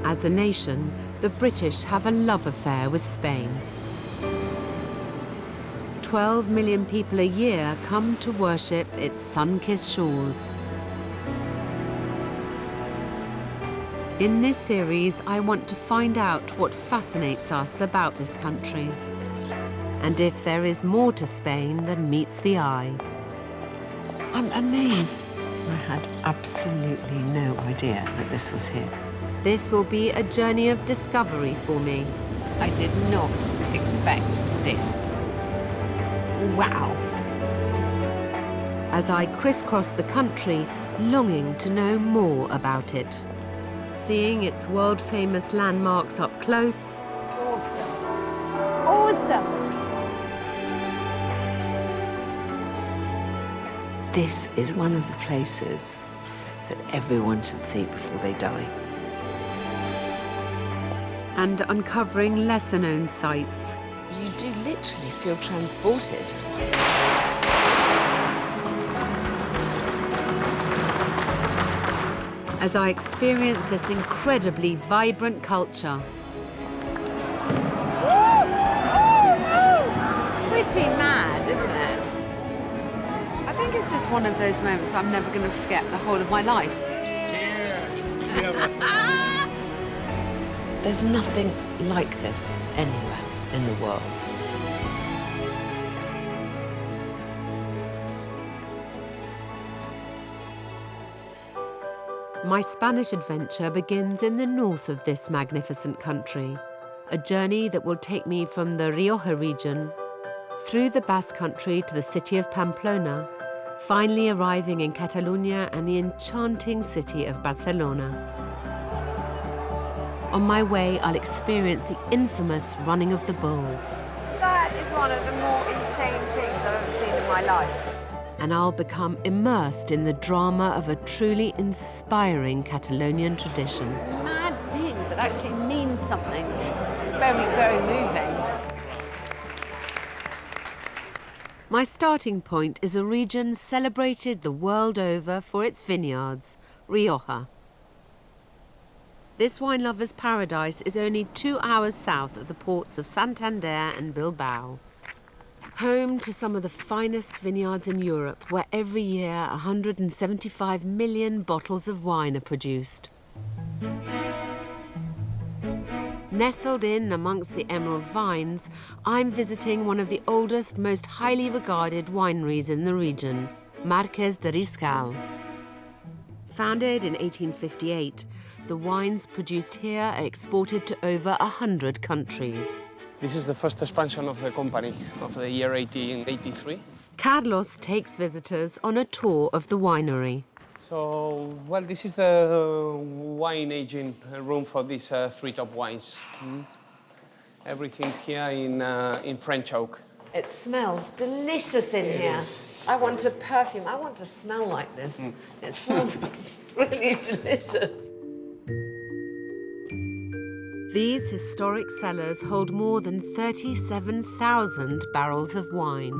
As a nation, the British have a love affair with Spain. 12 million people a year come to worship its sun-kissed shores. In this series, I want to find out what fascinates us about this country, and if there is more to Spain than meets the eye. I'm amazed. I had absolutely no idea that this was here. This will be a journey of discovery for me. I did not expect this. Wow. As I crisscross the country, longing to know more about it. Seeing its world-famous landmarks up close. Awesome. Awesome. This is one of the places that everyone should see before they die. And uncovering lesser-known sites. You do literally feel transported. As I experience this incredibly vibrant culture. It's pretty mad, isn't it? I think it's just one of those moments I'm never going to forget the whole of my life. Cheers! There's nothing like this anywhere in the world. My Spanish adventure begins in the north of this magnificent country, a journey that will take me from the Rioja region, through the Basque Country to the city of Pamplona, finally arriving in Catalonia and the enchanting city of Barcelona. On my way, I'll experience the infamous running of the bulls. That is one of the more insane things I've ever seen in my life. And I'll become immersed in the drama of a truly inspiring Catalonian tradition. This mad thing that actually means something. It's very, very moving. My starting point is a region celebrated the world over for its vineyards, Rioja. This wine lover's paradise is only 2 hours south of the ports of Santander and Bilbao. Home to some of the finest vineyards in Europe, where every year 175 million bottles of wine are produced. Nestled in amongst the emerald vines, I'm visiting one of the oldest, most highly regarded wineries in the region, Marquès de Riscal. Founded in 1858, the wines produced here are exported to over 100 countries. This is the first expansion of the company of the year 1883. Carlos takes visitors on a tour of the winery. So, well, this is the wine aging room for these three top wines. Everything here in French oak. It smells delicious in here. Is. I want a perfume. I want to smell like this. It smells really delicious. These historic cellars hold more than 37,000 barrels of wine.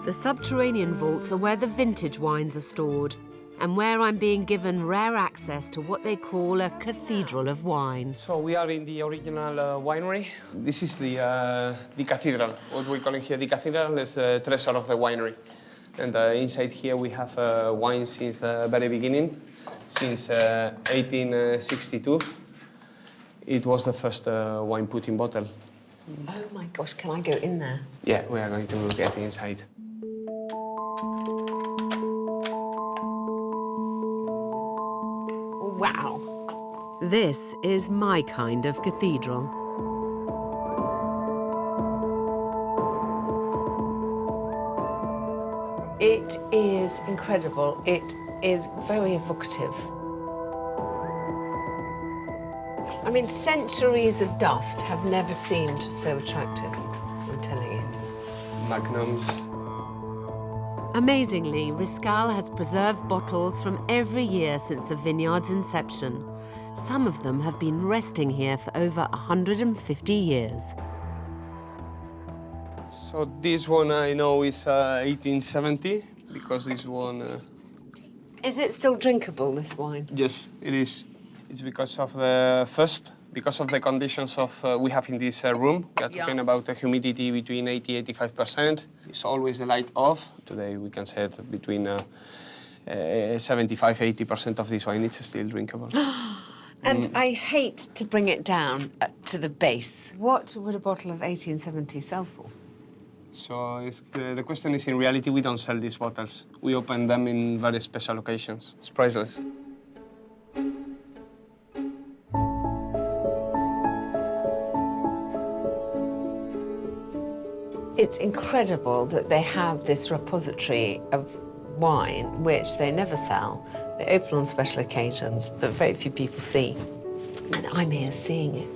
The subterranean vaults are where the vintage wines are stored, and where I'm being given rare access to what they call a cathedral of wine. So we are in the original winery. This is the cathedral. What we call it here the cathedral is the treasure of the winery. And inside here we have wine since the very beginning. Since 1862, it was the first wine put in bottle. Oh my gosh, can I go in there? Yeah, we are going to get inside. Wow. This is my kind of cathedral. It is incredible. It is very evocative. I mean, centuries of dust have never seemed so attractive, I'm telling you. Magnums. Amazingly, Riscal has preserved bottles from every year since the vineyard's inception. Some of them have been resting here for over 150 years. So this one I know is 1870, because this one... Is it still drinkable, this wine? Yes, it is. It's because of the conditions we have in this room. We are talking about the humidity between 80-85%. It's always the light off. Today we can say it between 75-80% of this wine is still drinkable. And I hate to bring it down to the base. What would a bottle of 1870 sell for? So the question is, in reality, we don't sell these bottles. We open them in very special occasions. It's priceless. It's incredible that they have this repository of wine, which they never sell. They open on special occasions, but very few people see. And I'm here seeing it.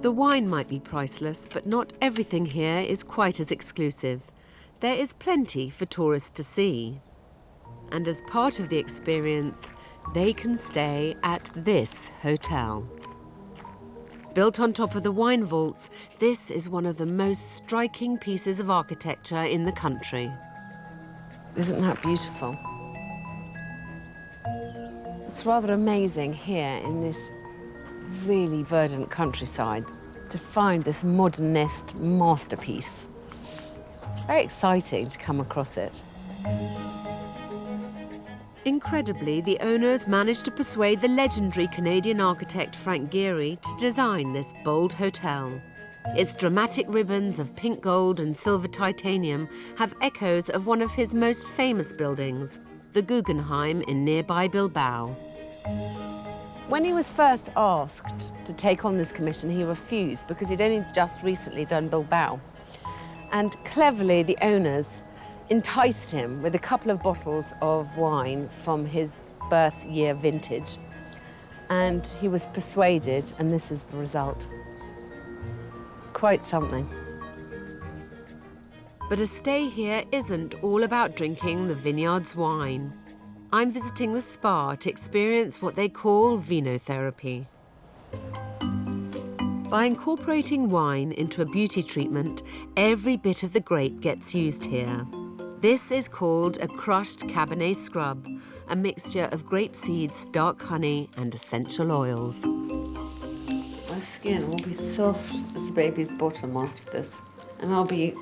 The wine might be priceless, but not everything here is quite as exclusive. There is plenty for tourists to see. And as part of the experience, they can stay at this hotel. Built on top of the wine vaults, this is one of the most striking pieces of architecture in the country. Isn't that beautiful? It's rather amazing here in this really verdant countryside to find this modernist masterpiece. It's very exciting to come across it. Incredibly, the owners managed to persuade the legendary Canadian architect Frank Gehry to design this bold hotel. Its dramatic ribbons of pink gold and silver titanium have echoes of one of his most famous buildings, the Guggenheim in nearby Bilbao. When he was first asked to take on this commission, he refused because he'd only just recently done Bilbao. And cleverly, the owners enticed him with a couple of bottles of wine from his birth year vintage. And he was persuaded, and this is the result. Quite something. But a stay here isn't all about drinking the vineyard's wine. I'm visiting the spa to experience what they call vinotherapy. By incorporating wine into a beauty treatment, every bit of the grape gets used here. This is called a crushed Cabernet scrub, a mixture of grape seeds, dark honey, and essential oils. My skin will be soft as a baby's bottom after this, and I'll be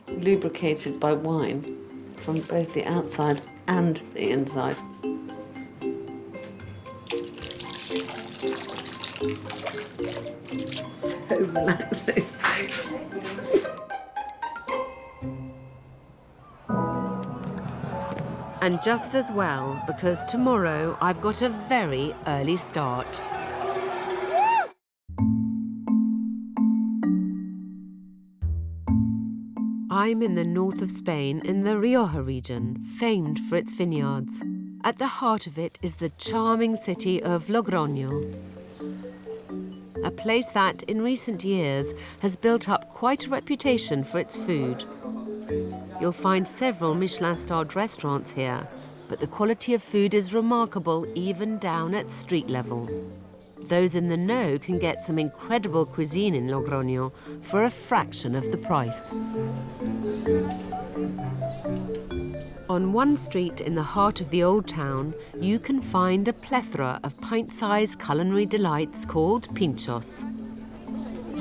lubricated by wine from both the outside and the inside. So relaxing. And just as well, because tomorrow I've got a very early start. I'm in the north of Spain, in the Rioja region, famed for its vineyards. At the heart of it is the charming city of Logroño, a place that, in recent years, has built up quite a reputation for its food. You'll find several Michelin-starred restaurants here, but the quality of food is remarkable even down at street level. Those in the know can get some incredible cuisine in Logroño for a fraction of the price. On one street in the heart of the old town, you can find a plethora of pint-sized culinary delights called pinchos.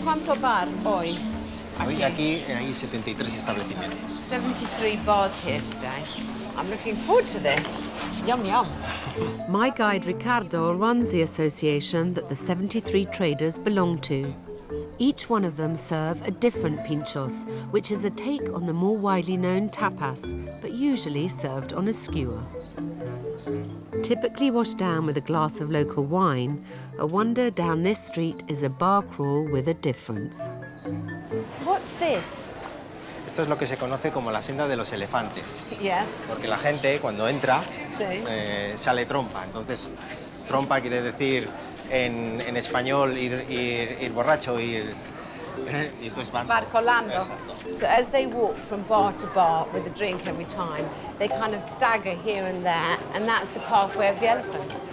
¿Cuánto bar hoy? Hoy aquí hay 73 establecimientos. 73 bars here today. I'm looking forward to this. Yum, yum. My guide Ricardo runs the association that the 73 traders belong to. Each one of them serve a different pinchos, which is a take on the more widely known tapas, but usually served on a skewer. Typically washed down with a glass of local wine, a wonder down this street is a bar crawl with a difference. What's this? Esto es lo que se conoce como la senda de los elefantes. Yes. Porque la gente, cuando entra, Sí. sale trompa. Entonces, trompa quiere decir en español ir borracho, y entonces van... Barcolando. Exacto. So as they walk from bar to bar with a drink every time, they kind of stagger here and there, and that's the pathway of the elephants.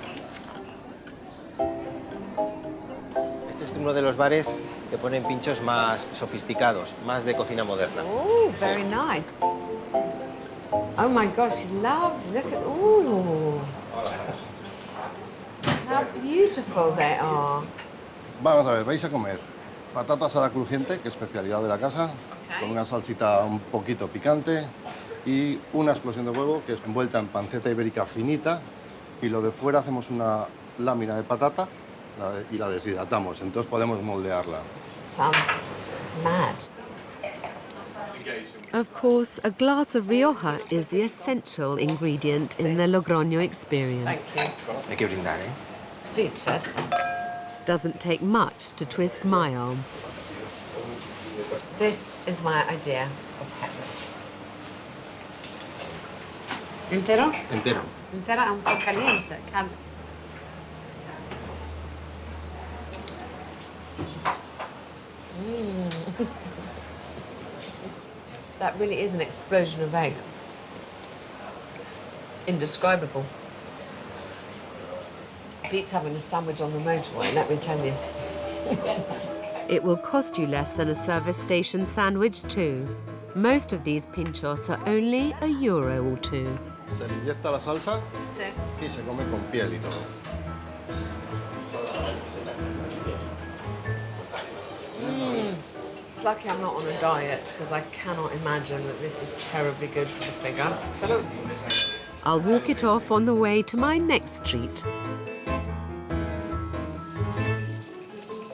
Este este es uno de los bares que ponen pinchos más sofisticados, más de cocina moderna. Oh, very nice. Oh my gosh, love, look at, ooh. How beautiful they are. Vamos a ver, vais a comer patatas a la crujiente, que es especialidad de la casa, con una salsita un poquito picante y una explosión de huevo que es envuelta en panceta ibérica finita y lo de fuera hacemos una lámina de patata y la deshidratamos, entonces podemos moldearla. Sounds mad. Of course, a glass of Rioja is the essential ingredient in the Logroño experience. Thank you. Hay que brindar, ¿eh? See, it said. Doesn't take much to twist my arm. This is my idea of heaven. Entero? Entero. Entera un poco caliente. That really is an explosion of egg. Indescribable. Beats having a sandwich on the motorway, let me tell you. It will cost you less than a service station sandwich too. Most of these pinchos are only €1 or two. Se le inyecta la salsa Sí. y se come con piel y todo. It's lucky I'm not on a diet because I cannot imagine that this is terribly good for the figure. Salud. I'll walk it off on the way to my next treat.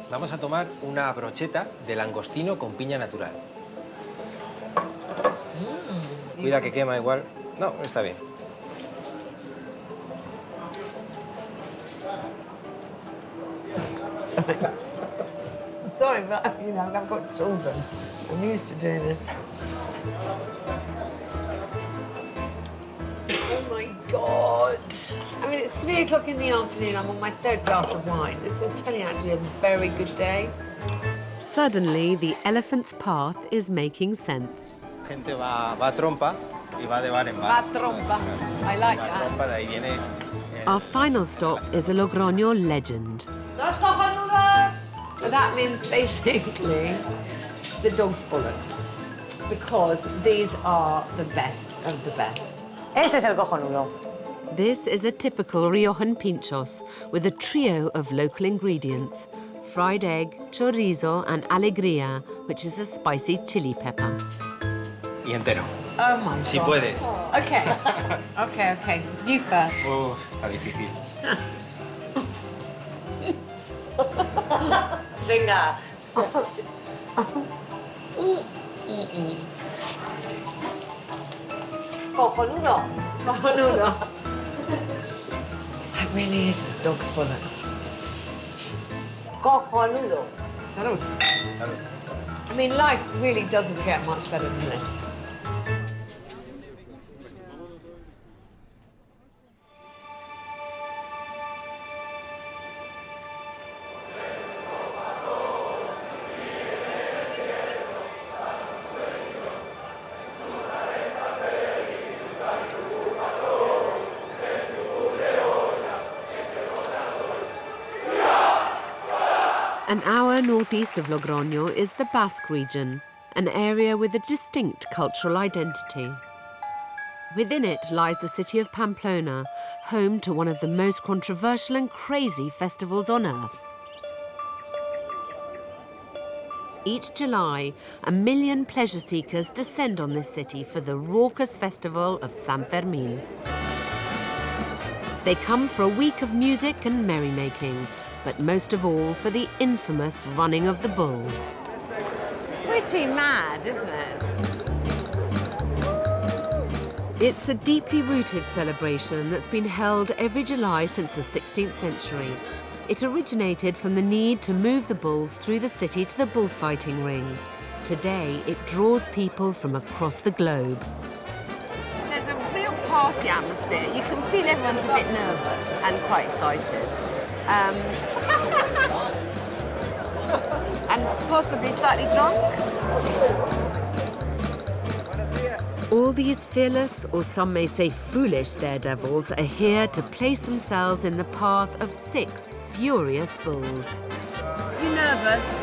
Vamos a tomar una brocheta de langostino con piña natural. Cuida que quema igual. No, está bien. Sorry, but you know, I've got children. I'm used to doing it. Oh my God. I mean, it's 3 o'clock in the afternoon. I'm on my 3rd glass of wine. This is turning out to be a very good day. Suddenly, the elephant's path is making sense. Gente va a trompa y va de bar en Va bar. trompa. I like Va a that. trompa, de ahí viene. Our final stop is a Logroño legend. Los cojonudos! That means basically the dog's bollocks, because these are the best of the best. Este es el cojonudo. This is a typical Riojan pinchos with a trio of local ingredients: fried egg, chorizo, and alegría, which is a spicy chili pepper. Y entero. Oh my God. Si puedes. Okay. Okay. You first. Uf, está difícil. Venga. Cojonudo. Cojonudo. That really is the dog's bollocks. Cojonudo. Salud. Salud. I mean, life really doesn't get much better than this. An hour northeast of Logroño is the Basque region, an area with a distinct cultural identity. Within it lies the city of Pamplona, home to one of the most controversial and crazy festivals on earth. Each July, 1 million pleasure seekers descend on this city for the raucous festival of San Fermín. They come for a week of music and merrymaking, but most of all for the infamous running of the bulls. It's pretty mad, isn't it? It's a deeply rooted celebration that's been held every July since the 16th century. It originated from the need to move the bulls through the city to the bullfighting ring. Today, it draws people from across the globe. There's a real party atmosphere. You can feel everyone's a bit nervous and quite excited. And possibly slightly drunk. All these fearless, or some may say foolish daredevils are here to place themselves in the path of 6 furious bulls. You know, nervous?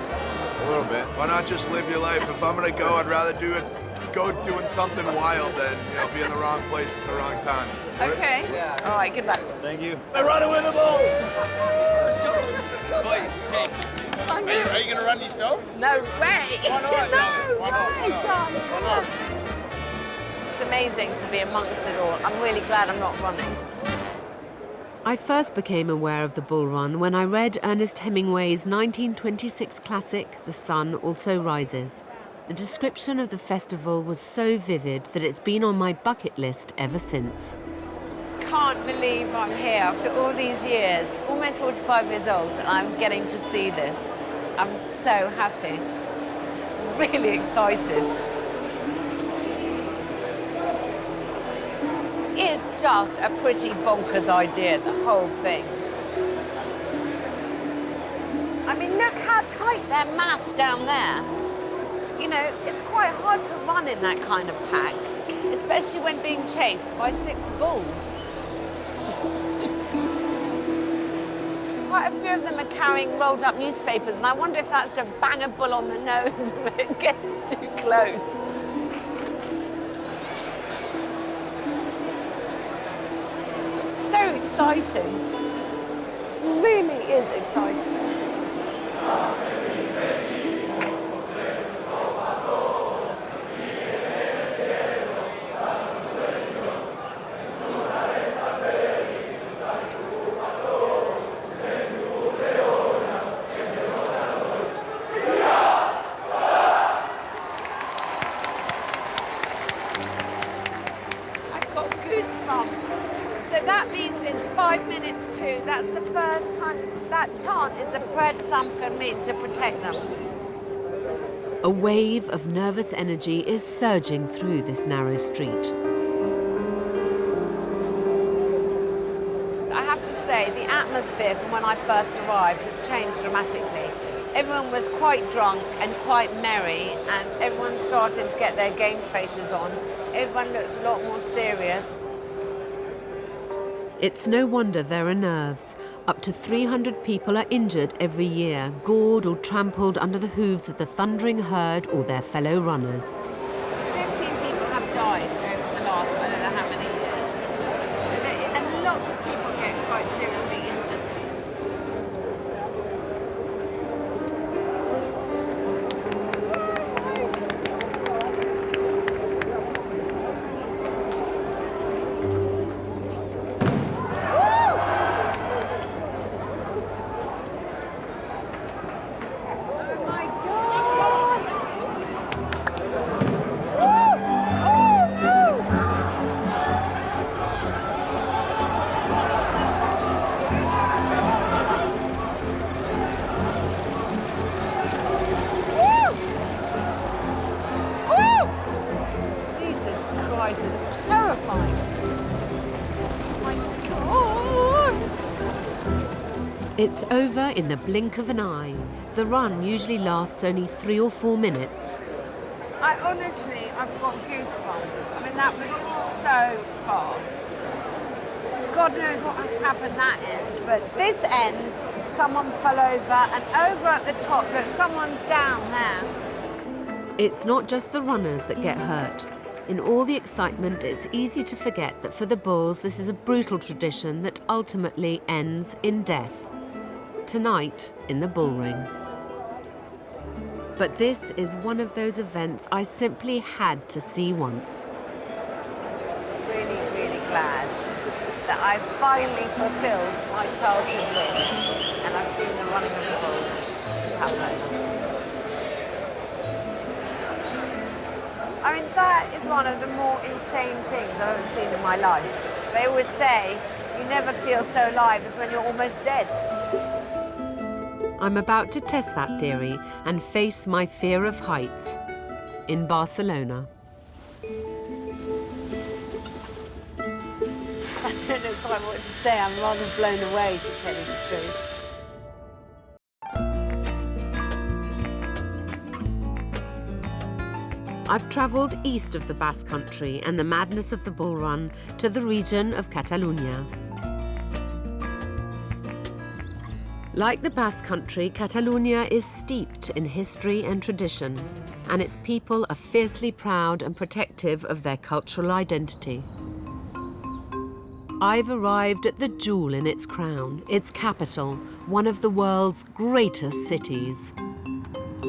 A little bit. Why not just live your life? If I'm gonna go, I'd rather go doing something wild than be in the wrong place at the wrong time. Okay. Yeah. All right, good luck. Thank you. We're running with the bull. Let's go. Wait, hey. Are you gonna run yourself? No way. Why not? No Why not? way, Why not? It's amazing to be amongst it all. I'm really glad I'm not running. I first became aware of the bull run when I read Ernest Hemingway's 1926 classic, The Sun Also Rises. The description of the festival was so vivid that it's been on my bucket list ever since. Can't believe I'm here after all these years, almost 45 years old, and I'm getting to see this. I'm so happy, really excited. It's just a pretty bonkers idea, the whole thing. I mean, look how tight they're massed down there. You know, it's quite hard to run in that kind of pack, especially when being chased by 6 bulls. Quite a few of them are carrying rolled up newspapers, and I wonder if that's to bang a bull on the nose if it gets too close. So exciting. This really is exciting. That's the first time. That chant is a prayer to San Fermin to protect them. A wave of nervous energy is surging through this narrow street. I have to say, the atmosphere from when I first arrived has changed dramatically. Everyone was quite drunk and quite merry, and everyone's starting to get their game faces on. Everyone looks a lot more serious. It's no wonder there are nerves. Up to 300 people are injured every year, gored or trampled under the hooves of the thundering herd or their fellow runners. 15 people have died over the last, I don't know how many years. And lots of people get quite seriously injured. It's over in the blink of an eye. The run usually lasts only 3 or 4 minutes. I've got goosebumps. I mean, that was so fast. God knows what has happened that end, but this end, someone fell over, and over at the top, look, someone's down there. It's not just the runners that get hurt. In all the excitement, it's easy to forget that for the bulls, this is a brutal tradition that ultimately ends in death. Tonight, in the bull ring. But this is one of those events I simply had to see once. Really, really glad that I finally fulfilled my childhood wish, and I've seen the running of the bulls happen. I mean, that is one of the more insane things I've ever seen in my life. They always say, you never feel so alive as when you're almost dead. I'm about to test that theory and face my fear of heights in Barcelona. I don't know quite what to say. I'm rather blown away, to tell you the truth. I've travelled east of the Basque Country and the madness of the bull run to the region of Catalonia. Like the Basque Country, Catalonia is steeped in history and tradition, and its people are fiercely proud and protective of their cultural identity. I've arrived at the jewel in its crown, its capital, one of the world's greatest cities.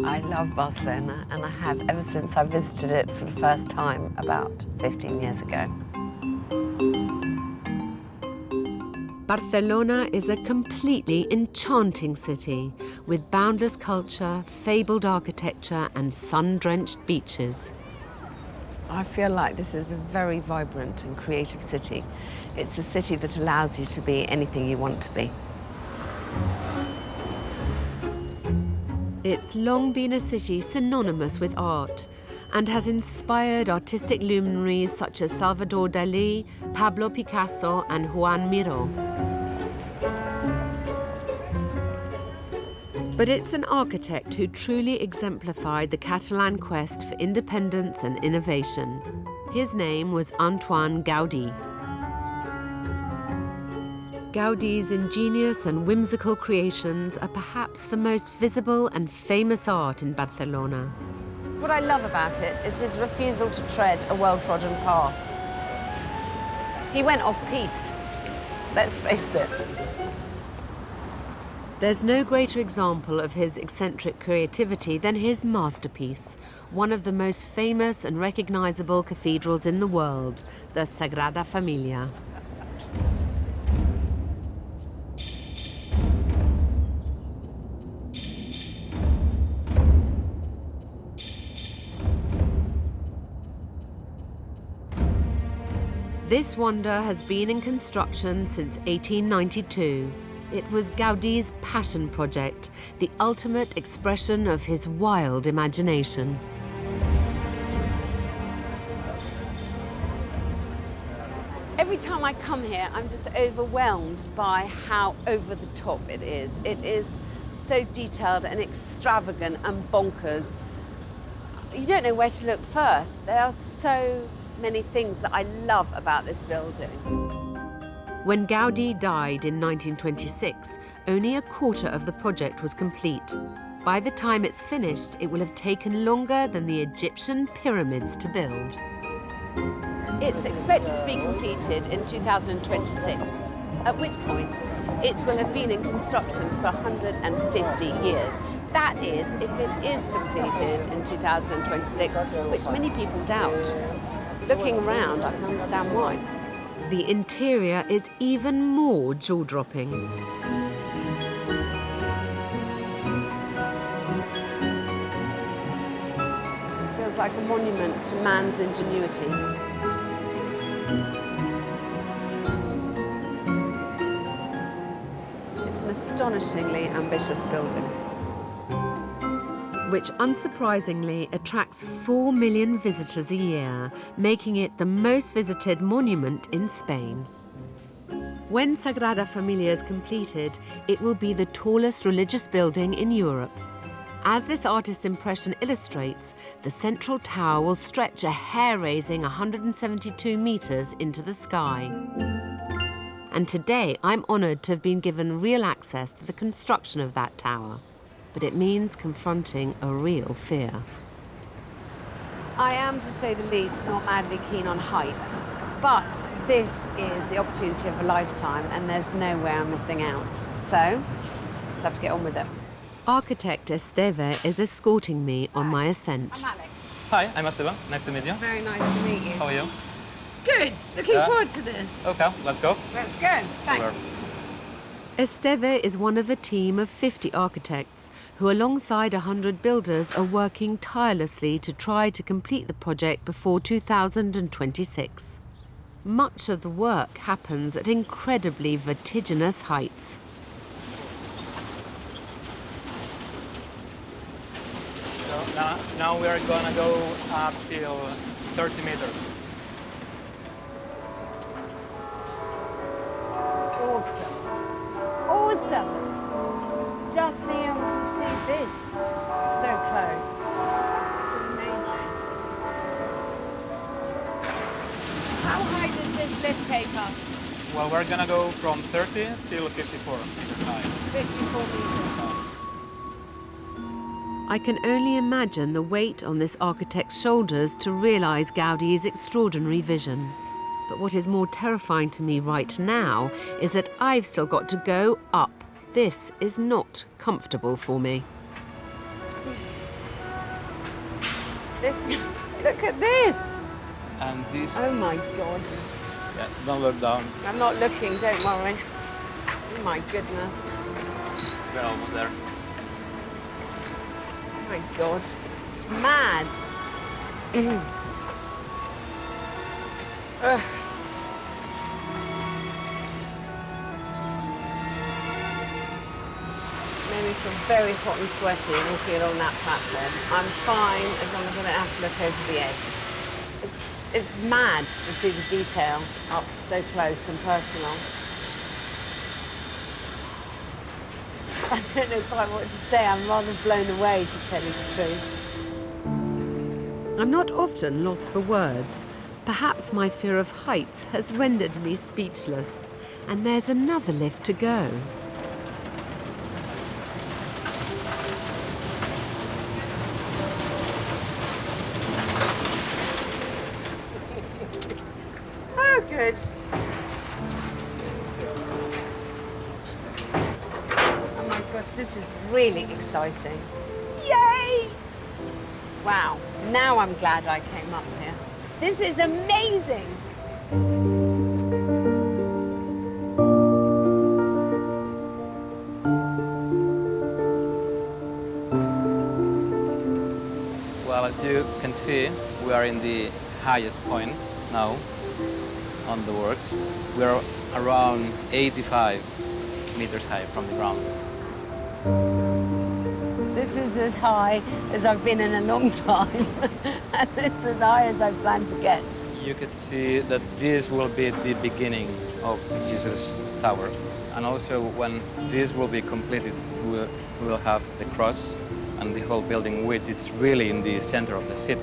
I love Barcelona, and I have ever since I visited it for the first time about 15 years ago. Barcelona is a completely enchanting city with boundless culture, fabled architecture and sun-drenched beaches. I feel like this is a very vibrant and creative city. It's a city that allows you to be anything you want to be. It's long been a city synonymous with art and has inspired artistic luminaries such as Salvador Dalí, Pablo Picasso and Juan Miró. But it's an architect who truly exemplified the Catalan quest for independence and innovation. His name was Antoine Gaudí. Gaudí's ingenious and whimsical creations are perhaps the most visible and famous art in Barcelona. What I love about it is his refusal to tread a well-trodden path. He went off-piste, let's face it. There's no greater example of his eccentric creativity than his masterpiece, one of the most famous and recognizable cathedrals in the world, the Sagrada Familia. This wonder has been in construction since 1892. It was Gaudí's passion project, the ultimate expression of his wild imagination. Every time I come here, I'm just overwhelmed by how over the top it is. It is so detailed and extravagant and bonkers. You don't know where to look first. There are so many things that I love about this building. When Gaudí died in 1926, only a quarter of the project was complete. By the time it's finished, it will have taken longer than the Egyptian pyramids to build. It's expected to be completed in 2026, at which point it will have been in construction for 150 years. That is, if it is completed in 2026, which many people doubt. Looking around, I can understand why. The interior is even more jaw-dropping. It feels like a monument to man's ingenuity. It's an astonishingly ambitious building. Which unsurprisingly attracts 4 million visitors a year, making it the most visited monument in Spain. When Sagrada Familia is completed, it will be the tallest religious building in Europe. As this artist's impression illustrates, the central tower will stretch a hair-raising 172 meters into the sky. And today, I'm honored to have been given real access to the construction of that tower. But it means confronting a real fear. I am, to say the least, not madly keen on heights, but this is the opportunity of a lifetime and there's no way I'm missing out. So, just have to get on with it. Architect Esteve is escorting me on my ascent. I'm Alex. Hi, I'm Esteban. Nice to meet you. Very nice to meet you. How are you? Good. Looking forward to this. Okay, let's go. Let's go. Thanks. Esteve is one of a team of 50 architects who, alongside 100 builders, are working tirelessly to try to complete the project before 2026. Much of the work happens at incredibly vertiginous heights. So now we are gonna go up till 30 meters. Awesome. Awesome. Just being able to see this so close. It's amazing. How high does this lift take us? Well, we're gonna go from 30 till 54 meters high. 54 metres. I can only imagine the weight on this architect's shoulders to realise Gaudi's extraordinary vision. But what is more terrifying to me right now is that I've still got to go up. This is not comfortable for me. Look at this! And this, Oh my God. yeah, don't look down. I'm not looking, don't worry. Oh my goodness. We're almost there. Oh my God. It's mad. Ugh. Made me feel very hot and sweaty walking along that platform. I'm fine as long as I don't have to look over the edge. It's mad to see the detail up so close and personal. I don't know quite what to say. I'm rather blown away, to tell you the truth. I'm not often lost for words. Perhaps my fear of heights has rendered me speechless. And there's another lift to go. Oh, good. Oh my gosh, this is really exciting. Yay! Wow, now I'm glad I came up here. This is amazing! Well, as you can see, we are in the highest point now on the works. We're around 85 meters high from the ground. This is as high as I've been in a long time. And it's as high as I plan to get. You could see that this will be the beginning of Jesus' Tower. And also when this will be completed, we will have the cross and the whole building, which it's really in the center of the city.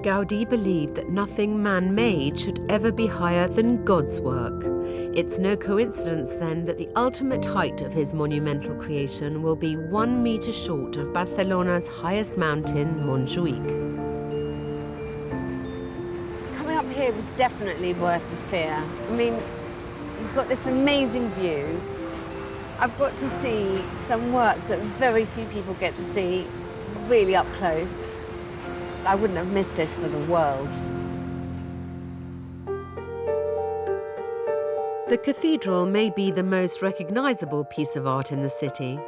Gaudi believed that nothing man-made should ever be higher than God's work. It's no coincidence, then, that the ultimate height of his monumental creation will be 1 meter short of Barcelona's highest mountain, Montjuic. Coming up here was definitely worth the fear. I mean, you've got this amazing view. I've got to see some work that very few people get to see really up close. I wouldn't have missed this for the world. The cathedral may be the most recognizable piece of art in the city.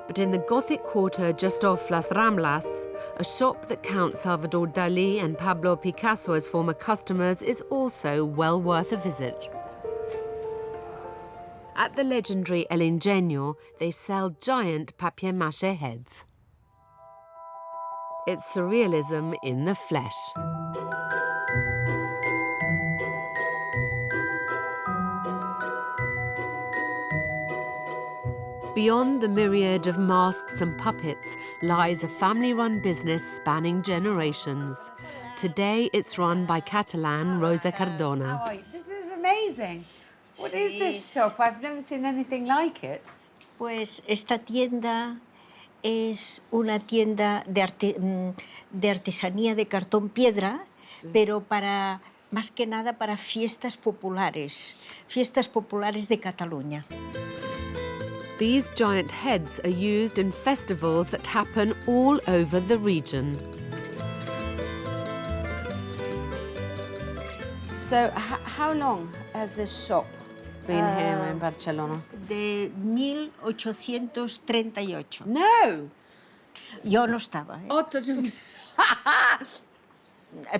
But in the Gothic quarter just off Las Ramblas, a shop that counts Salvador Dalí and Pablo Picasso as former customers is also well worth a visit. At the legendary El Ingenio, they sell giant papier-mâché heads. It's surrealism in the flesh. Beyond the myriad of masks and puppets lies a family-run business spanning generations. Today it's run by Catalan Rosa Cardona. Oh, this is amazing. What is this shop? I've never seen anything like it. Pues esta tienda es una tienda de artesanía de cartón piedra, pero para, más que nada para fiestas populares de Catalunya. These giant heads are used in festivals that happen all over the region. So, how long has this shop been here in Barcelona? De 1838. No! Yo no estaba. Oh,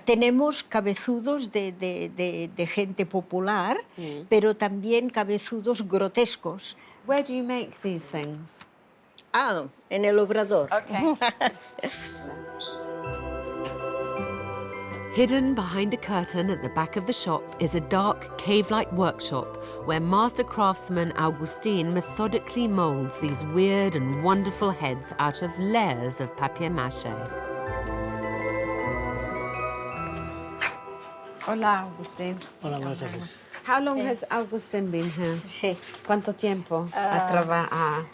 Tenemos cabezudos de gente popular, pero también cabezudos grotescos. Where do you make these things? Ah, en el obrador. Okay. Hidden behind a curtain at the back of the shop is a dark, cave-like workshop where master craftsman Augustin methodically molds these weird and wonderful heads out of layers of papier-mâché. Hola, Agustin. Hola, buenas tardes. How long has Agustín been here? Sí. ¿Cuánto tiempo a trabajar?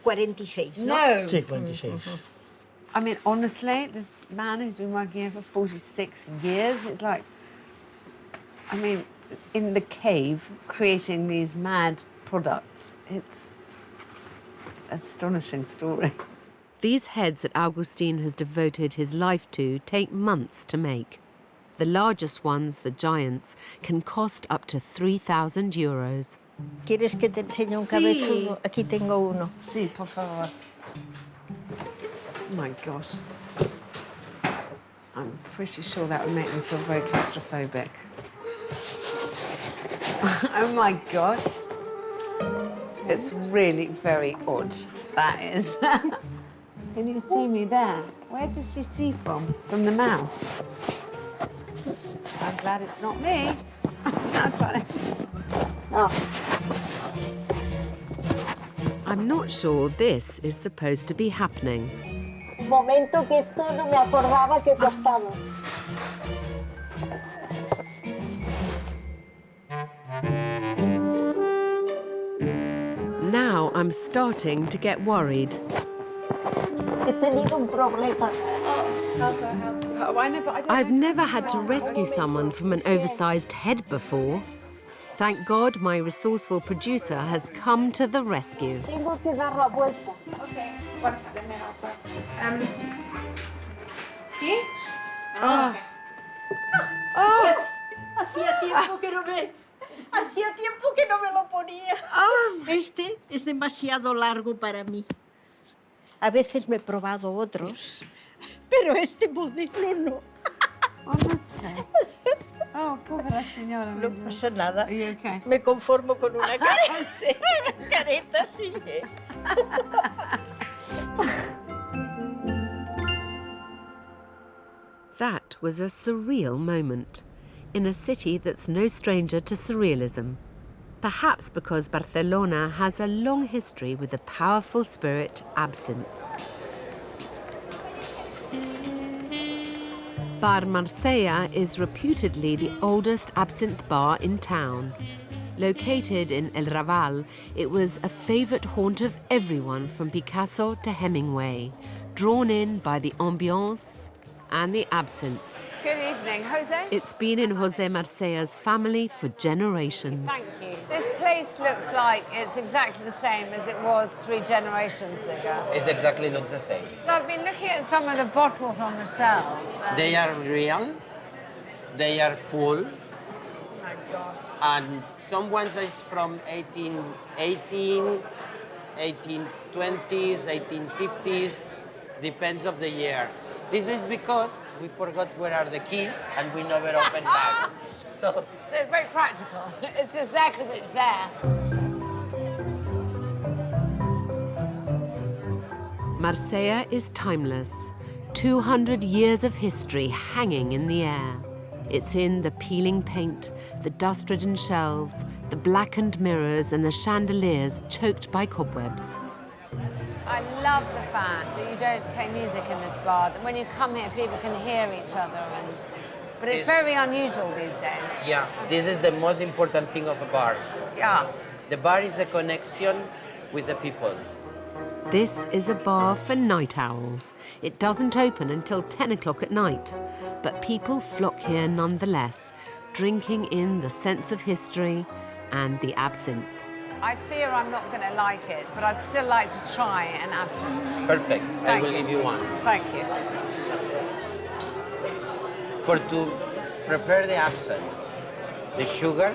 46, ¿no? No! Sí, 46. I mean, honestly, this man who's been working here for 46 years, it's like, I mean, in the cave, creating these mad products. It's an astonishing story. These heads that Agustín has devoted his life to take months to make. The largest ones, the giants, can cost up to 3,000 euros. ¿Quieres que te enseñe un Sí. cabezudo? Aquí tengo uno. Sí, por favor. Oh my gosh. I'm pretty sure that would make me feel very claustrophobic. Oh my gosh. It's really very odd, that is. Can you see me there? Where does she see from? From the mouth? I'm glad it's not me. I'm trying to... Oh. I'm not sure this is supposed to be happening. Un momento que esto no me acordaba que costaba. Now I'm starting to get worried. He tenido un problema. I've never had to rescue someone from an oversized head before. Thank God my resourceful producer has come to the rescue. Tengo que dar la vuelta. ¿Sí? Oh. Hacía tiempo que no me lo ponía. Este es demasiado largo para mí. A veces me he probado otros, pero este modelo no. Honestly. Oh, pobre señora. No pasa nada. Are you okay? Me conformo con una careta así. That was a surreal moment in a city that's no stranger to surrealism. Perhaps because Barcelona has a long history with the powerful spirit absinthe. Bar Marsella is reputedly the oldest absinthe bar in town. Located in El Raval, it was a favourite haunt of everyone from Picasso to Hemingway, drawn in by the ambiance and the absinthe. Good evening, Jose. It's been in Jose Marcella's family for generations. Thank you. This place looks like it's exactly the same as it was 3 generations ago. It's exactly looks the same. So I've been looking at some of the bottles on the shelves. They are real, they are full, Oh my gosh. and some ones is from 1818, 1820s, 1850s, depends of the year. This is because we forgot where are the keys and we never open back. So it's very practical. It's just there because it's there. Marsella is timeless. 200 years of history hanging in the air. It's in the peeling paint, the dust-ridden shelves, the blackened mirrors and the chandeliers choked by cobwebs. I love the fact that you don't play music in this bar, that when you come here, people can hear each other. But it's very unusual these days. yeah, this is the most important thing of a bar. Yeah. The bar is a connection with the people. This is a bar for night owls. It doesn't open until 10 o'clock at night, but people flock here nonetheless, drinking in the sense of history and the absinthe. I fear I'm not going to like it, but I'd still like to try an absinthe. Perfect. I will give you one. Thank you. To prepare the absinthe, the sugar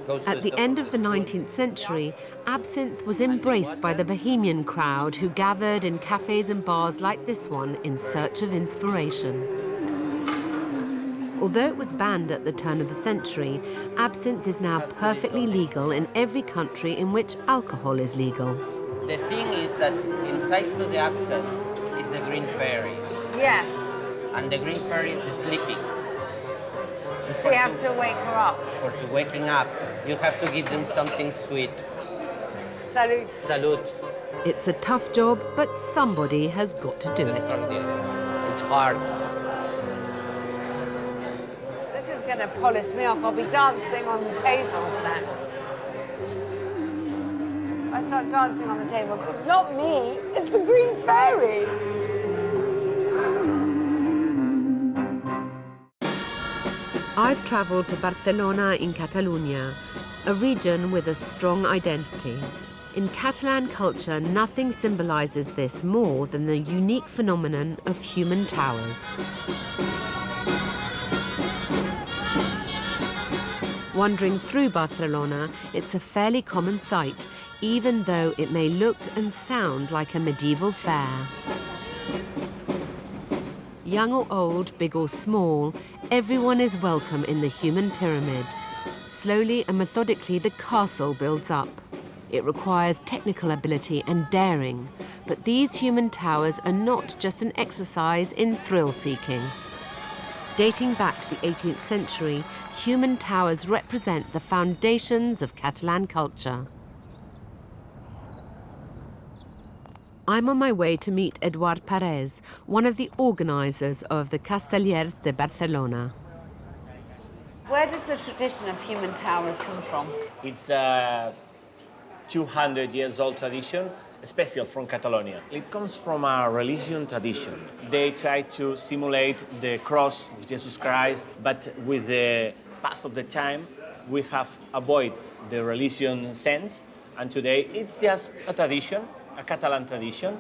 goes to At the end of the 19th century, absinthe was embraced by the bohemian crowd who gathered in cafes and bars like this one in search of inspiration. Although it was banned at the turn of the century, absinthe is now perfectly legal in every country in which alcohol is legal. The thing is that inside to the absinthe is the green fairy, Yes. and the green fairy is sleeping. And So you have to wake her up. for waking up, you have to give them something sweet. Salute. Salute. It's a tough job, but somebody has got to do it. It's hard. This is going to polish me off. I'll be dancing on the tables now. I start dancing on the tables. It's not me, it's the Green Fairy. I've travelled to Barcelona in Catalonia, a region with a strong identity. In Catalan culture, nothing symbolises this more than the unique phenomenon of human towers. Wandering through Barcelona, it's a fairly common sight, even though it may look and sound like a medieval fair. Young or old, big or small, everyone is welcome in the human pyramid. Slowly and methodically, the castle builds up. It requires technical ability and daring, but these human towers are not just an exercise in thrill-seeking. Dating back to the 18th century, human towers represent the foundations of Catalan culture. I'm on my way to meet Eduard Perez, one of the organisers of the Castellers de Barcelona. Where does the tradition of human towers come from? It's a 200 years old tradition, especially from Catalonia. It comes from a religion tradition. They try to simulate the cross of Jesus Christ, but with the pass of the time, we have avoided the religion sense, and today it's just a tradition, a Catalan tradition,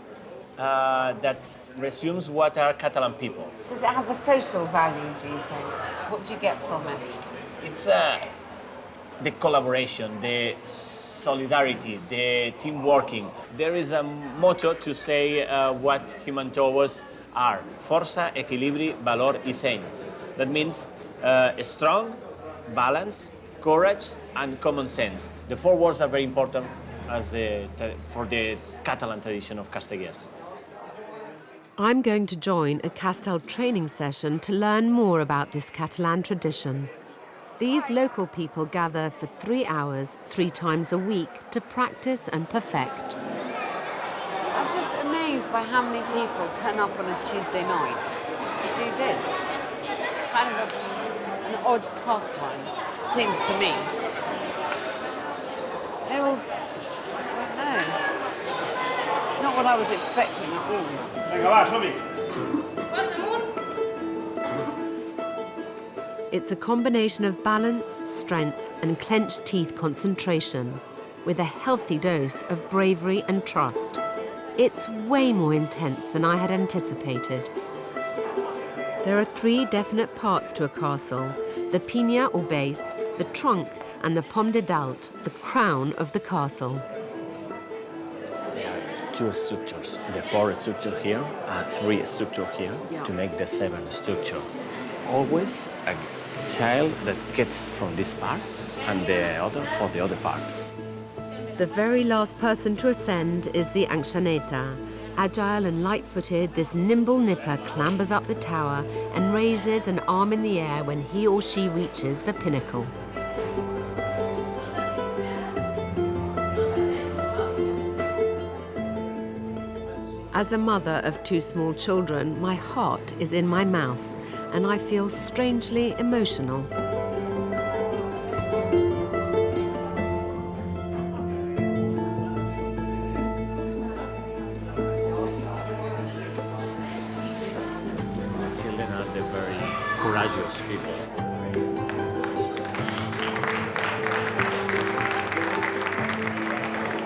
that resumes what are Catalan people. Does it have a social value, do you think? What do you get from it? It's the collaboration, the solidarity, the team working. There is a motto to say what human towers are: força, equilibri, valor y seny. That means strong, balance, courage, and common sense. The four words are very important for the Catalan tradition of Castellers. I'm going to join a Castell training session to learn more about this Catalan tradition. These local people gather for 3 hours, 3 times a week, to practice and perfect. I'm just amazed by how many people turn up on a Tuesday night just to do this. It's kind of an odd pastime, seems to me. They're all, I don't know. It's not what I was expecting at all. Venga, va, som-hi. It's a combination of balance, strength, and clenched teeth concentration, with a healthy dose of bravery and trust. It's way more intense than I had anticipated. There are 3 definite parts to a castle: the piña or base, the trunk, and the pomme de dalt, the crown of the castle. 2 structures, the 4 structure here, and 3 structure here, to make the 7 structure. Always a child that gets from this part and the other for the other part. The very last person to ascend is the anchaneta. Agile and light-footed, this nimble nipper clambers up the tower and raises an arm in the air when he or she reaches the pinnacle. As a mother of 2 small children, my heart is in my mouth, and I feel strangely emotional. The children are the very courageous people.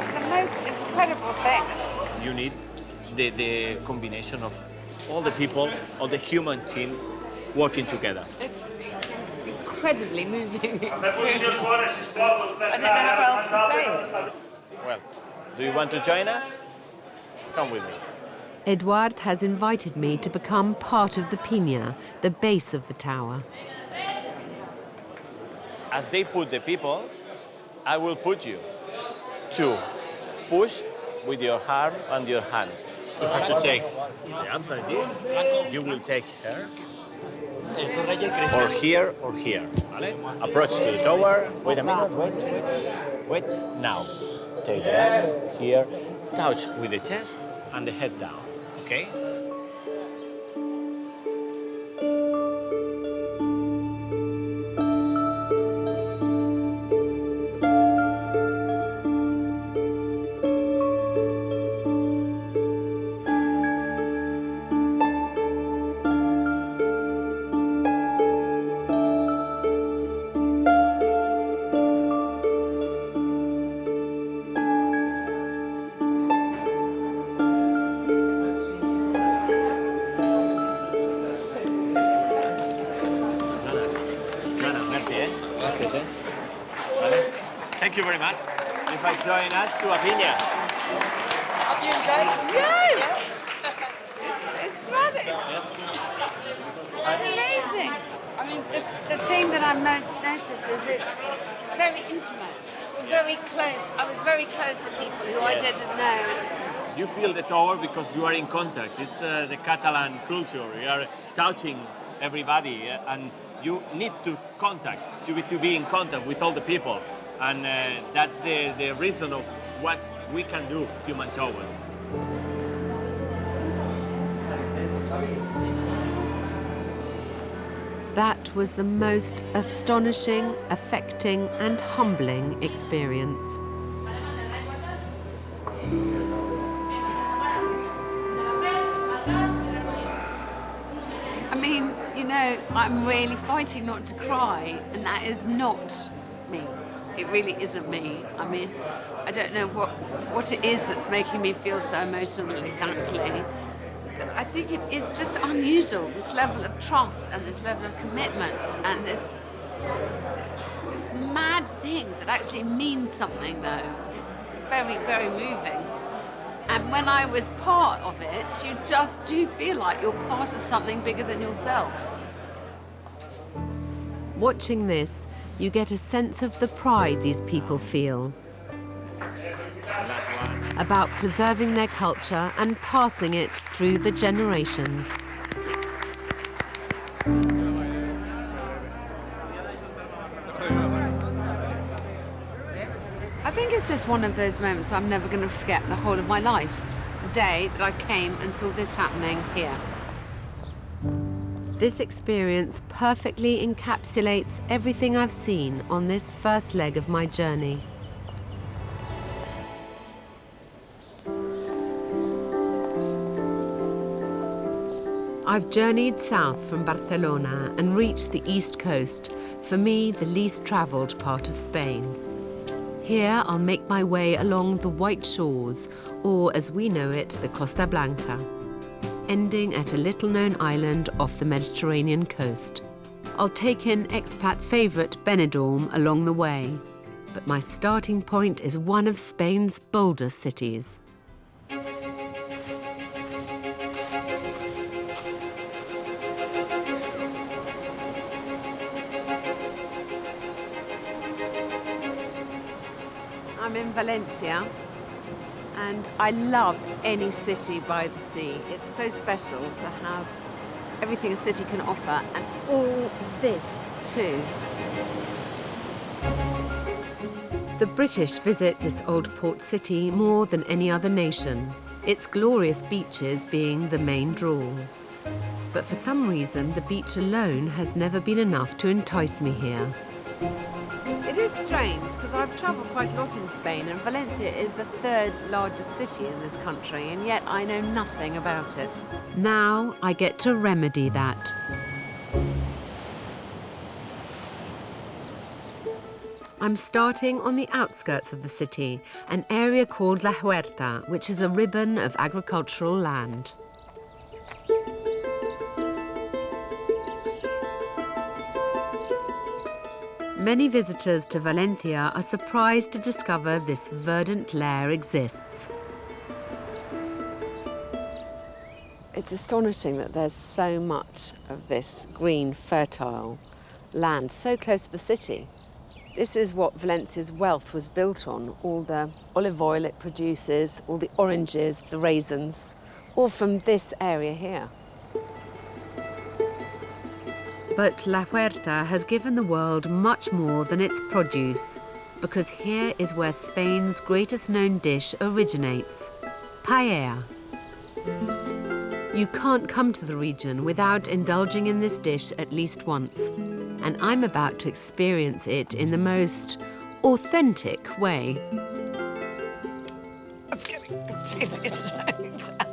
It's the most incredible thing. You need the combination of all the people, all the human team working together. It's an incredibly moving experience. I don't know how else to say it. Well, do you want to join us? Come with me. Eduard has invited me to become part of the piña, the base of the tower. As they put the people, I will put you. 2, push with your arm and your hands. You have to take the arms like this. You will take her. Or here or here. ¿Vale? Approach to the tower. Wait a minute, wait. Now, take the arms here, touch with the chest and the head down, okay? Thank you very much. If I join us to a vineyard. Have you enjoyed it? Yes! It's rather... It's amazing. I mean, the thing that I most notice is it's very intimate. We're very close. I was very close to people who I didn't know. You feel the tower because you are in contact. It's the Catalan culture. You are touching everybody, and you need to be in contact with all the people. And that's the reason of what we can do, human towers. That was the most astonishing, affecting, and humbling experience. I mean, you know, I'm really fighting not to cry, and that is not me. It really isn't me. I mean, I don't know what it is that's making me feel so emotional exactly. But I think it is just unusual, this level of trust and this level of commitment and this mad thing that actually means something, though. It's very, very moving. And when I was part of it, you just do feel like you're part of something bigger than yourself. Watching this, you get a sense of the pride these people feel about preserving their culture and passing it through the generations. I think it's just one of those moments I'm never going to forget the whole of my life. The day that I came and saw this happening here. This experience perfectly encapsulates everything I've seen on this first leg of my journey. I've journeyed south from Barcelona and reached the east coast, for me the least travelled part of Spain. Here I'll make my way along the white shores, or as we know it, the Costa Blanca, ending at a little-known island off the Mediterranean coast. I'll take in expat favourite Benidorm along the way, but my starting point is one of Spain's boldest cities. I'm in Valencia, and I love any city by the sea. It's so special to have everything a city can offer, and all this too. The British visit this old port city more than any other nation, its glorious beaches being the main draw. But for some reason, the beach alone has never been enough to entice me here. It is strange, because I've travelled quite a lot in Spain, and Valencia is the third largest city in this country, and yet I know nothing about it. Now I get to remedy that. I'm starting on the outskirts of the city, an area called La Huerta, which is a ribbon of agricultural land. Many visitors to Valencia are surprised to discover this verdant lair exists. It's astonishing that there's so much of this green, fertile land so close to the city. This is what Valencia's wealth was built on, all the olive oil it produces, all the oranges, the raisins, all from this area here. But La Huerta has given the world much more than its produce, because here is where Spain's greatest known dish originates, paella. You can't come to the region without indulging in this dish at least once, and I'm about to experience it in the most authentic way. I'm getting completely choked out.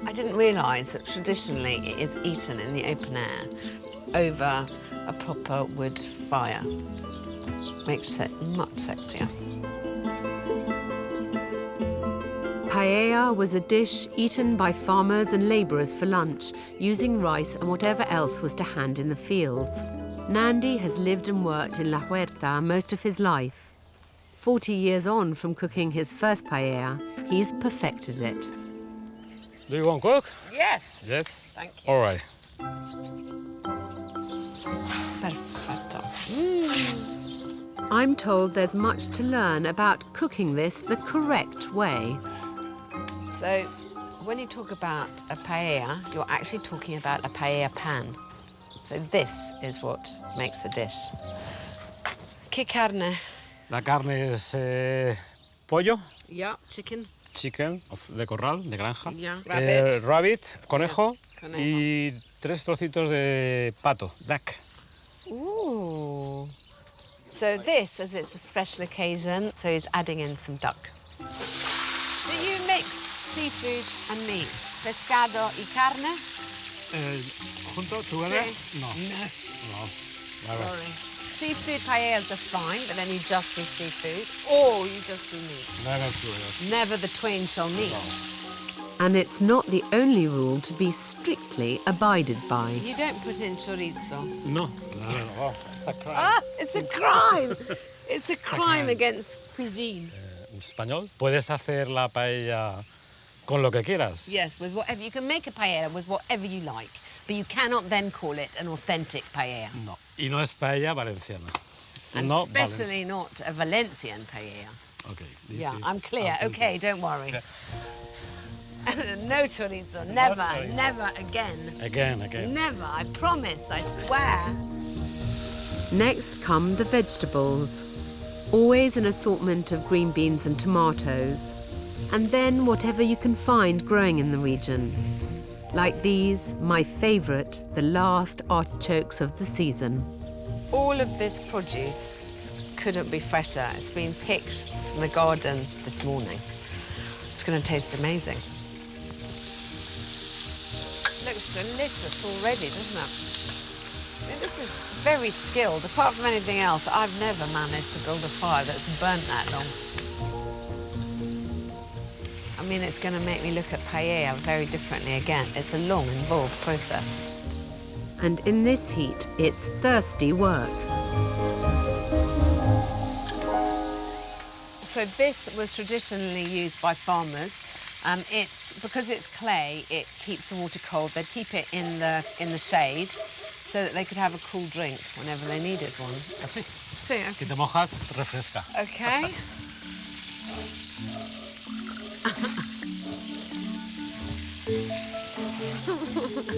I didn't realise that traditionally it is eaten in the open air over a proper wood fire. Makes it much sexier. Paella was a dish eaten by farmers and labourers for lunch, using rice and whatever else was to hand in the fields. Nandi has lived and worked in La Huerta most of his life. 40 years on from cooking his first paella, he's perfected it. Do you want to cook? Yes. Yes? Thank you. All right. Perfetto. I'm told there's much to learn about cooking this the correct way. So, when you talk about a paella, you're actually talking about a paella pan. So this is what makes the dish. ¿Qué carne? La carne es pollo, Yeah, chicken. chicken de corral, de granja. Yeah. Rabbit. Rabbit, conejo, Conejo. y 3 trocitos de pato, duck. Ooh. So this, as it's a special occasion, so he's adding in some duck. Do you mix seafood and meat? Pescado y carne? ¿Junto? ¿Together? Sí. No. No. Sorry. Seafood paellas are fine, but then you just do seafood, or you just do meat. Never together. Never the twain shall meet. And it's not the only rule to be strictly abided by. You don't put in chorizo. No. Oh, it's a crime. Ah, it's a crime. It's a crime against cuisine. En español, puedes hacer la paella con lo que quieras. Yes, with whatever. You can make a paella with whatever you like, but you cannot then call it an authentic paella. No. Y no es paella valenciana. And No especially not a Valencian paella. Okay. This Yeah, is I'm clear. authentic. Okay, don't worry. No chorizo, never, chorizo. never again. Again. Never, I promise, I swear. Next come the vegetables. Always an assortment of green beans and tomatoes. And then whatever you can find growing in the region. Like these, my favourite, the last artichokes of the season. All of this produce couldn't be fresher. It's been picked from the garden this morning. It's going to taste amazing. Looks delicious already, doesn't it? I mean, this is very skilled. Apart from anything else, I've never managed to build a fire that's burnt that long. I mean, it's going to make me look at paella very differently again. It's a long, involved process. And in this heat, it's thirsty work. So this was traditionally used by farmers. Because it's clay, it keeps the water cold. They'd keep it in the shade so that they could have a cool drink whenever they needed one. Así. Sí, Si te mojas, refresca. Okay.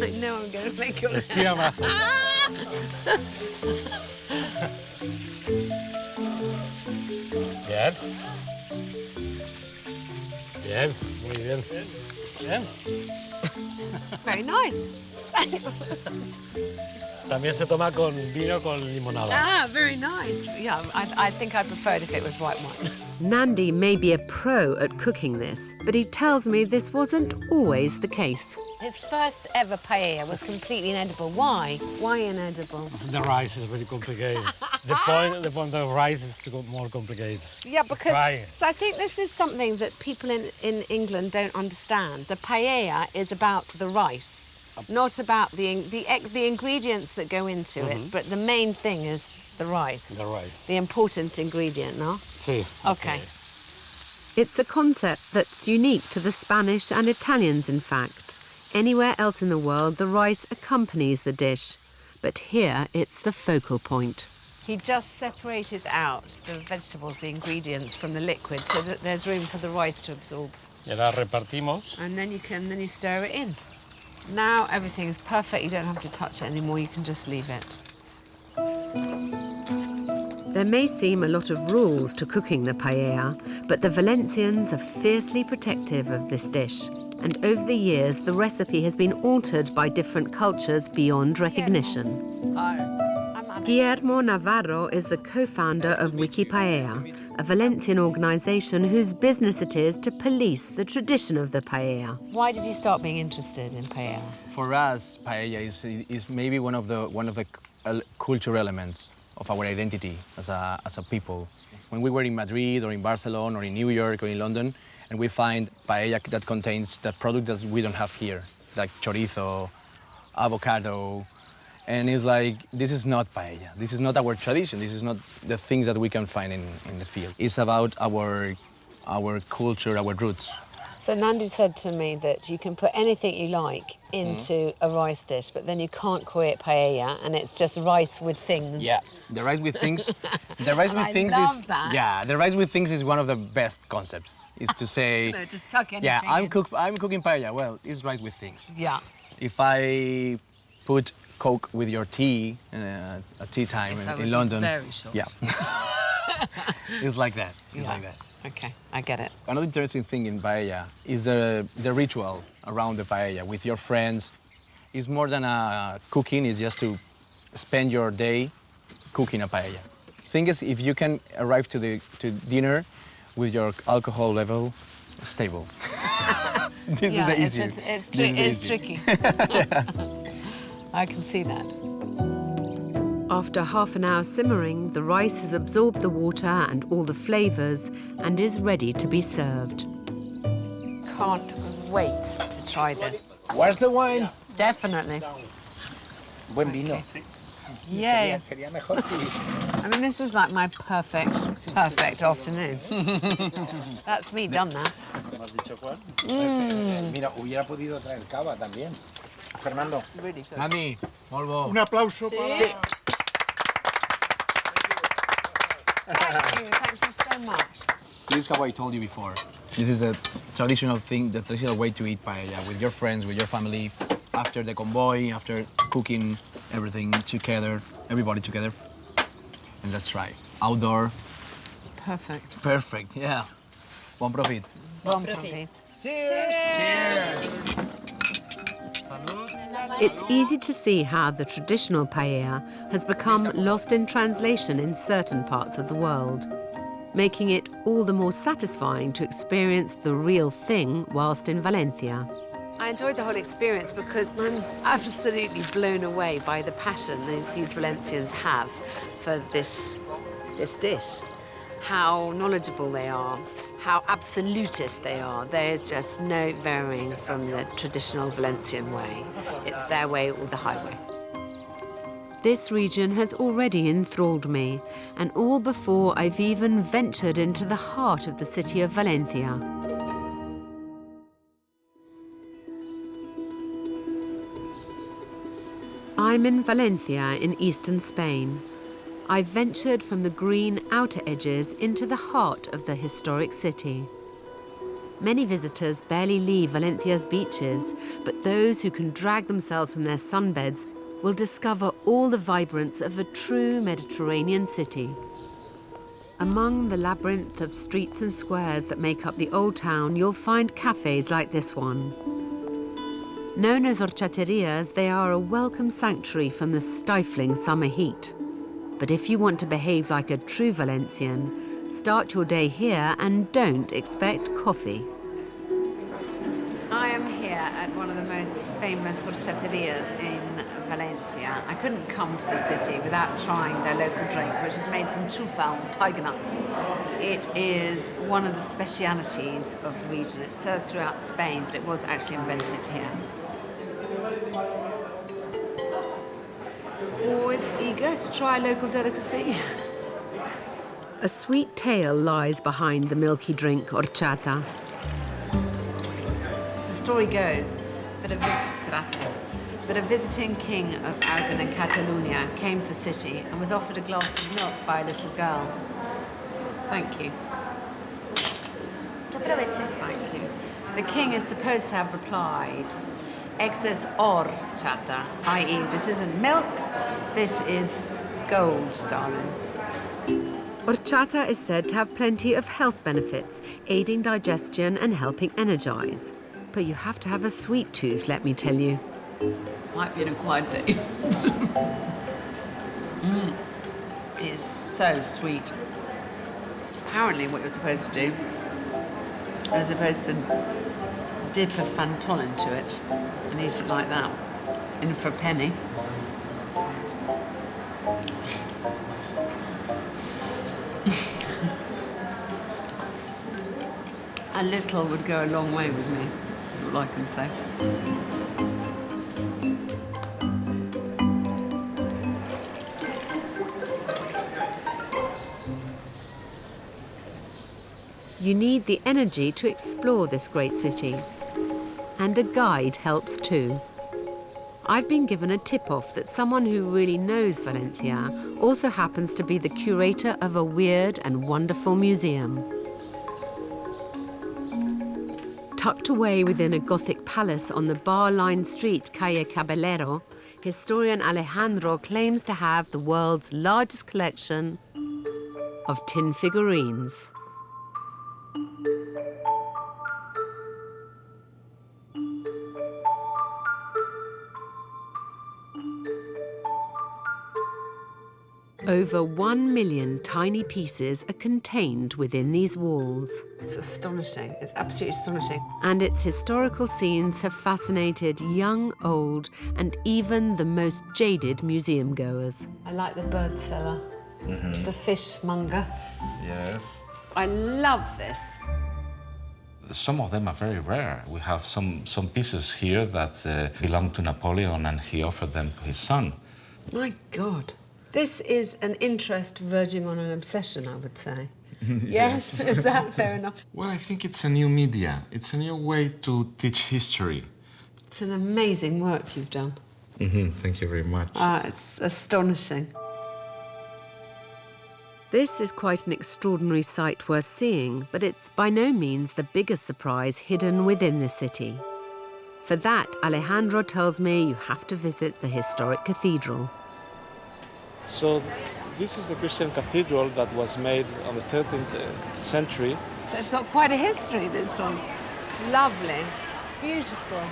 I know I'm going to make you Estira brazos. Bien. Bien, muy bien. Bien. Very nice. También se toma con vino con limonada. Ah, very nice. Yeah, I think I prefer it if it was white wine. Nandi may be a pro at cooking this, but he tells me this wasn't always the case. His first ever paella was completely inedible. Why? Why inedible? The rice is very complicated. the point of rice is to go more complicated. Yeah, because Try. I think this is something that people in England don't understand. The paella is about the rice, not about the ingredients that go into it, but the main thing is the rice. The rice. The important ingredient, no? Sí. Okay. It's a concept that's unique to the Spanish and Italians, in fact. Anywhere else in the world, the rice accompanies the dish, but here it's the focal point. He just separated out the vegetables, the ingredients, from the liquid so that there's room for the rice to absorb. Y ahora repartimos. And then you stir it in. Now everything is perfect. You don't have to touch it anymore. You can just leave it. There may seem a lot of rules to cooking the paella, but the Valencians are fiercely protective of this dish. And over the years, the recipe has been altered by different cultures beyond recognition. Guillermo Navarro is the co-founder of Wiki Paella, a Valencian organisation whose business it is to police the tradition of the paella. Why did you start being interested in paella? For us, paella is maybe one of the cultural elements of our identity as a people. When we were in Madrid or in Barcelona or in New York or in London, and we find paella that contains the product that we don't have here, like chorizo, avocado, and it's like, this is not paella. This is not our tradition. This is not the things that we can find in the field. It's about our culture, our roots. So Nandi said to me that you can put anything you like into a rice dish, but then you can't call it paella, and it's just rice with things. Yeah, the rice with things. The rice with things love is that. yeah. The rice with things is one of the best concepts. Is to say No, just tuck anything yeah, I'm in. cooking paella. Well, it's rice with things. Yeah. If I put Coke with your tea at tea time in London, very short. yeah, it's like that. It's like that. Okay, I get it. Another interesting thing in paella is the ritual around the paella with your friends. It's more than a cooking, it's just to spend your day cooking a paella. Thing is, if you can arrive to dinner with your alcohol level stable. This is the issue. It's tricky. I can see that. After half an hour simmering, the rice has absorbed the water and all the flavours and is ready to be served. Can't wait to try this. Where's the wine? Definitely. Buen vino. Yeah. Sería mejor si... I mean, this is like my perfect afternoon. That's me done that. Mira, hubiera podido traer cava también. Fernando. Really good. Nani, molvo. Un aplauso para... Sí. Thank you so much. This is how I told you before. This is the traditional thing, the traditional way to eat paella with your friends, with your family, after the convoy, after cooking everything together, everybody together. And let's try. Outdoor. Perfect. Perfect, yeah. Bon profit. Bon profit. Cheers! Cheers! It's easy to see how the traditional paella has become lost in translation in certain parts of the world, making it all the more satisfying to experience the real thing whilst in Valencia. I enjoyed the whole experience because I'm absolutely blown away by the passion these Valencians have for this dish. How knowledgeable they are, how absolutist they are. There is just no varying from the traditional Valencian way. It's their way or the highway. This region has already enthralled me, and all before I've even ventured into the heart of the city of Valencia. I'm in Valencia in eastern Spain. I've ventured from the green outer edges into the heart of the historic city. Many visitors barely leave Valencia's beaches, but those who can drag themselves from their sunbeds will discover all the vibrance of a true Mediterranean city. Among the labyrinth of streets and squares that make up the old town, you'll find cafes like this one. Known as horchaterias, they are a welcome sanctuary from the stifling summer heat. But if you want to behave like a true Valencian, start your day here and don't expect coffee. I am here at one of the most famous horchaterias in Valencia. I couldn't come to the city without trying their local drink, which is made from trufal, tiger nuts. It is one of the specialities of the region. It's served throughout Spain, but it was actually invented here. Always eager to try a local delicacy. A sweet tale lies behind the milky drink horchata. The story goes that a visiting king of Aragon and Catalonia came to the city and was offered a glass of milk by a little girl. Thank you. Thank you. The king is supposed to have replied, "Excess horchata," i.e., this isn't milk, this is gold, darling. Horchata is said to have plenty of health benefits, aiding digestion and helping energize. But you have to have a sweet tooth, let me tell you. Might be an acquired taste. It is so sweet. Apparently what you're supposed to do, you're supposed to dip a Fantol into it and eat it like that, in for a penny. A little would go a long way with me, is all I can say. You need the energy to explore this great city. And a guide helps too. I've been given a tip-off that someone who really knows Valencia also happens to be the curator of a weird and wonderful museum. Tucked away within a Gothic palace on the bar-lined street Calle Caballero, historian Alejandro claims to have the world's largest collection of tin figurines. Over 1 million tiny pieces are contained within these walls. It's astonishing. It's absolutely astonishing. And its historical scenes have fascinated young, old, and even the most jaded museum goers. I like the bird cellar, the fishmonger. Yes. I love this. Some of them are very rare. We have some pieces here that belong to Napoleon, and he offered them to his son. My God. This is an interest verging on an obsession, I would say. Yes, is that fair enough? Well, I think it's a new media. It's a new way to teach history. It's an amazing work you've done. Thank you very much. It's astonishing. This is quite an extraordinary sight worth seeing, but it's by no means the biggest surprise hidden within the city. For that, Alejandro tells me you have to visit the historic cathedral. So this is the Christian cathedral that was made on the 13th century. So it's got quite a history, this one. It's lovely, beautiful.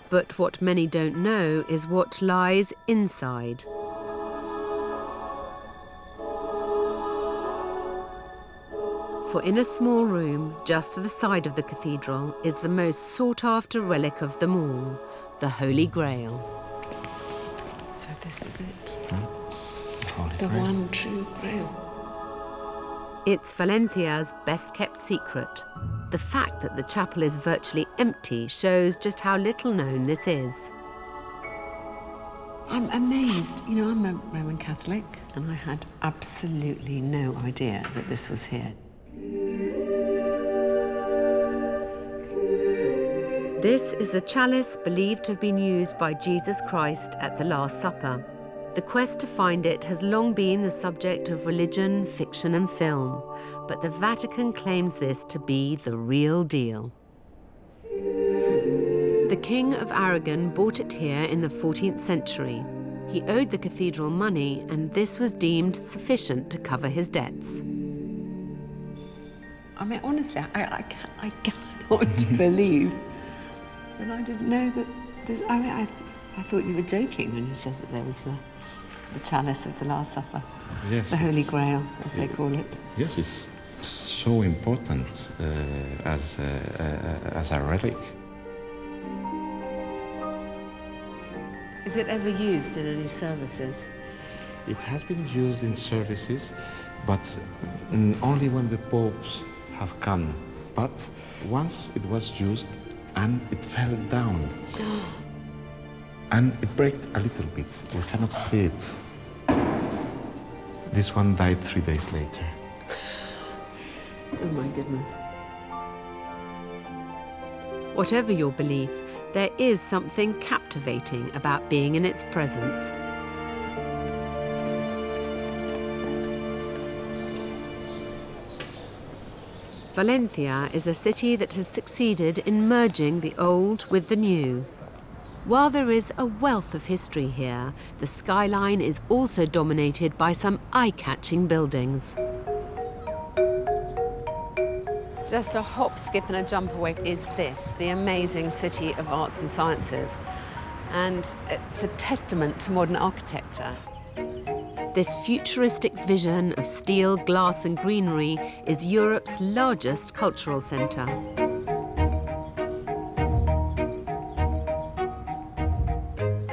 But what many don't know is what lies inside. For in a small room, just to the side of the cathedral, is the most sought-after relic of them all, the Holy Grail. So this is it. Holy The Grail. one true grail. It's Valencia's best-kept secret. The fact that the chapel is virtually empty shows just how little known this is. I'm amazed. You know, I'm a Roman Catholic, and I had absolutely no idea that this was here. This is the chalice believed to have been used by Jesus Christ at the Last Supper. The quest to find it has long been the subject of religion, fiction, and film, but the Vatican claims this to be the real deal. The King of Aragon bought it here in the 14th century. He owed the cathedral money, and this was deemed sufficient to cover his debts. I mean, honestly, I cannot believe that I didn't know that this. I mean, I thought you were joking when you said that there was the chalice of the Last Supper. Yes. The Holy Grail, as they call it. Yes, it's so important as a relic. Is it ever used in any services? It has been used in services, but only when the popes have come. But once it was used and it fell down. And it broke a little bit. We cannot see it. This one died 3 days later. Oh my goodness. Whatever your belief, there is something captivating about being in its presence. Valencia is a city that has succeeded in merging the old with the new. While there is a wealth of history here, the skyline is also dominated by some eye-catching buildings. Just a hop, skip and a jump away is this, the amazing City of Arts and Sciences. And it's a testament to modern architecture. This futuristic vision of steel, glass and greenery is Europe's largest cultural centre.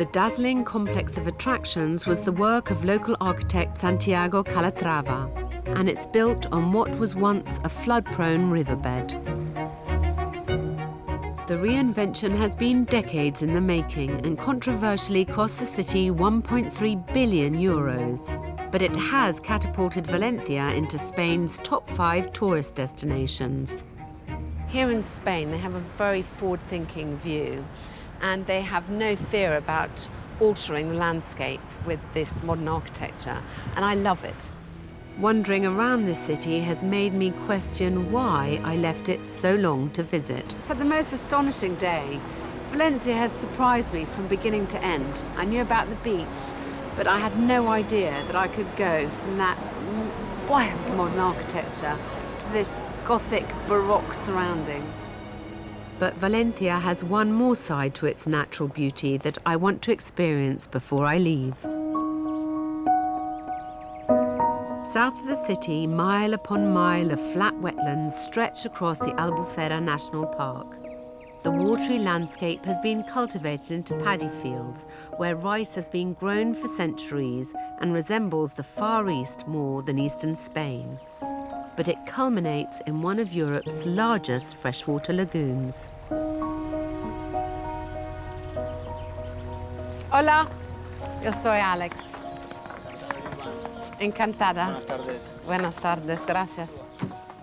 The dazzling complex of attractions was the work of local architect Santiago Calatrava, and it's built on what was once a flood-prone riverbed. The reinvention has been decades in the making and controversially cost the city 1.3 billion euros. But it has catapulted Valencia into Spain's top 5 tourist destinations. Here in Spain, they have a very forward-thinking view, and they have no fear about altering the landscape with this modern architecture, and I love it. Wandering around this city has made me question why I left it so long to visit. For the most astonishing day, Valencia has surprised me from beginning to end. I knew about the beach, but I had no idea that I could go from that wild modern architecture to this Gothic Baroque surroundings. But Valencia has one more side to its natural beauty that I want to experience before I leave. South of the city, mile upon mile of flat wetlands stretch across the Albufera National Park. The watery landscape has been cultivated into paddy fields, where rice has been grown for centuries and resembles the Far East more than eastern Spain. But it culminates in one of Europe's largest freshwater lagoons. Hola, yo soy Alex. Encantada. Buenas tardes. Buenas tardes, gracias.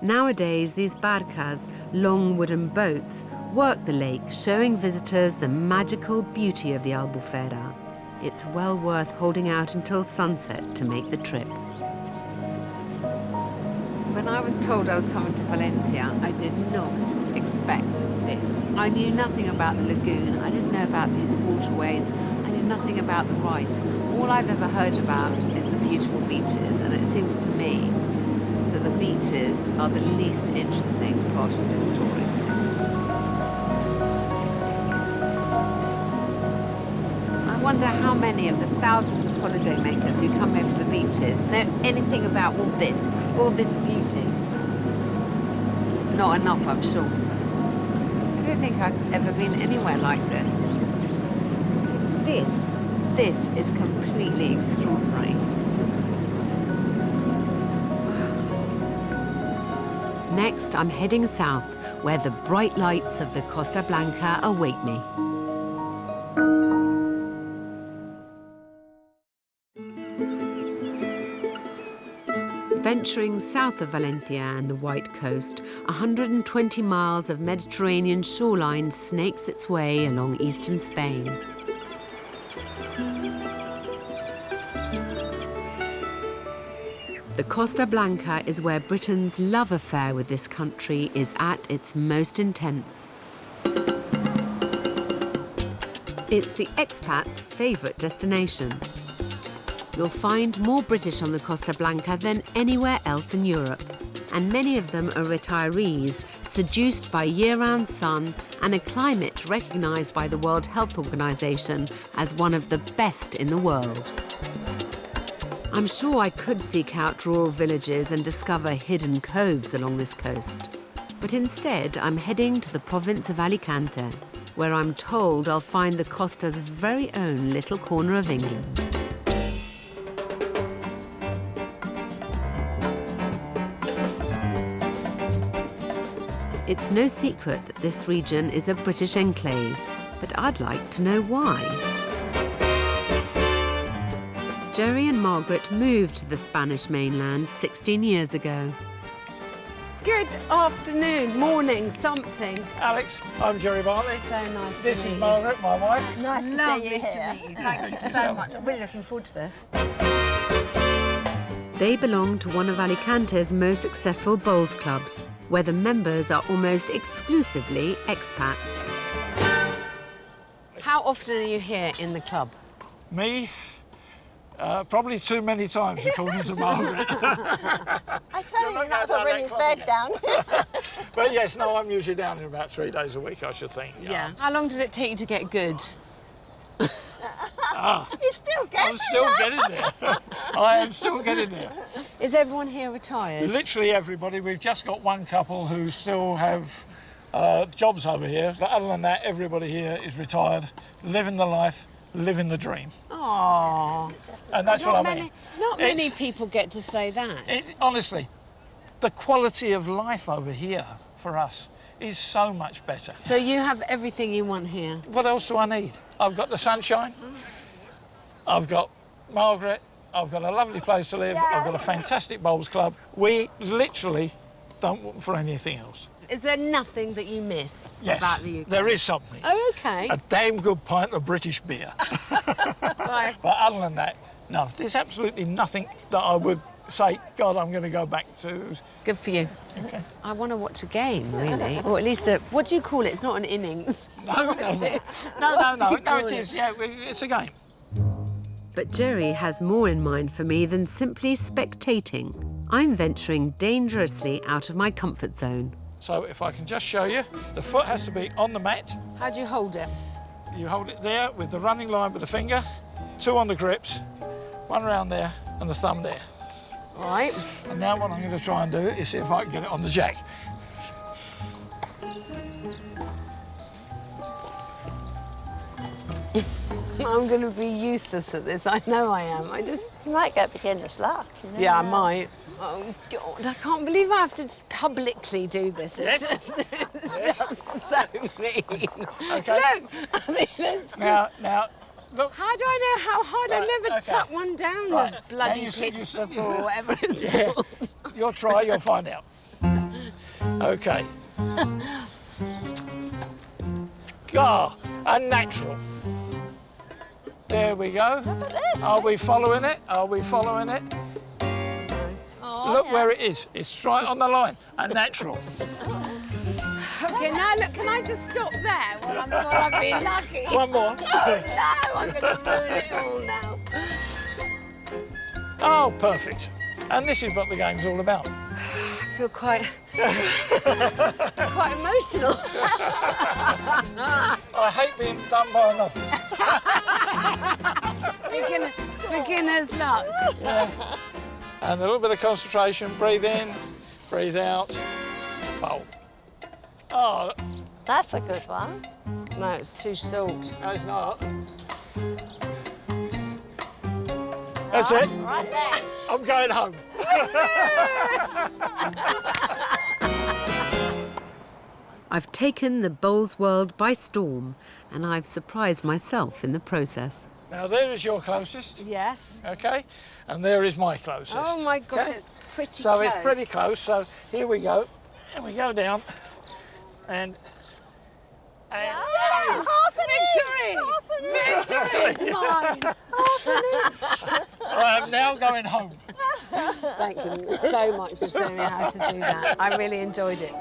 Nowadays, these barcas, long wooden boats, work the lake, showing visitors the magical beauty of the Albufera. It's well worth holding out until sunset to make the trip. When I was told I was coming to Valencia, I did not expect this. I knew nothing about the lagoon, I didn't know about these waterways, I knew nothing about the rice. All I've ever heard about is the beautiful beaches, and it seems to me that the beaches are the least interesting part of this story. I wonder how many of the thousands of holidaymakers who come here for the beaches know anything about all this beauty. Not enough, I'm sure. I don't think I've ever been anywhere like this. So this is completely extraordinary. Next, I'm heading south, where the bright lights of the Costa Blanca await me. Venturing south of Valencia and the White Coast, 120 miles of Mediterranean shoreline snakes its way along eastern Spain. The Costa Blanca is where Britain's love affair with this country is at its most intense. It's the expats' favourite destination. You'll find more British on the Costa Blanca than anywhere else in Europe, and many of them are retirees seduced by year-round sun and a climate recognised by the World Health Organization as one of the best in the world. I'm sure I could seek out rural villages and discover hidden coves along this coast, but instead I'm heading to the province of Alicante, where I'm told I'll find the Costa's very own little corner of England. It's no secret that this region is a British enclave, but I'd like to know why. Jerry and Margaret moved to the Spanish mainland 16 years ago. Good afternoon, morning, something. Alex, I'm Jerry Bartley. So nice to This meet is you. Margaret, my wife. Nice to Lovely see you to here. meet you. Thank you so much. I'm really looking forward to this. They belong to one of Alicante's most successful bowls clubs, where the members are almost exclusively expats. How often are you here in the club? Me? Probably too many times, according to Margaret. I tell you, that's what bring his bed down. But yes, no, I'm usually down here about 3 days a week, I should think. Yeah. How long did it take you to get good? He's still getting I'm still getting there. I am still getting there. Is everyone here retired? Literally everybody. We've just got one couple who still have jobs over here. But other than that, everybody here is retired, living the life, living the dream. Aww. And that's what I mean. Not many people get to say that. Honestly, the quality of life over here for us is so much better. So you have everything you want here. What else do I need? I've got the sunshine, I've got Margaret, I've got a lovely place to live, I've got a fantastic bowls club. We literally don't want for anything else. Is there nothing that you miss Yes, about the UK? there is something. Oh, OK. A damn good pint of British beer. Right. But other than that, no, there's absolutely nothing that I would say, God, I'm going to go back to. Good for you. OK. I want to watch a game, really. Or at least what do you call it? It's not an innings. No, What is it? no, What do you it call is. Yeah, it's a game. But Jerry has more in mind for me than simply spectating. I'm venturing dangerously out of my comfort zone. So if I can just show you, the foot has to be on the mat. How do you hold it? You hold it there with the running line with the finger, 2 on the grips, 1 around there, and the thumb there. All right. And now what I'm going to try and do is see if I can get it on the jack. I'm going to be useless at this. I know I am. You might get beginner's luck. You never Yeah, I know. might. Oh, God, I can't believe I have to publicly do this. It's Yes. it's just so mean. OK. Look, I mean, it's Now, look. how do I know how hard? I Right, never OK. tuck one down Right, the now bloody you see- pitch you see- before, whatever it's Yeah. called. You'll try, you'll find out. OK. God, unnatural. There we go. Look at this. Are we following it? Are we following it? Oh, Look yeah. where it is. It's right on the line. Unnatural. OK, now look, can I just stop there? Well, I'm sure I've been lucky. One more. Oh, no, I'm going to ruin it all now. Oh, perfect. And this is what the game's all about. I feel quite emotional. I hate being done by a novice. Beginner's luck. Yeah. And a little bit of concentration. Breathe in, breathe out. Oh. Oh, That's a good one. No, it's too salt. no, it's not. That's it. Right there. I'm going home. I've taken the bowls world by storm, and I've surprised myself in the process. Now, there is your closest, Yes. OK? And there is my closest. Oh, my gosh, okay? it's pretty So close. it's pretty close. So here we go. And we go down. And Yes! Victory! Victory is mine! I am now going home. Thank you so much for showing me how to do that. I really enjoyed it.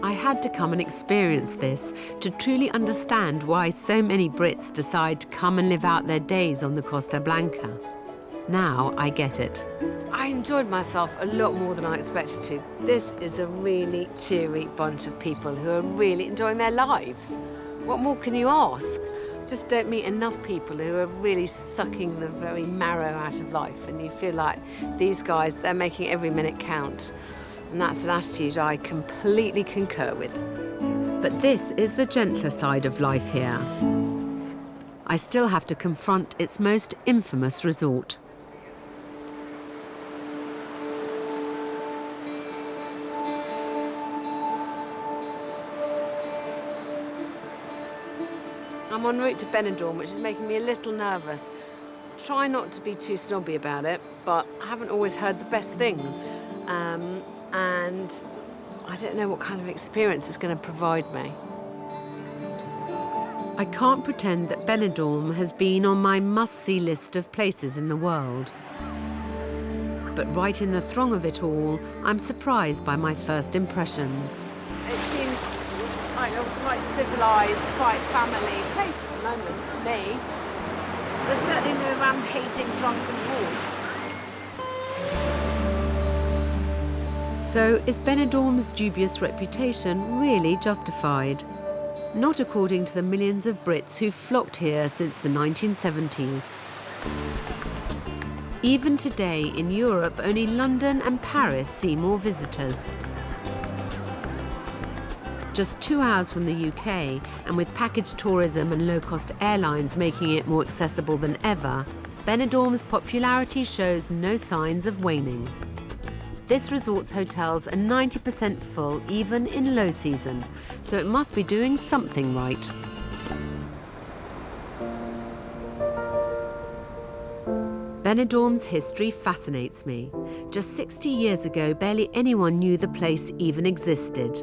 I had to come and experience this to truly understand why so many Brits decide to come and live out their days on the Costa Blanca. Now I get it. I enjoyed myself a lot more than I expected to. This is a really cheery bunch of people who are really enjoying their lives. What more can you ask? Just don't meet enough people who are really sucking the very marrow out of life, and you feel like these guys, they're making every minute count. And that's an attitude I completely concur with. But this is the gentler side of life here. I still have to confront its most infamous resort. I'm en route to Benidorm, which is making me a little nervous. Try not to be too snobby about it, but I haven't always heard the best things. And I don't know what kind of experience it's going to provide me. I can't pretend that Benidorm has been on my must-see list of places in the world. But right in the throng of it all, I'm surprised by my first impressions. It seems like a quite civilised, quite family place at the moment to me. There's certainly no rampaging drunken hordes. So is Benidorm's dubious reputation really justified? Not according to the millions of Brits who've flocked here since the 1970s. Even today in Europe, only London and Paris see more visitors. Just 2 hours from the UK, and with package tourism and low-cost airlines making it more accessible than ever, Benidorm's popularity shows no signs of waning. This resort's hotels are 90% full even in low season, so it must be doing something right. Benidorm's history fascinates me. Just 60 years ago, barely anyone knew the place even existed.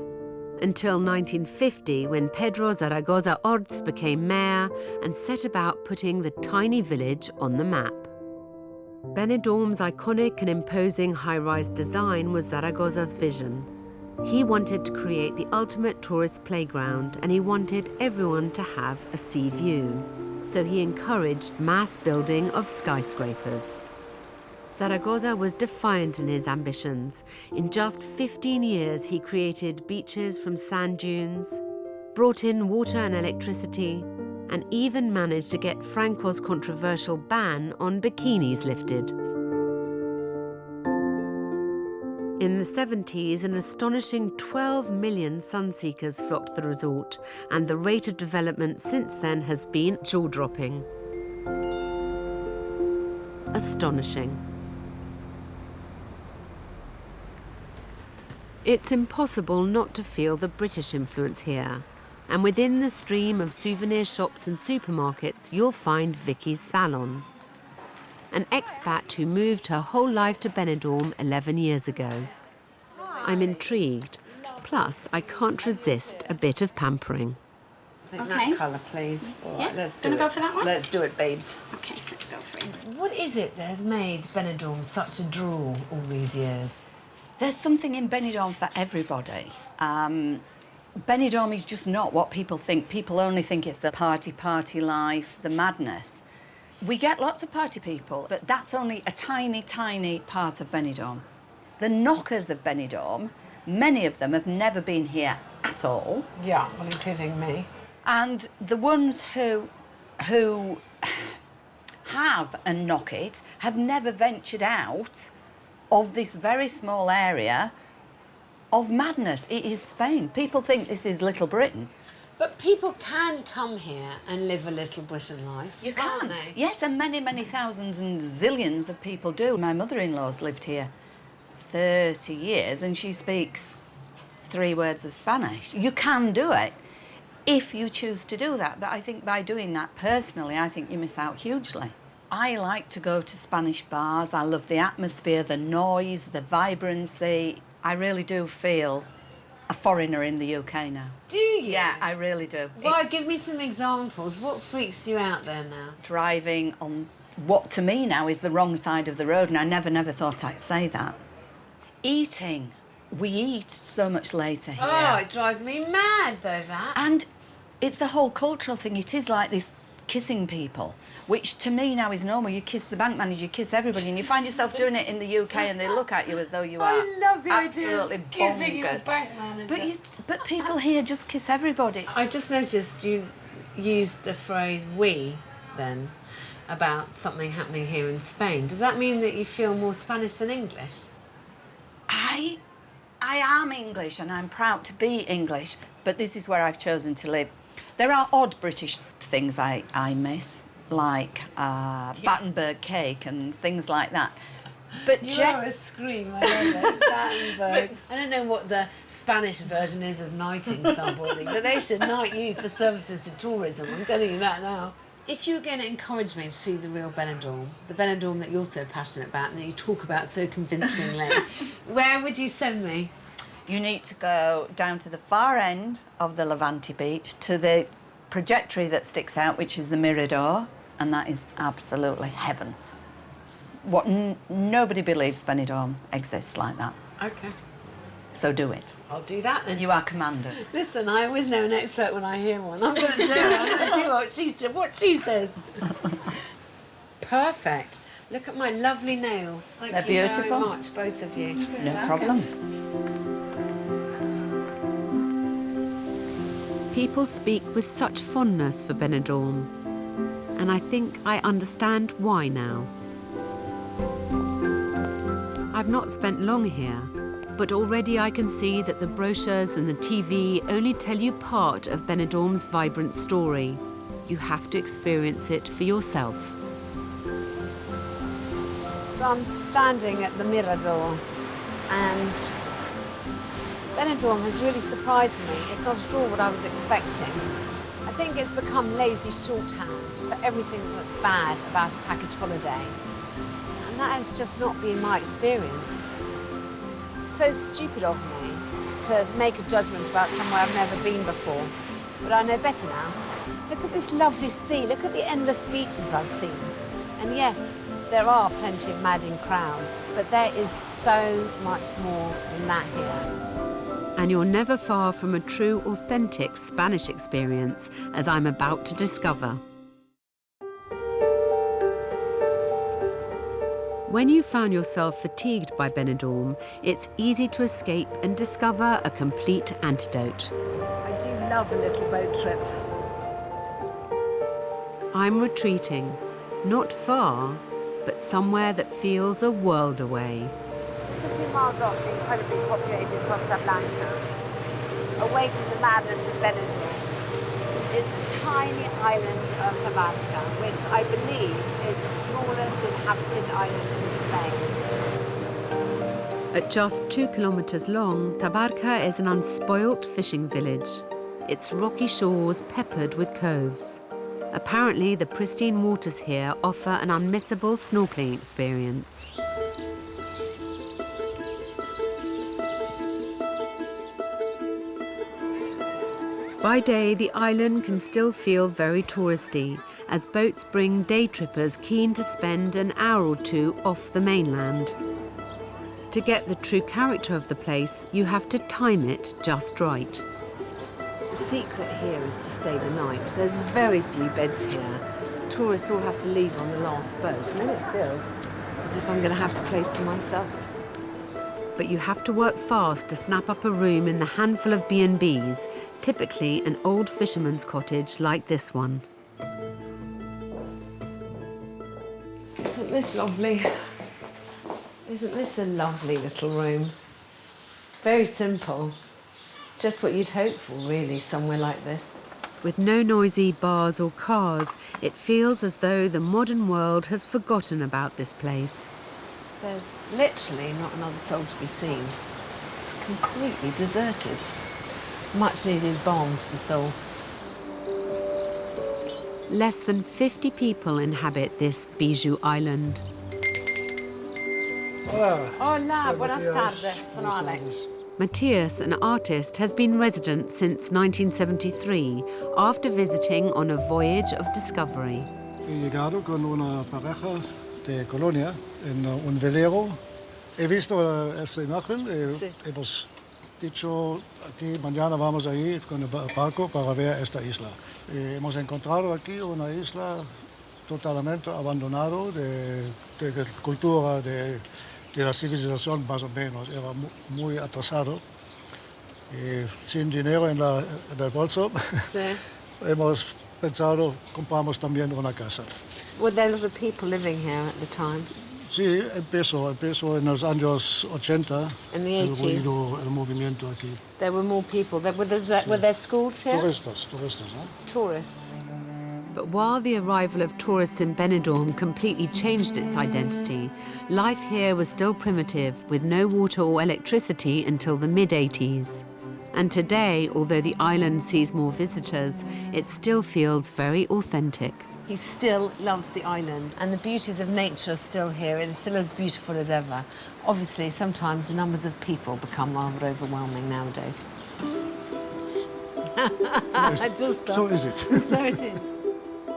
Until 1950, when Pedro Zaragoza Orts became mayor and set about putting the tiny village on the map. Benidorm's iconic and imposing high-rise design was Zaragoza's vision. He wanted to create the ultimate tourist playground, and he wanted everyone to have a sea view. So he encouraged mass building of skyscrapers. Zaragoza was defiant in his ambitions. In just 15 years, he created beaches from sand dunes, brought in water and electricity, and even managed to get Franco's controversial ban on bikinis lifted. In the 70s, an astonishing 12 million sunseekers flocked the resort, and the rate of development since then has been jaw-dropping. Astonishing. It's impossible not to feel the British influence here. And within the stream of souvenir shops and supermarkets, you'll find Vicky's Salon, an expat who moved her whole life to Benidorm 11 years ago. I'm intrigued. Plus, I can't resist a bit of pampering. That colour, please. All right, let's do it. Gonna go for that one? Let's do it, babes. Okay, let's go for it. What is it that has made Benidorm such a draw all these years? There's something in Benidorm for everybody. Benidorm is just not what people think. People only think it's the party life, the madness. We get lots of party people, but that's only a tiny, tiny part of Benidorm. The knockers of Benidorm, many of them have never been here at all. Yeah, well, including me. And the ones who have and knock it have never ventured out of this very small area of madness. It is Spain. People think this is Little Britain. But people can come here and live a little Britain life. You can't can. they? Yes, and many, many thousands and zillions of people do. My mother-in-law's lived here 30 years and she speaks 3 words of Spanish. You can do it if you choose to do that. But I think by doing that personally, I think you miss out hugely. I like to go to Spanish bars. I love the atmosphere, the noise, the vibrancy. I really do feel a foreigner in the UK now. Do you? Yeah, I really do. Well, give me some examples. What freaks you out there now? Driving on what to me now is the wrong side of the road, and I never thought I'd say that. Eating. We eat so much later here. Oh, it drives me mad, though, that. And it's the whole cultural thing. It is like this kissing people, which to me now is normal. You kiss the bank manager, you kiss everybody, and you find yourself doing it in the UK and they look at you as though you are absolutely kissing your bonkers. bank manager. But people here just kiss everybody. I just noticed you used the phrase we then about something happening here in Spain. Does that mean that you feel more Spanish than English? I am English and I'm proud to be English, but this is where I've chosen to live. There are odd British things I miss, like Battenberg cake and things like that. But you are a scream, I love it. Battenberg. I don't know what the Spanish version is of knighting somebody, but they should knight you for services to tourism, I'm telling you that now. If you were going to encourage me to see the real Benidorm, the Benidorm that you're so passionate about and that you talk about so convincingly, where would you send me? You need to go down to the far end of the Levante beach to the projectory that sticks out, which is the Mirador, and that is absolutely heaven. What nobody believes Benidorm exists like that. Okay. So do it. I'll do that then. You are commanded. Listen, I always know an expert when I hear one. I'm going to do it. I'm going to do what she says. Perfect. Look at my lovely nails. Thank They're you beautiful. very much, both of you. No problem. People speak with such fondness for Benidorm, and I think I understand why now. I've not spent long here, but already I can see that the brochures and the TV only tell you part of Benidorm's vibrant story. You have to experience it for yourself. So I'm standing at the Mirador. And Benidorm has really surprised me. It's not at all what I was expecting. I think it's become lazy shorthand for everything that's bad about a package holiday. And that has just not been my experience. It's so stupid of me to make a judgment about somewhere I've never been before. But I know better now. Look at this lovely sea. Look at the endless beaches I've seen. And yes, there are plenty of madding crowds, but there is so much more than that here. And you're never far from a true, authentic Spanish experience, as I'm about to discover. When you found yourself fatigued by Benidorm, it's easy to escape and discover a complete antidote. I do love a little boat trip. I'm retreating, not far, but somewhere that feels a world away. Just a few miles off the incredibly populated Costa Blanca, away from the madness of Benidorm, is the tiny island of Tabarca, which I believe is the smallest inhabited island in Spain. At just 2 kilometers long, Tabarca is an unspoilt fishing village. Its rocky shores peppered with coves. Apparently, the pristine waters here offer an unmissable snorkeling experience. By day, the island can still feel very touristy, as boats bring day trippers keen to spend an hour or two off the mainland. To get the true character of the place, you have to time it just right. The secret here is to stay the night. There's very few beds here. Tourists all have to leave on the last boat, and then it feels as if I'm going to have the place to myself. But you have to work fast to snap up a room in the handful of B&Bs, typically an old fisherman's cottage like this one. Isn't this lovely? Isn't this a lovely little room? Very simple. Just what you'd hope for, really, somewhere like this. With no noisy bars or cars, it feels as though the modern world has forgotten about this place. There's literally not another soul to be seen. It's completely deserted. Much needed balm to the soul. Less than 50 people inhabit this bijou island. Hola, buenas tardes, sono Alex. Matthias, an artist, has been resident since 1973 after visiting on a voyage of discovery. He llegado con una pareja de Colonia en un velero. He visto esa imagen. Sí. Hemos dicho aquí mañana vamos a ir con el barco para ver esta isla. Hemos encontrado aquí una isla totalmente abandonada de cultura de la civilización más o menos, era muy atrasado. Sin dinero en el bolso, Sí. hemos pensado, compramos también una casa. Were there a lot of people living here at the time? Sí, empezó en los años 80. In the 80s? El movimiento aquí. There were more people. Were there schools here? Turistas, ¿no? Tourists. But while the arrival of tourists in Benidorm completely changed its identity, life here was still primitive, with no water or electricity until the mid-80s. And today, although the island sees more visitors, it still feels very authentic. He still loves the island, and the beauties of nature are still here. It is still as beautiful as ever. Obviously, sometimes the numbers of people become rather overwhelming nowadays. So is it. So it is.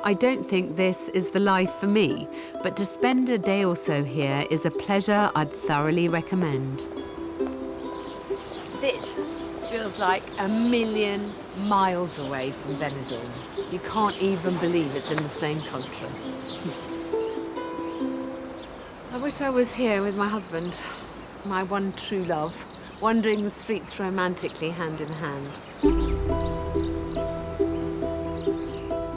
I don't think this is the life for me, but to spend a day or so here is a pleasure I'd thoroughly recommend. This feels like a million miles away from Benidorm. You can't even believe it's in the same country. I wish I was here with my husband, my one true love, wandering the streets romantically hand in hand.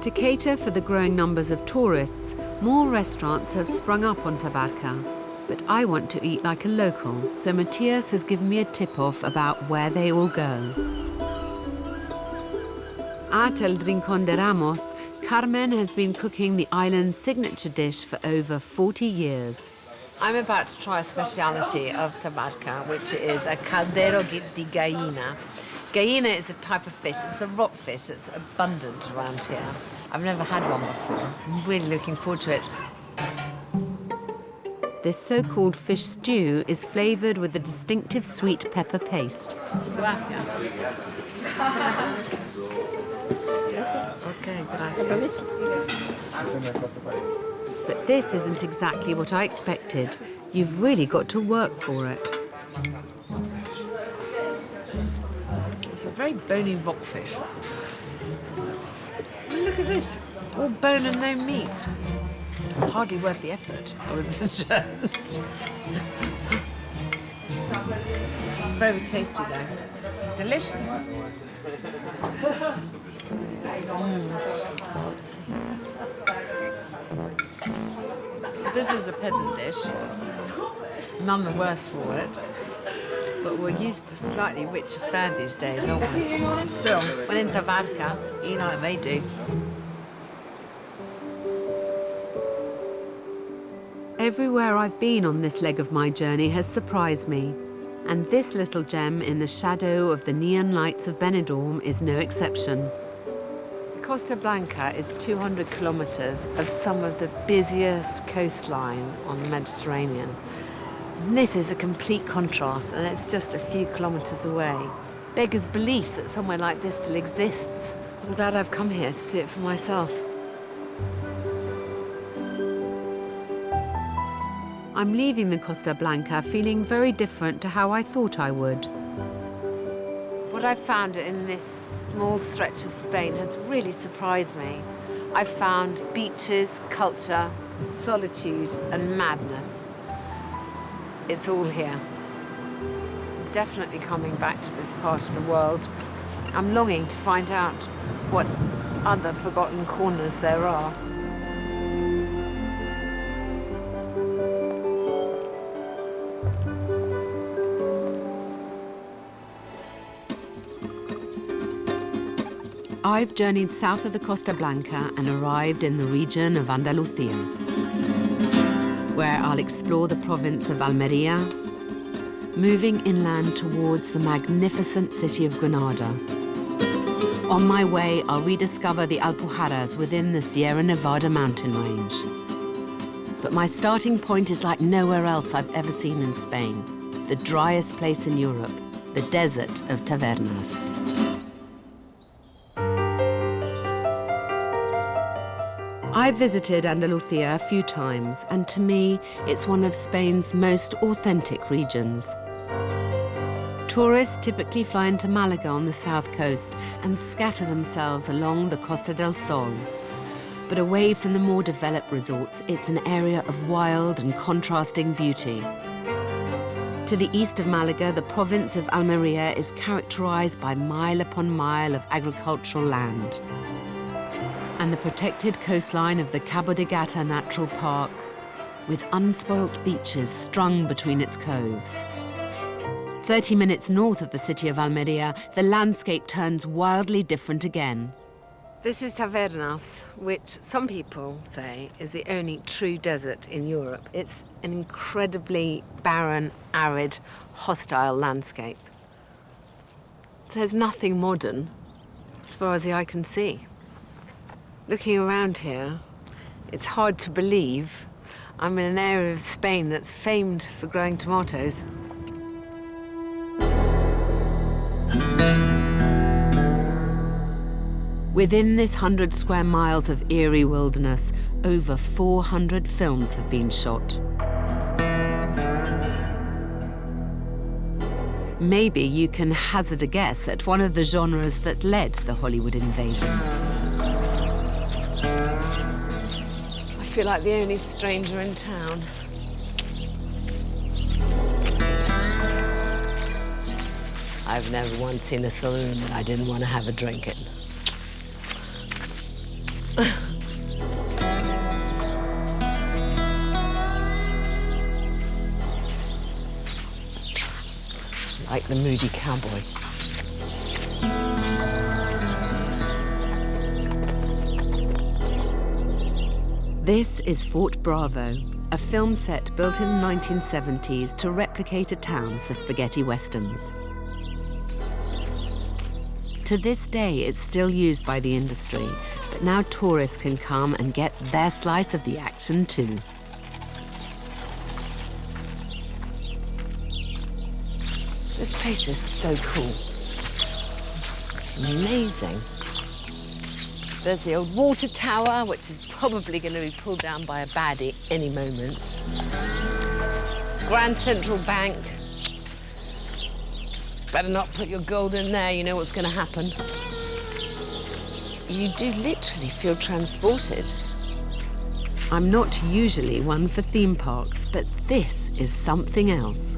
To cater for the growing numbers of tourists, more restaurants have sprung up on Tabarca. But I want to eat like a local, so Matthias has given me a tip-off about where they all go. At El Rincón de Ramos, Carmen has been cooking the island's signature dish for over 40 years. I'm about to try a speciality of Tabarca, which is a caldero di gallina. Gallina is a type of fish. It's a rock fish. It's abundant around here. I've never had one before. I'm really looking forward to it. This so-called fish stew is flavoured with a distinctive sweet pepper paste. But this isn't exactly what I expected. You've really got to work for it. It's a very bony rockfish. Look at this, all bone and no meat. Hardly worth the effort, I would suggest. Very tasty though. Delicious. This is a peasant dish. None the worse for it. But we're used to slightly richer fare these days, aren't we? Still, when in Tabarca, eat like they do. Everywhere I've been on this leg of my journey has surprised me, and this little gem in the shadow of the neon lights of Benidorm is no exception. Costa Blanca is 200 kilometres of some of the busiest coastline on the Mediterranean. And this is a complete contrast, and it's just a few kilometres away. Beggars belief that somewhere like this still exists. I'm glad I've come here to see it for myself. I'm leaving the Costa Blanca feeling very different to how I thought I would. What I've found in this small stretch of Spain has really surprised me. I've found beaches, culture, solitude, and madness. It's all here. I'm definitely coming back to this part of the world. I'm longing to find out what other forgotten corners there are. I've journeyed south of the Costa Blanca and arrived in the region of Andalusia, where I'll explore the province of Almeria, moving inland towards the magnificent city of Granada. On my way, I'll rediscover the Alpujarras within the Sierra Nevada mountain range. But my starting point is like nowhere else I've ever seen in Spain, the driest place in Europe, the desert of tavernas. I've visited Andalusia a few times, and to me, it's one of Spain's most authentic regions. Tourists typically fly into Malaga on the south coast and scatter themselves along the Costa del Sol. But away from the more developed resorts, it's an area of wild and contrasting beauty. To the east of Malaga, the province of Almeria is characterized by mile upon mile of agricultural land, and the protected coastline of the Cabo de Gata Natural Park, with unspoilt beaches strung between its coves. 30 minutes north of the city of Almeria, the landscape turns wildly different again. This is Tavernas, which some people say is the only true desert in Europe. It's an incredibly barren, arid, hostile landscape. There's nothing modern, as far as the eye can see. Looking around here, it's hard to believe I'm in an area of Spain that's famed for growing tomatoes. Within this 100 square miles of eerie wilderness, over 400 films have been shot. Maybe you can hazard a guess at one of the genres that led the Hollywood invasion. I feel like the only stranger in town. I've never once seen a saloon that I didn't want to have a drink in. Like the moody cowboy. This is Fort Bravo, a film set built in the 1970s to replicate a town for spaghetti westerns. To this day, it's still used by the industry, but now tourists can come and get their slice of the action too. This place is so cool. It's amazing. There's the old water tower, which is probably going to be pulled down by a baddie any moment. Grand Central Bank. Better not put your gold in there, you know what's going to happen. You do literally feel transported. I'm not usually one for theme parks, but this is something else.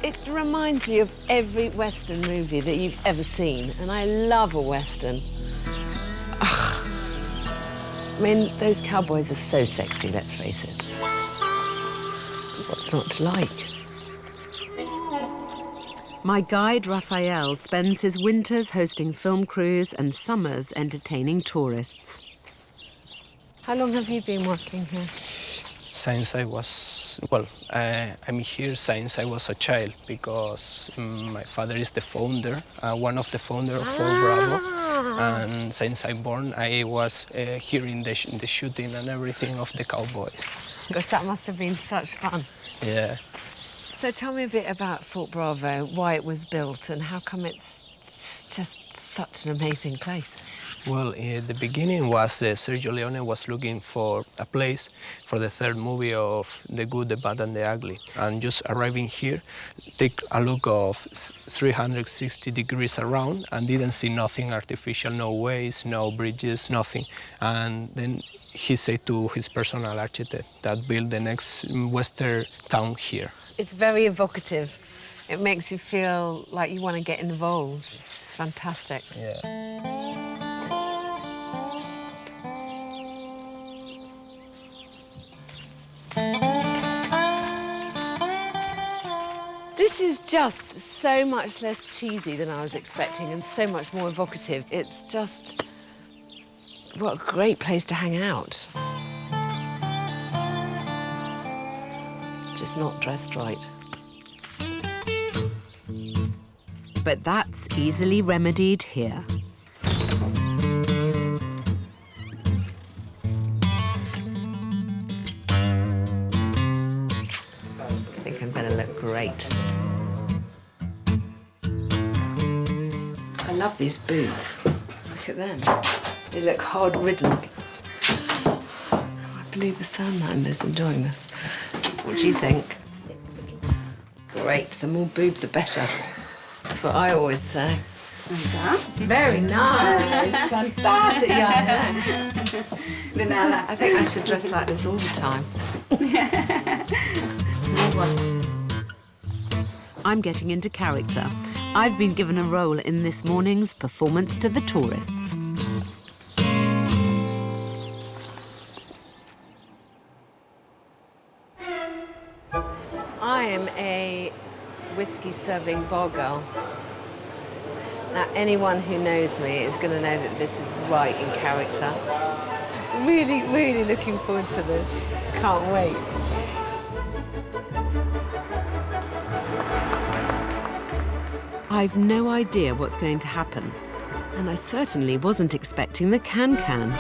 It reminds you of every Western movie that you've ever seen, and I love a Western. Ugh. I mean, those cowboys are so sexy, let's face it. What's not to like? My guide, Raphael, spends his winters hosting film crews and summers entertaining tourists. How long have you been working here? Since I was, well, I'm here since I was a child because my father is the founder, one of the founders of Fort Bravo. And since I'm born, I was here in the shooting and everything of the cowboys. Gosh, that must have been such fun. Yeah. So tell me a bit about Fort Bravo, why it was built and how come it's just such an amazing place. Well, the beginning was Sergio Leone was looking for a place for the third movie of The Good, the Bad and the Ugly. And just arriving here, take a look of 360 degrees around and didn't see nothing artificial, no ways, no bridges, nothing. And then he said to his personal architect that build the next Western town here. It's very evocative. It makes you feel like you want to get involved. It's fantastic. Yeah. This is just so much less cheesy than I was expecting and so much more evocative. It's just, what a great place to hang out. Just not dressed right. But that's easily remedied here. I think I'm going to look great. I love these boots. Look at them. They look hard-ridden. I believe the Sandman is enjoying this. What do you think? Great. The more boob, the better. That's what I always say. Very nice. Fantastic. Yeah, I know. I think I should dress like this all the time. I'm getting into character. I've been given a role in this morning's performance to the tourists. I am a whiskey-serving bar girl. Now, anyone who knows me is going to know that this is right in character. Really, really looking forward to this. Can't wait. I've no idea what's going to happen, and I certainly wasn't expecting the can-can.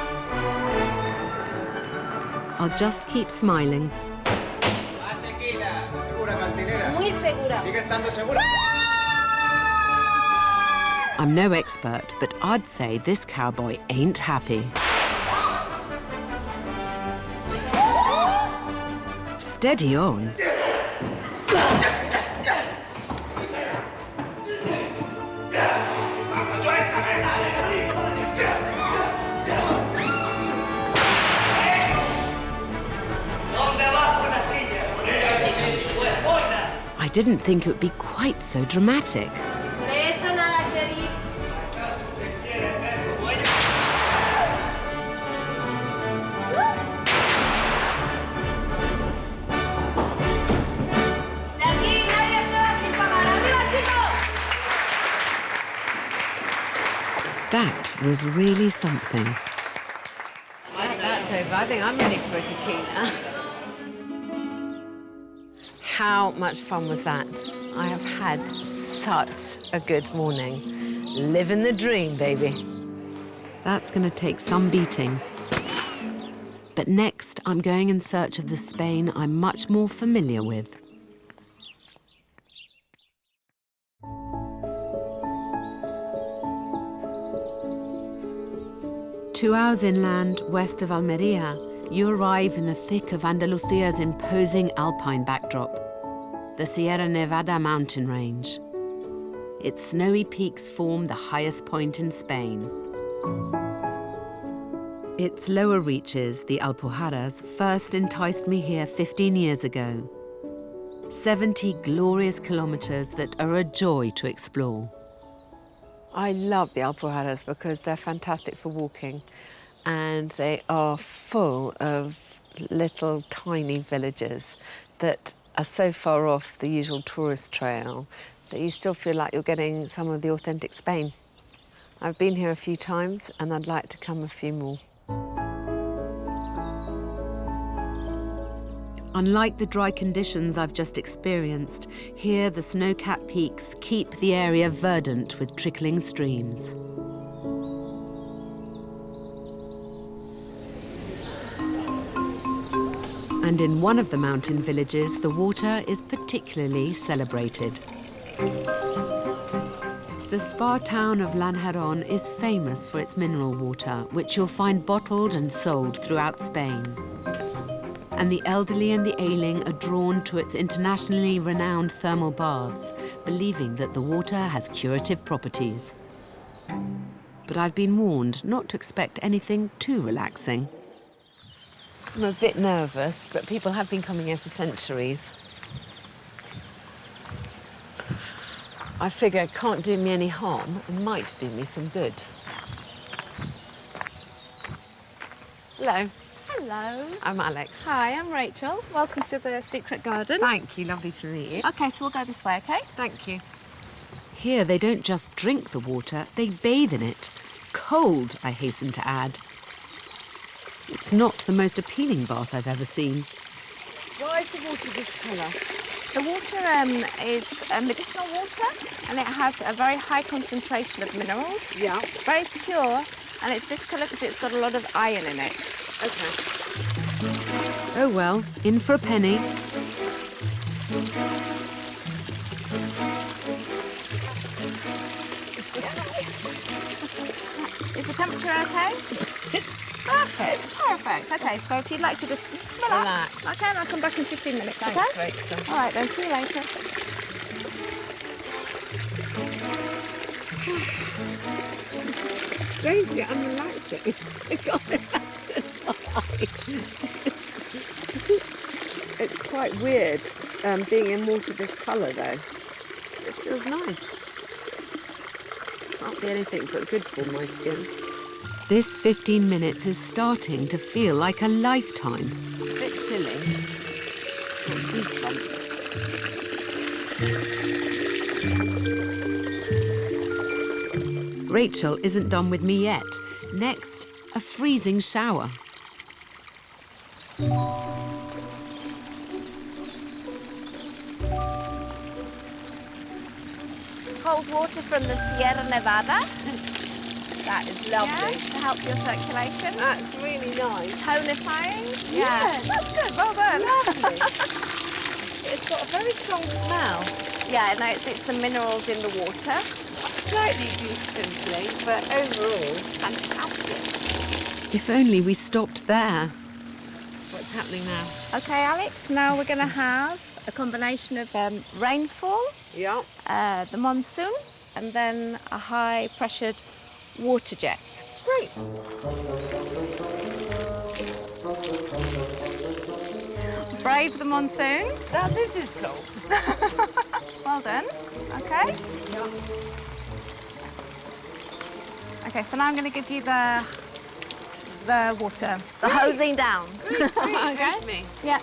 I'll just keep smiling. Muy segura. Sigue estando segura. I'm no expert, but I'd say this cowboy ain't happy. Steady on. I didn't think it would be quite so dramatic. That was really something. alive. I think I'm ready for a tequila. How much fun was that? I have had such a good morning. Living the dream, baby. That's going to take some beating. But next, I'm going in search of the Spain I'm much more familiar with. Two hours inland, west of Almeria, you arrive in the thick of Andalusia's imposing alpine backdrop, the Sierra Nevada mountain range. Its snowy peaks form the highest point in Spain. Its lower reaches, the Alpujarras, first enticed me here 15 years ago. 70 glorious kilometers that are a joy to explore. I love the Alpujarras because they're fantastic for walking, and they are full of little tiny villages that are so far off the usual tourist trail that you still feel like you're getting some of the authentic Spain. I've been here a few times and I'd like to come a few more. Unlike the dry conditions I've just experienced, here the snow-capped peaks keep the area verdant with trickling streams. And in one of the mountain villages, the water is particularly celebrated. The spa town of Lanjarón is famous for its mineral water, which you'll find bottled and sold throughout Spain. And the elderly and the ailing are drawn to its internationally renowned thermal baths, believing that the water has curative properties. But I've been warned not to expect anything too relaxing. I'm a bit nervous, but people have been coming here for centuries. I figure it can't do me any harm and might do me some good. Hello. Hello. I'm Alex. Hi, I'm Rachel. Welcome to the Secret Garden. Thank you, lovely to meet you. Okay, so we'll go this way, okay? Thank you. Here they don't just drink the water, they bathe in it. Cold, I hasten to add. It's not the most appealing bath I've ever seen. Why is the water this colour? The water is a medicinal water, and it has a very high concentration of minerals. Yeah. It's very pure, and it's this colour because it's got a lot of iron in it. Okay. Oh well, in for a penny. Is the temperature okay? It's perfect. It's perfect. Okay, so if you'd like to just relax. Okay, and I'll come back in 15 minutes, Thanks, okay? Rachel. All right, then, see you later. Strangely, I'm relaxing. I can't imagine why. It's quite weird being in water this colour, though. It feels nice. Can't be anything but good for my skin. This 15 minutes is starting to feel like a lifetime. It's a bit chilly. Got goosebumps. Rachel isn't done with me yet. Next, a freezing shower. Cold water from the Sierra Nevada. That is lovely. Yeah, to help your circulation. That's really nice. Tonifying. Yeah. That's good. Well done. Lovely. It's got a very strong smell. Yeah, no, it's the minerals in the water. Slightly goose-pimply, but overall, fantastic. If only we stopped there. What's happening now? Okay, Alex, now we're going to have a combination of rainfall, the monsoon, and then a high-pressured water jet. Great. Brave the monsoon. Now this is cool. Well done. Okay. Yeah. Okay, so now I'm going to give you the water, the hosing down. Okay. Me. Yeah.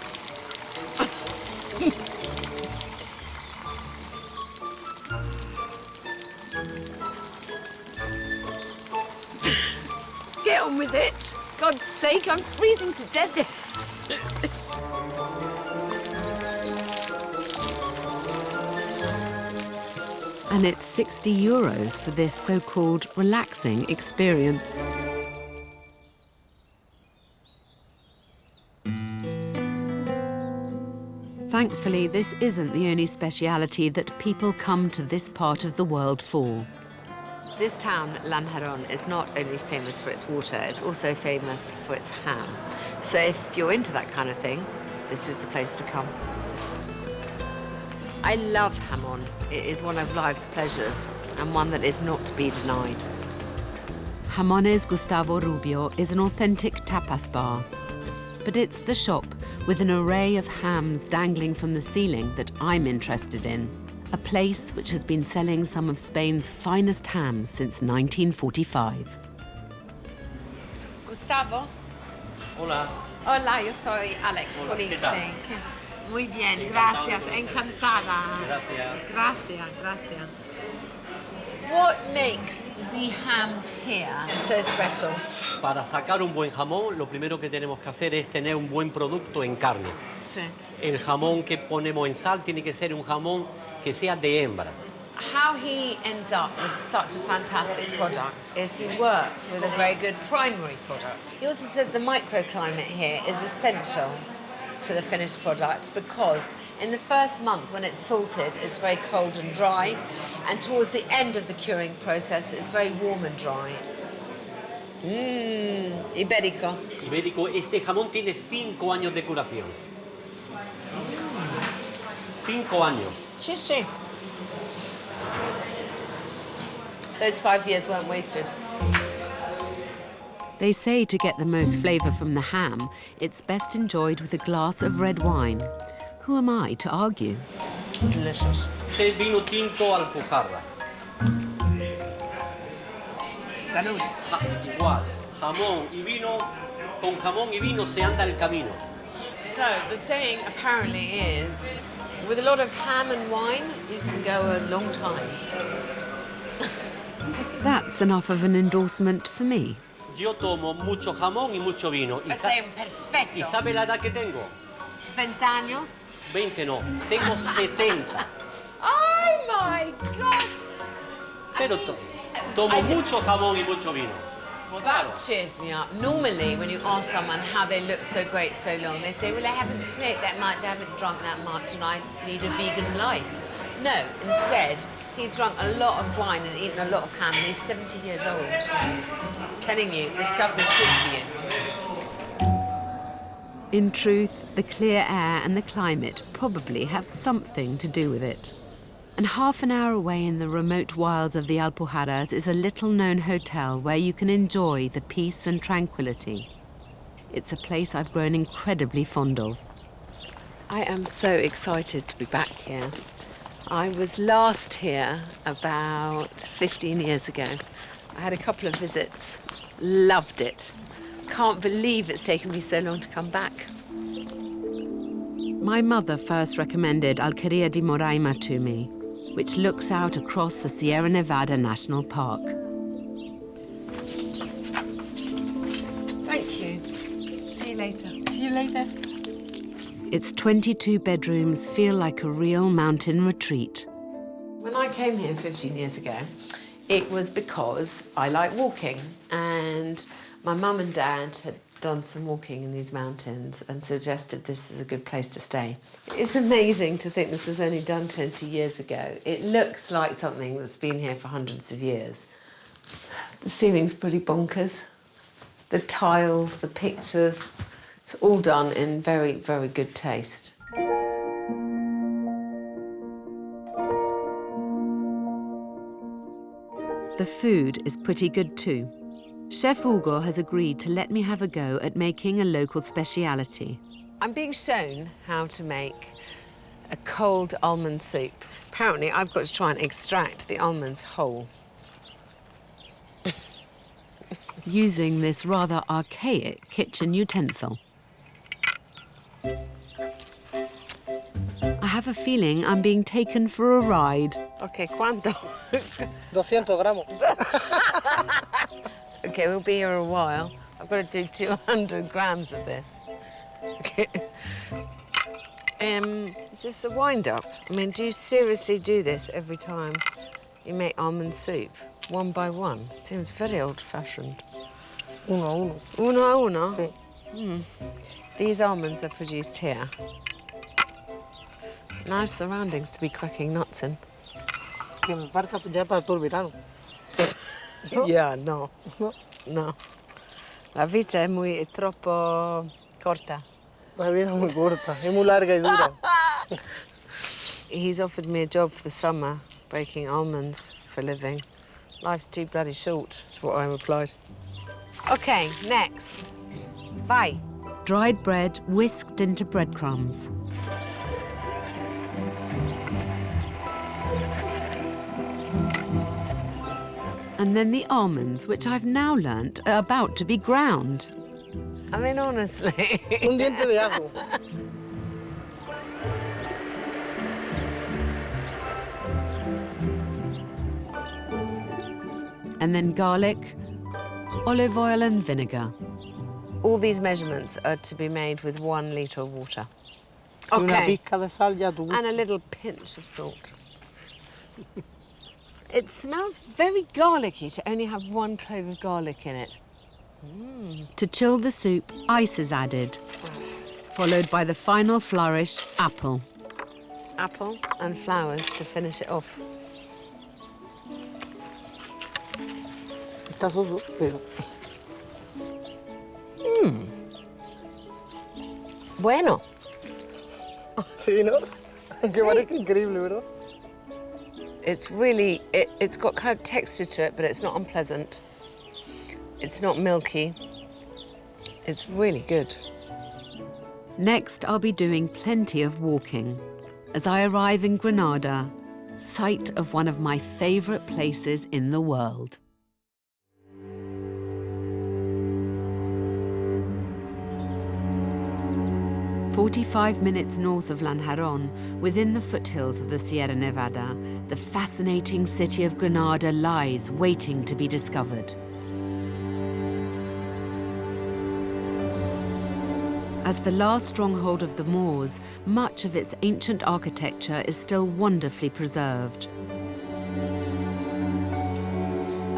Get on with it. God's sake, I'm freezing to death. And it's 60 euros for this so-called relaxing experience. Thankfully, this isn't the only speciality that people come to this part of the world for. This town, Lanjarón, is not only famous for its water, it's also famous for its ham. So if you're into that kind of thing, this is the place to come. I love jamón. It is one of life's pleasures and one that is not to be denied. Jamones Gustavo Rubio is an authentic tapas bar. But it's the shop with an array of hams dangling from the ceiling that I'm interested in. A place which has been selling some of Spain's finest hams since 1945. Gustavo. Hola. Hola, yo soy Alex Polizzi. Muy bien, gracias, encantada. Gracias. Gracias. What makes the hams here so special? Para sacar un buen jamón, lo primero que tenemos que hacer es tener un buen producto en carne. Sí. El jamón que ponemos en sal tiene que ser un jamón que sea de hembra. How he ends up with such a fantastic product is he works with a very good primary product. He also says the microclimate here is essential to the finished product because in the first month when it's salted, it's very cold and dry, and towards the end of the curing process, it's very warm and dry. Ibérico. Ibérico, este jamón tiene 5 años de curación. 5 años. Sí, sí. Those 5 years weren't wasted. They say to get the most flavour from the ham, it's best enjoyed with a glass of red wine. Who am I to argue? Delicious. Este es vino tinto Alpujarra. Salud. Igual, jamón y vino, con jamón y vino se anda el camino. So the saying apparently is, with a lot of ham and wine, you can go a long time. That's enough of an endorsement for me. Yo tomo mucho jamón y mucho vino. Perfecto. ¿Y sabe la edad que tengo? 20 años. 20 no, tengo 70. Oh my God! Pero tomo mucho jamón y mucho vino. Well, that cheers me up. Normally, when you ask someone how they look so great so long, they say, well, I haven't smoked that much, I haven't drunk that much, and I lead a vegan life. No, instead, he's drunk a lot of wine and eaten a lot of ham, and he's 70 years old. I'm telling you, this stuff is good for you. In truth, the clear air and the climate probably have something to do with it. And half an hour away in the remote wilds of the Alpujarras is a little-known hotel where you can enjoy the peace and tranquility. It's a place I've grown incredibly fond of. I am so excited to be back here. I was last here about 15 years ago. I had a couple of visits, loved it. Can't believe it's taken me so long to come back. My mother first recommended Alquería de Moraima to me, which looks out across the Sierra Nevada National Park. Thank you. See you later. See you later. Its 22 bedrooms feel like a real mountain retreat. When I came here 15 years ago, it was because I like walking, and my mum and dad had done some walking in these mountains and suggested this is a good place to stay. It's amazing to think this was only done 20 years ago. It looks like something that's been here for hundreds of years. The ceiling's pretty bonkers. The tiles, the pictures, it's all done in very, very good taste. The food is pretty good too. Chef Hugo has agreed to let me have a go at making a local speciality. I'm being shown how to make a cold almond soup. Apparently, I've got to try and extract the almonds whole. Using this rather archaic kitchen utensil. I have a feeling I'm being taken for a ride. Okay, ¿cuánto? 200 gramos. Okay, we'll be here a while. I've got to do 200 grams of this. Is this a wind-up? I mean, do you seriously do this every time you make almond soup, one by one? It seems very old-fashioned. Uno a uno. Uno a uno? Sí. These almonds are produced here. Nice surroundings to be cracking nuts in. Que me parca ya para todo el verano. Yeah, no. No. La vita è troppo corta. La vida es muy corta, es muy larga y dura. He's offered me a job for the summer, baking almonds for a living. Life's too bloody short, is what I replied. OK, next. Vai. Dried bread whisked into breadcrumbs. And then the almonds, which I've now learnt are about to be ground. I mean, honestly. Un diente de ajo. And then garlic, olive oil and vinegar. All these measurements are to be made with 1 litre of water. Una pizca de sal ya tu gusto. And a little pinch of salt. It smells very garlicky to only have 1 clove of garlic in it. To chill the soup, ice is added, followed by the final flourish, apple. Apple and flowers to finish it off. Está soso, pero... Bueno. Sí, ¿no? Aunque parezca increíble, ¿verdad? It's really, it's got kind of texture to it, but it's not unpleasant. It's not milky. It's really good. Next, I'll be doing plenty of walking as I arrive in Granada, site of one of my favourite places in the world. "45 minutes north of Lanjarón, within the foothills of the Sierra Nevada, the fascinating city of Granada lies waiting to be discovered. As the last stronghold of the Moors, much of its ancient architecture is still wonderfully preserved.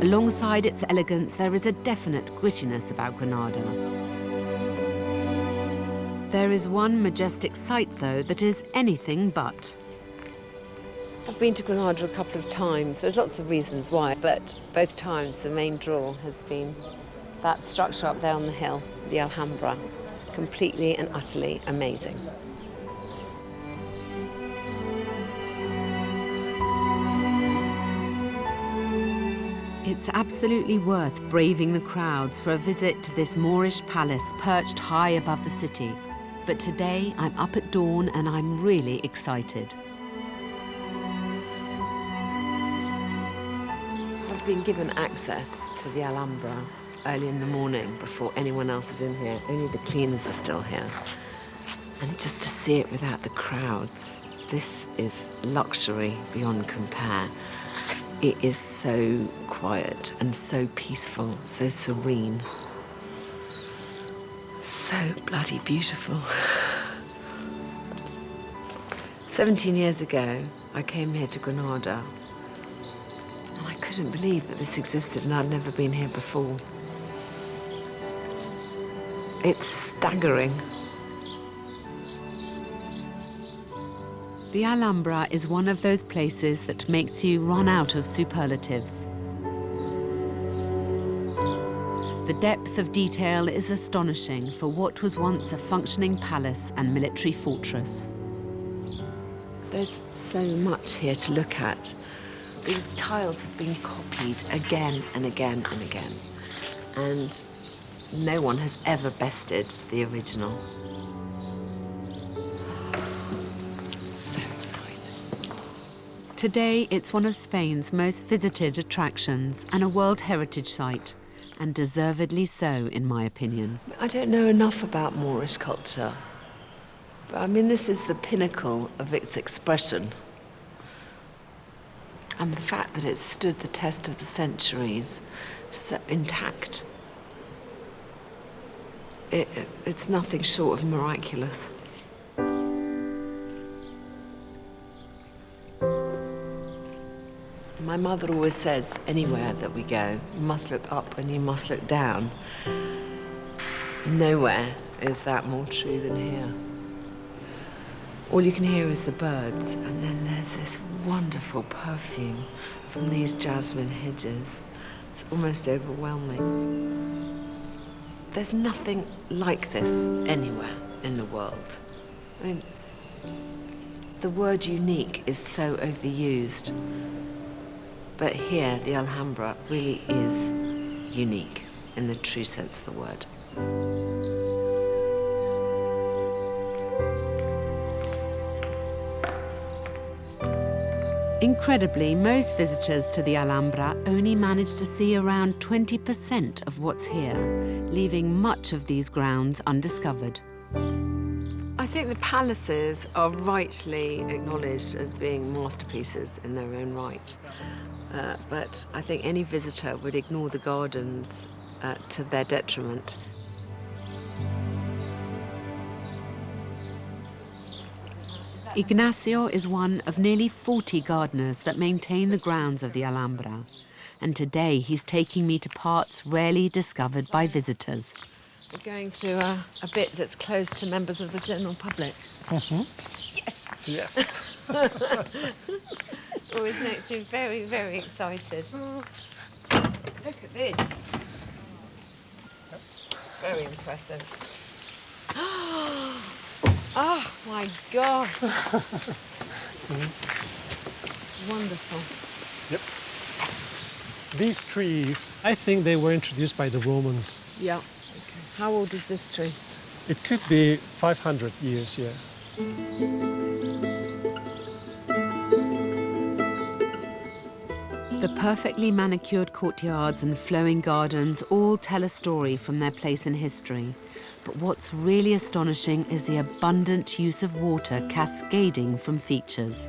Alongside its elegance, there is a definite grittiness about Granada. There is one majestic site, though, that is anything but. I've been to Granada a couple of times. There's lots of reasons why, but both times the main draw has been that structure up there on the hill, the Alhambra. Completely and utterly amazing. It's absolutely worth braving the crowds for a visit to this Moorish palace perched high above the city. But today, I'm up at dawn and I'm really excited. I've been given access to the Alhambra early in the morning before anyone else is in here. Only the cleaners are still here. And just to see it without the crowds, this is luxury beyond compare. It is so quiet and so peaceful, so serene. So bloody beautiful. 17 years ago, I came here to Granada. And I couldn't believe that this existed and I'd never been here before. It's staggering. The Alhambra is one of those places that makes you run out of superlatives. The depth of detail is astonishing for what was once a functioning palace and military fortress. There's so much here to look at. These tiles have been copied again and again and again. And no one has ever bested the original. Today, it's one of Spain's most visited attractions and a World Heritage Site, and deservedly so, in my opinion. I don't know enough about Moorish culture, but I mean, this is the pinnacle of its expression. And the fact that it stood the test of the centuries, so intact. it's nothing short of miraculous. My mother always says, anywhere that we go, you must look up and you must look down. Nowhere is that more true than here. All you can hear is the birds, and then there's this wonderful perfume from these jasmine hedges. It's almost overwhelming. There's nothing like this anywhere in the world. I mean, the word unique is so overused. But here, the Alhambra really is unique in the true sense of the word. Incredibly, most visitors to the Alhambra only manage to see around 20% of what's here, leaving much of these grounds undiscovered. I think the palaces are rightly acknowledged as being masterpieces in their own right. But I think any visitor would ignore the gardens to their detriment. Ignacio is one of nearly 40 gardeners that maintain the grounds of the Alhambra. And today he's taking me to parts rarely discovered by visitors. We're going through a bit that's closed to members of the general public. Yes! Yes. Always makes me very, very excited. Look at this. Very impressive. Oh my gosh. It's wonderful. Yep. These trees, I think they were introduced by the Romans. Yeah. Okay. How old is this tree? It could be 500 years, yeah. The perfectly manicured courtyards and flowing gardens all tell a story from their place in history. But what's really astonishing is the abundant use of water cascading from features.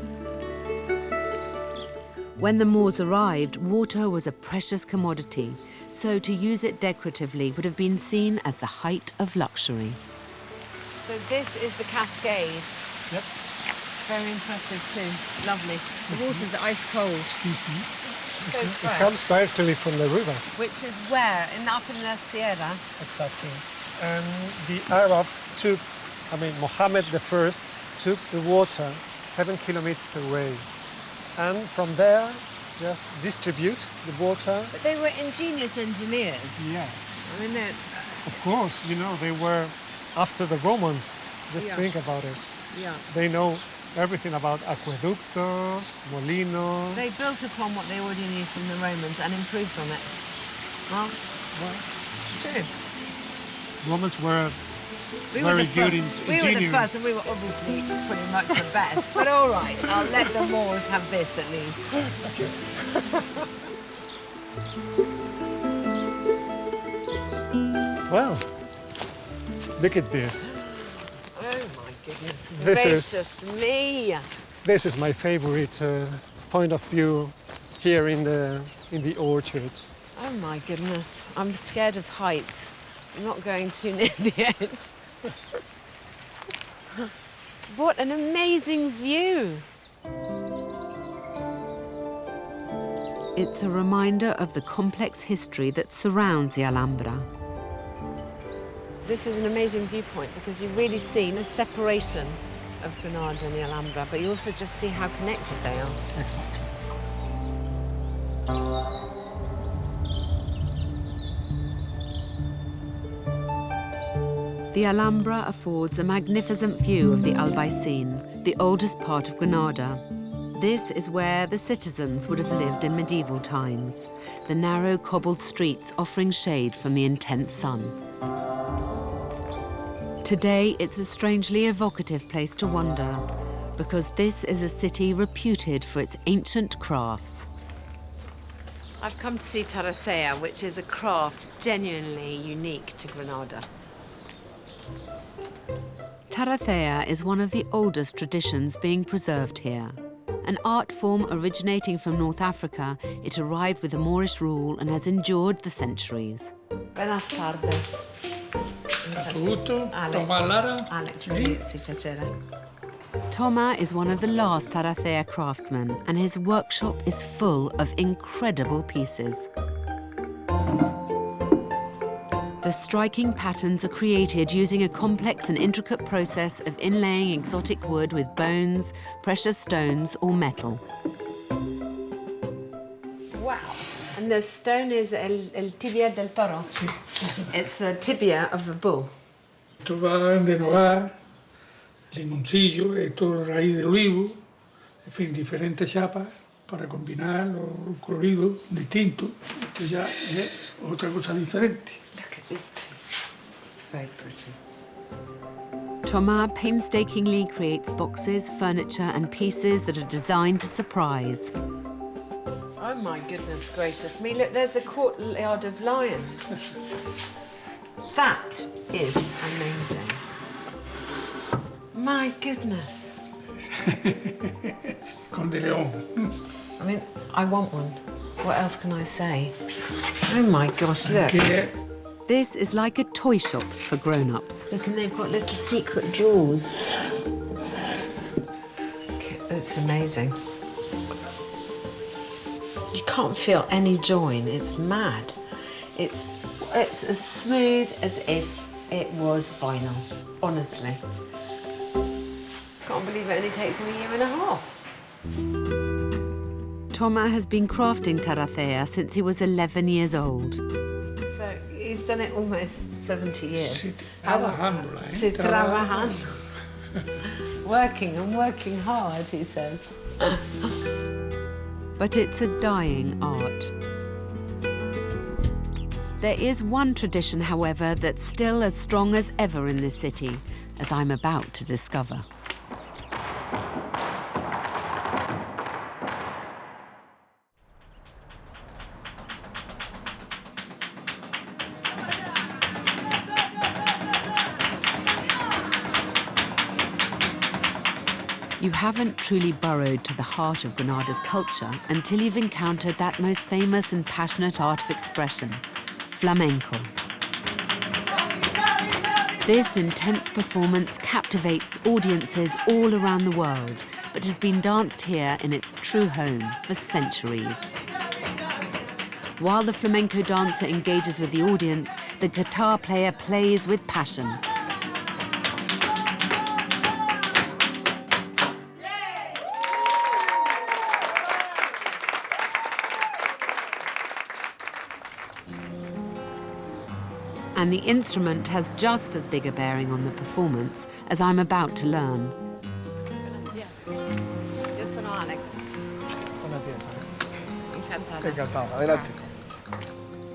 When the Moors arrived, water was a precious commodity, so to use it decoratively would have been seen as the height of luxury. So this is the cascade. Yep. Very impressive too. Lovely. The water's ice cold. So fresh. It comes directly from the river. Which is where? Up in the Sierra? Exactly. And the Arabs took, Mohammed I took the water 7 kilometers away. And from there, just distribute the water. But they were ingenious engineers. Yeah. I mean, of course, they were after the Romans. Just think about it. Yeah. They know everything about aqueductos, molinos. They built upon what they already knew from the Romans and improved on it. Well, it's true. Romans were very good in engineering. We were the first, and we were obviously pretty much the best. But all right, I'll let the Moors have this at least. Okay. Well, look at this. Oh my goodness gracious me! This is my favorite point of view here in the orchards. Oh my goodness, I'm scared of heights. I'm not going too near the edge. What an amazing view! It's a reminder of the complex history that surrounds the Alhambra. This is an amazing viewpoint because you really see the separation of Granada and the Alhambra, but you also just see how connected they are. Exactly. The Alhambra affords a magnificent view of the Albaicin, the oldest part of Granada. This is where the citizens would have lived in medieval times, the narrow cobbled streets offering shade from the intense sun. Today, it's a strangely evocative place to wander, because this is a city reputed for its ancient crafts. I've come to see Tabarca, which is a craft genuinely unique to Granada. Tabarca is one of the oldest traditions being preserved here. An art form originating from North Africa, it arrived with the Moorish rule and has endured the centuries. Buenas tardes. Tanto gusto. Tomás Lara. Alex, Polizzi, piacere. Toma is one of the last Tarracea craftsmen, and his workshop is full of incredible pieces. The striking patterns are created using a complex and intricate process of inlaying exotic wood with bones, precious stones, or metal. Wow. And the stone is el tibia del toro. It's the tibia of a bull. Esto va de nogar, limoncillo, esto es raíz de olivo, en fin, diferentes chapas para combinar los coloridos distintos. Esto ya es otra cosa diferente. Look at this too. It's very pretty. Toma painstakingly creates boxes, furniture, and pieces that are designed to surprise. Oh my goodness gracious me, look, there's the courtyard of lions. That is amazing. My goodness. Con de león. I mean, I want one. What else can I say? Oh my gosh, look. This is like a toy shop for grown-ups. Look, and they've got little secret drawers. It's amazing. You can't feel any join. It's mad. It's as smooth as if it was vinyl, honestly. Can't believe it only takes him a year and a half. Toma has been crafting Tarracea since he was 11 years old. So he's done it almost 70 years. Trabajando, Trabajando. Working and working hard, he says. But it's a dying art. There is one tradition, however, that's still as strong as ever in this city, as I'm about to discover. You haven't truly burrowed to the heart of Granada's culture until you've encountered that most famous and passionate art of expression, flamenco. This intense performance captivates audiences all around the world, but has been danced here in its true home for centuries. While the flamenco dancer engages with the audience, the guitar player plays with passion. And the instrument has just as big a bearing on the performance as I'm about to learn. Yes. Yo sono Alex. Buenos días. Encantada. Encantado. Adelante.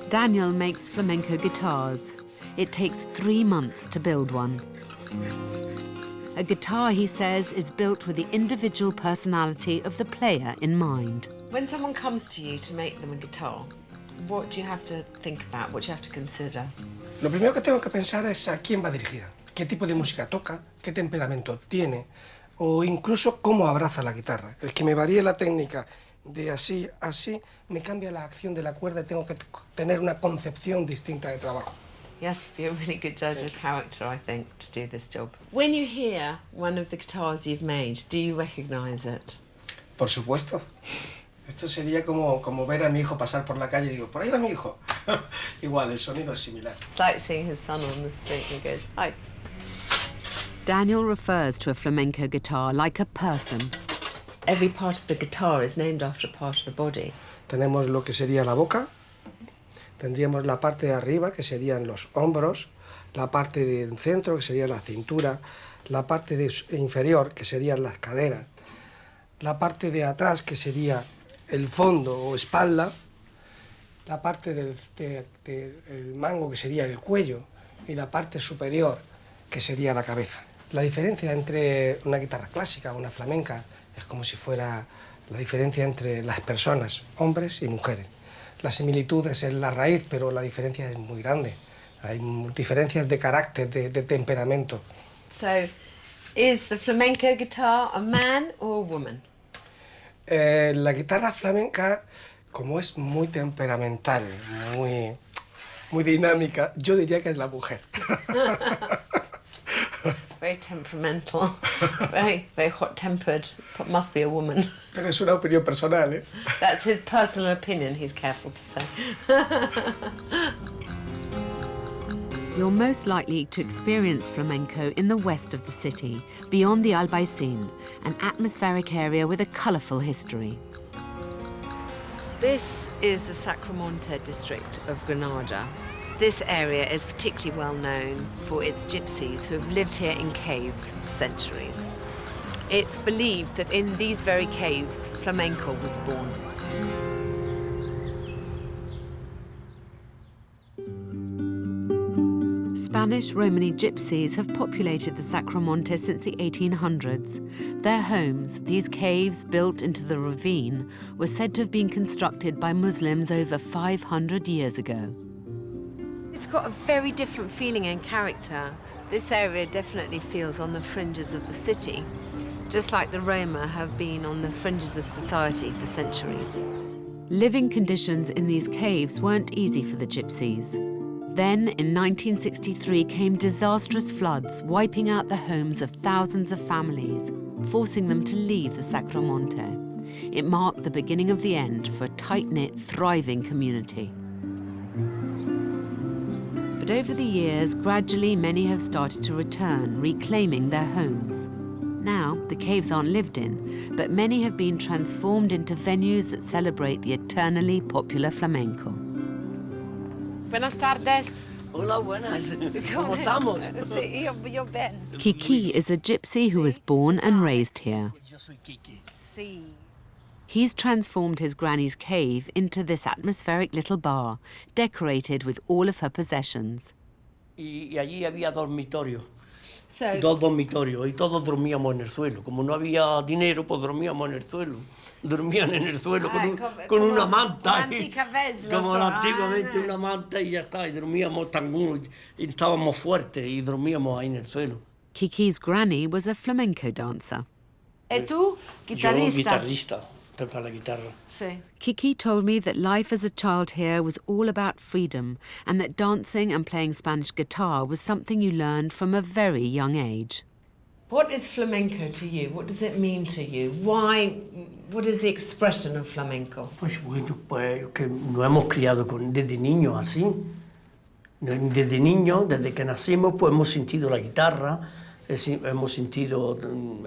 Daniel makes flamenco guitars. It takes 3 months to build one. A guitar, he says, is built with the individual personality of the player in mind. When someone comes to you to make them a guitar, what do you have to think about? What do you have to consider? Lo primero que tengo que pensar es a quién va dirigida, qué tipo de música toca, qué temperamento tiene, o incluso cómo abraza la guitarra. El que me varíe la técnica de así a así me cambia la acción de la cuerda y tengo que tener una concepción distinta de trabajo. You have to be a really good judge of character, I think, to do this job. When you hear one of the guitars you've made, do you recognise it? Por supuesto. Esto sería como ver a mi hijo pasar por la calle y digo, por ahí va mi hijo. Igual, el sonido es similar. It's like seeing his son on the street and he goes, hi. Daniel refers to a flamenco guitar like a person. Every part of the guitar is named after a part of the body. Tenemos lo que sería la boca, tendríamos la parte de arriba, que serían los hombros, la parte del centro, que sería la cintura, la parte inferior, que serían las caderas, la parte de atrás, que sería el fondo o espalda, la parte del mango, que sería el cuello, y la parte superior, que sería la cabeza. La diferencia entre una guitarra clásica o una flamenca es como si fuera la diferencia entre las personas, hombres y mujeres. La similitud es en la raíz, pero la diferencia es muy grande. Hay diferencias de carácter, de temperamento. So, is the flamenco guitar a man or a woman? La guitarra flamenca, como es muy temperamental, muy dinámica. Yo diría que es la mujer. Very temperamental, very hot-tempered. Must be a woman. Pero es una opinión personal, ¿eh? That's his personal opinion, he's careful to say. You're most likely to experience flamenco in the west of the city, beyond the Albaicin, an atmospheric area with a colourful history. This is the Sacromonte district of Granada. This area is particularly well known for its gypsies who have lived here in caves for centuries. It's believed that in these very caves, flamenco was born. Spanish Romani gypsies have populated the Sacromonte since the 1800s. Their homes, these caves built into the ravine, were said to have been constructed by Muslims over 500 years ago. It's got a very different feeling and character. This area definitely feels on the fringes of the city, just like the Roma have been on the fringes of society for centuries. Living conditions in these caves weren't easy for the gypsies. Then, in 1963, came disastrous floods, wiping out the homes of thousands of families, forcing them to leave the Sacromonte. It marked the beginning of the end for a tight-knit, thriving community. But over the years, gradually many have started to return, reclaiming their homes. Now, the caves aren't lived in, but many have been transformed into venues that celebrate the eternally popular flamenco. Buenas tardes. Hola, buenas. ¿Cómo estamos? Sí, yo bien. Kiki is a gypsy who was born and raised here. Sí. He's transformed his granny's cave into this atmospheric little bar, decorated with all of her possessions. Y allí había dormitorios. Dos dormitorios y todos dormíamos en el suelo. Como no había dinero, pues dormíamos en el suelo. Dormían en el suelo con una manta. Como antiguamente una manta y ya está. Y dormíamos tan y estábamos fuertes y dormíamos ahí en el suelo. Kiki's granny was a flamenco dancer. ¿Y tú? Guitarrista. Yo guitarrista, toco la guitarra. Sí. Kiki told me that life as a child here was all about freedom and that dancing and playing Spanish guitar was something you learned from a very young age. What is flamenco to you? What does it mean to you? Why? What is the expression of flamenco? Pues bueno, pues que nos hemos criado desde niños así. Desde niños, desde que nacimos, pues hemos sentido la guitarra, hemos sentido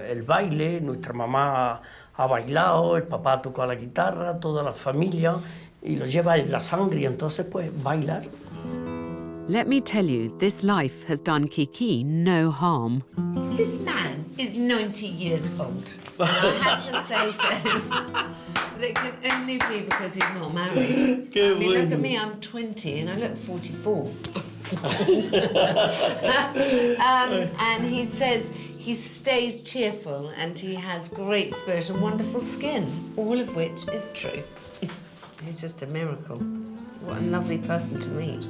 el baile, nuestra mamá ha bailado, el papá toca la guitarra, toda la familia, y lo lleva en la sangre, y entonces pues bailar. Let me tell you, this life has done Kiki no harm. This man is 90 years old. And I had to say to him that it can only be because he's not married. I mean, look at me, I'm 20 and I look 44. And he says he stays cheerful and he has great spirit and wonderful skin, all of which is true. He's just a miracle. What a lovely person to meet.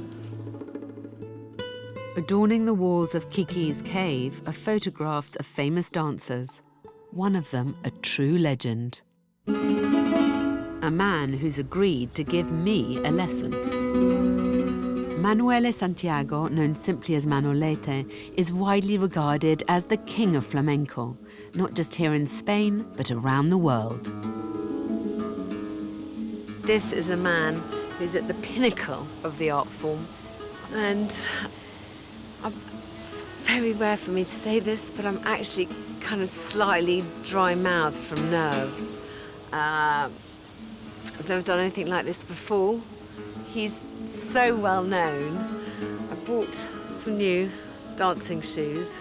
Adorning the walls of Kiki's cave are photographs of famous dancers. One of them a true legend. A man who's agreed to give me a lesson. Manuele Santiago, known simply as Manolete, is widely regarded as the king of flamenco, not just here in Spain, but around the world. This is a man who's at the pinnacle of the art form. And it's very rare for me to say this, but I'm actually kind of slightly dry-mouthed from nerves. I've never done anything like this before. He's so well known. I bought some new dancing shoes.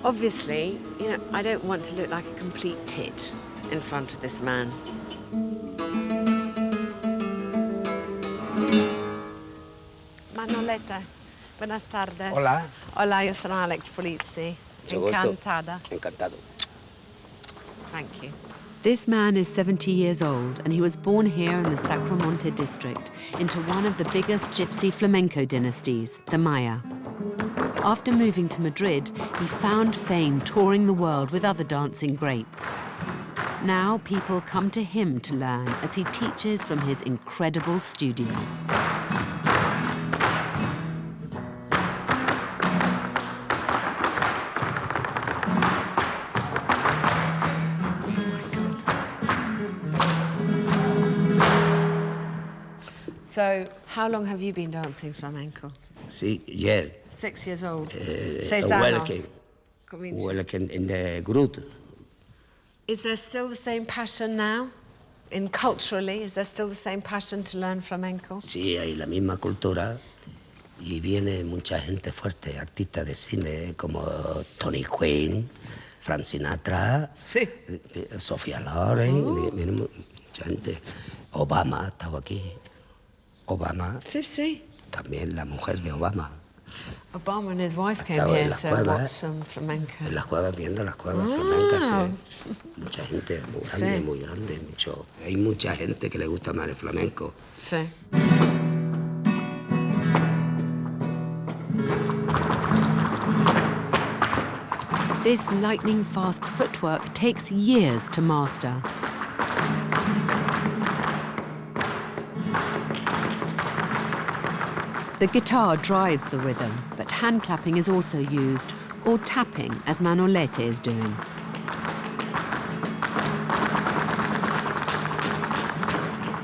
Obviously, you know, I don't want to look like a complete tit in front of this man. Manolete, buenas tardes. Hola. Hola, yo soy Alex Polizzi. Encantada. Encantado. Thank you. This man is 70 years old and he was born here in the Sacromonte district into one of the biggest gypsy flamenco dynasties, the Maya. After moving to Madrid, he found fame touring the world with other dancing greats. Now people come to him to learn as he teaches from his incredible studio. So, how long have you been dancing flamenco? Sí, yeah. 6 years old. Welcome in the group. Is there still the same passion now? Culturally, is there still the same passion to learn flamenco? Sí, hay la misma cultura y viene mucha gente fuerte, artistas de cine como Tony Quinn, Frank Sinatra, sí. Sofía Loren, viene mucha gente. Obama ha estado aquí. Obama. Sí, sí. También la mujer de Obama. Obama and his wife came here to watch some flamenco. En las cuevas, viendo las cuevas flamencas. Sí. Mucha gente muy grande, muy grande. Hay mucha gente que le gusta más el flamenco. Sí. This lightning-fast footwork takes years to master. The guitar drives the rhythm, but hand clapping is also used, or tapping, as Manolete is doing.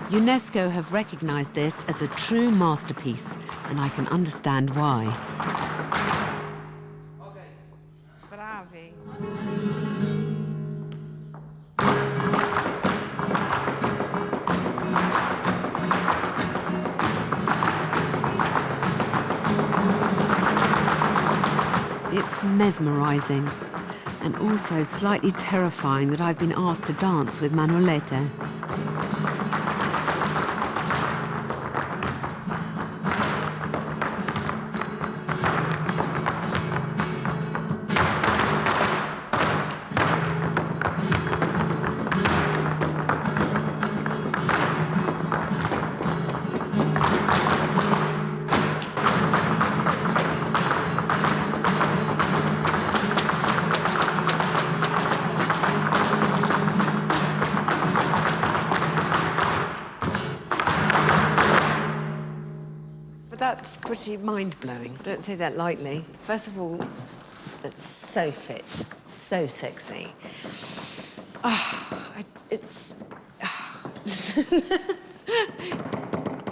UNESCO have recognized this as a true masterpiece, and I can understand why. Bravi. It's mesmerizing, and also slightly terrifying that I've been asked to dance with Manolete. That's pretty mind-blowing. Don't say that lightly. First of all, that's so fit, so sexy.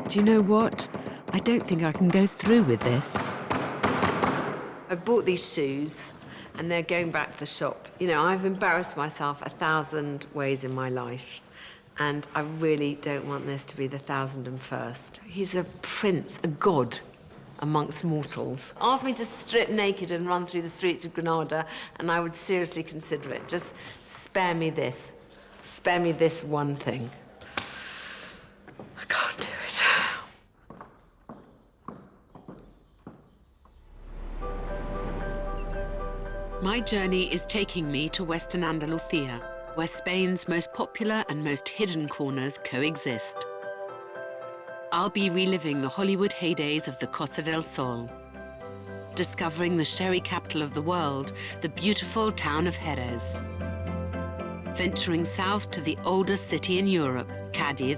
Do you know what? I don't think I can go through with this. I bought these shoes, and they're going back to the shop. You know, I've embarrassed myself 1,000 ways in my life. And I really don't want this to be the 1,001st. He's a prince, a god amongst mortals. Ask me to strip naked and run through the streets of Granada, and I would seriously consider it. Just spare me this. Spare me this one thing. I can't do it. My journey is taking me to Western Andalusia, where Spain's most popular and most hidden corners coexist. I'll be reliving the Hollywood heydays of the Costa del Sol, discovering the sherry capital of the world, the beautiful town of Jerez, venturing south to the oldest city in Europe, Cadiz,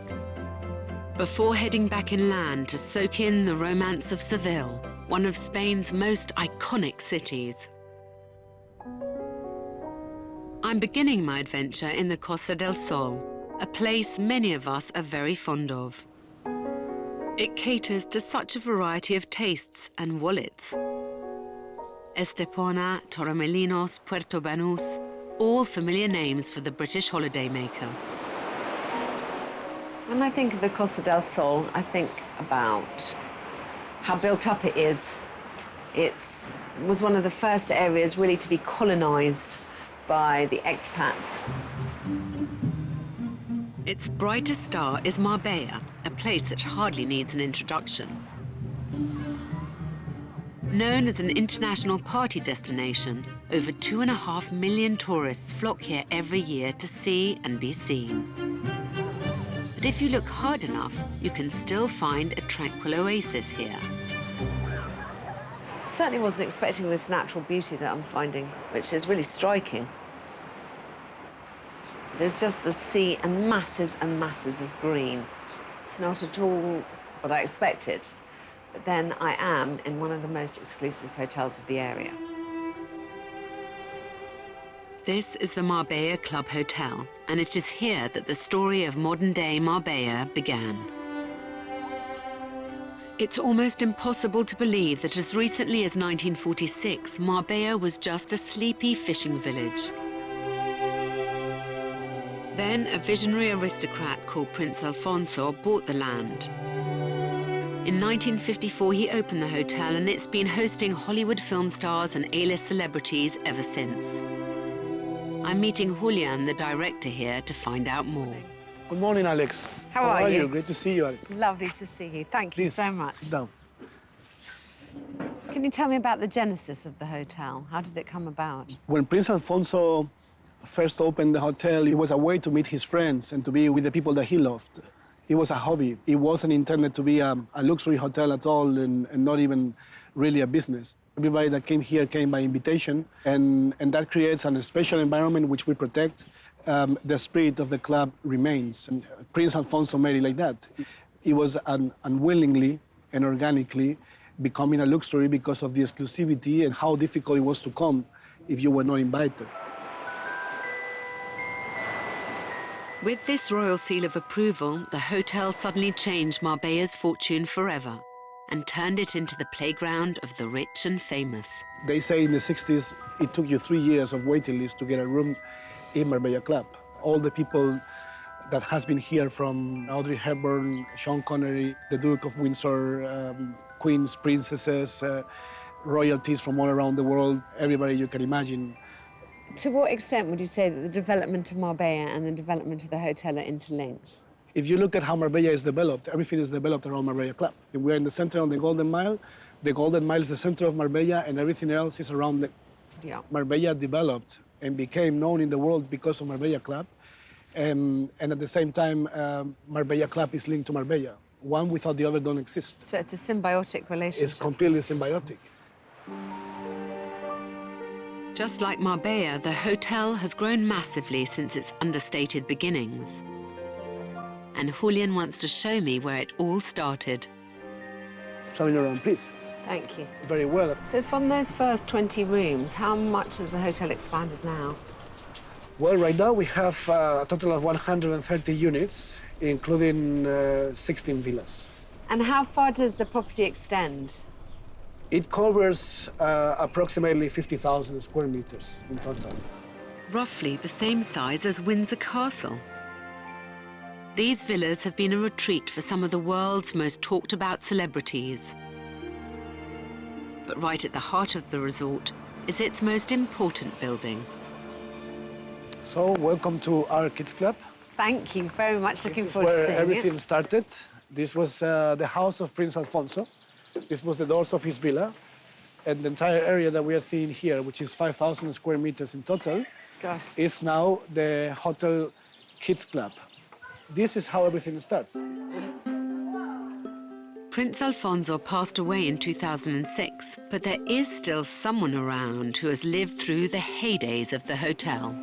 before heading back inland to soak in the romance of Seville, one of Spain's most iconic cities. I'm beginning my adventure in the Costa del Sol, a place many of us are very fond of. It caters to such a variety of tastes and wallets. Estepona, Torremolinos, Puerto Banús, all familiar names for the British holidaymaker. When I think of the Costa del Sol, I think about how built up it is. It was one of the first areas really to be colonized by the expats. Its brightest star is Marbella, a place that hardly needs an introduction. Known as an international party destination, over 2.5 million tourists flock here every year to see and be seen. But if you look hard enough, you can still find a tranquil oasis here. Certainly wasn't expecting this natural beauty that I'm finding, which is really striking. There's just the sea and masses of green. It's not at all what I expected. But then I am in one of the most exclusive hotels of the area. This is the Marbella Club Hotel, and it is here that the story of modern-day Marbella began. It's almost impossible to believe that as recently as 1946, Marbella was just a sleepy fishing village. Then a visionary aristocrat called Prince Alfonso bought the land. In 1954, he opened the hotel, and it's been hosting Hollywood film stars and A-list celebrities ever since. I'm meeting Julian, the director here, to find out more. Good morning, Alex. How are you? Great to see you, Alex. Lovely to see you. Thank you so much. Sit down. Can you tell me about the genesis of the hotel? How did it come about? When Prince Alfonso first opened the hotel, it was a way to meet his friends and to be with the people that he loved. It was a hobby. It wasn't intended to be a luxury hotel at all, and not even really a business. Everybody that came here came by invitation, and that creates a special environment which we protect. The spirit of the club remains. And Prince Alfonso made it like that. It was unwillingly and organically becoming a luxury because of the exclusivity and how difficult it was to come if you were not invited. With this royal seal of approval, the hotel suddenly changed Marbella's fortune forever and turned it into the playground of the rich and famous. They say in the 60s, it took you 3 years of waiting list to get a room in Marbella Club. All the people that has been here, from Audrey Hepburn, Sean Connery, the Duke of Windsor, queens, princesses, royalties from all around the world, everybody you can imagine. To what extent would you say that the development of Marbella and the development of the hotel are interlinked? If you look at how Marbella is developed, everything is developed around Marbella Club. We're in the center of the Golden Mile. The Golden Mile is the center of Marbella, and everything else is around the... Yeah. Marbella developed and became known in the world because of Marbella Club. And at the same time, Marbella Club is linked to Marbella. One without the other don't exist. So it's a symbiotic relationship. It's completely symbiotic. Just like Marbella, the hotel has grown massively since its understated beginnings. And Julian wants to show me where it all started. Show me around, please. Thank you. Very well. So from those first 20 rooms, how much has the hotel expanded now? Well, right now we have a total of 130 units, including 16 villas. And how far does the property extend? It covers approximately 50,000 square meters in total. Roughly the same size as Windsor Castle. These villas have been a retreat for some of the world's most talked about celebrities. But right at the heart of the resort is its most important building. So, welcome to our kids club. Thank you very much. Looking This is forward to where seeing everything it. started. This was the house of Prince Alfonso. This was the doors of his villa. And the entire area that we are seeing here, which is 5,000 square meters in total, Gosh. is now the Hotel Kids Club. This is how everything starts. Prince Alfonso passed away in 2006, but there is still someone around who has lived through the heydays of the hotel.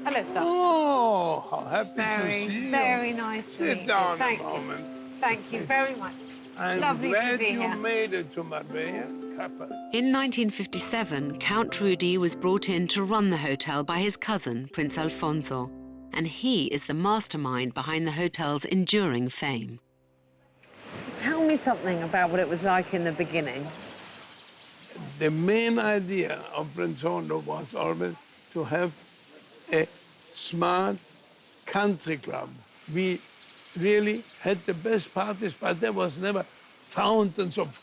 Hello, sir. Oh, how happy to see you. Very nice to meet Sit you. down Thank a you. moment. Thank you very much. It's I'm lovely glad to be you here. made it to Marbella. In 1957, Count Rudy was brought in to run the hotel by his cousin, Prince Alfonso, and he is the mastermind behind the hotel's enduring fame. Tell me something about what it was like in the beginning. The main idea of Prince Alfonso was always to have a smart country club. We really had the best parties, but there was never fountains of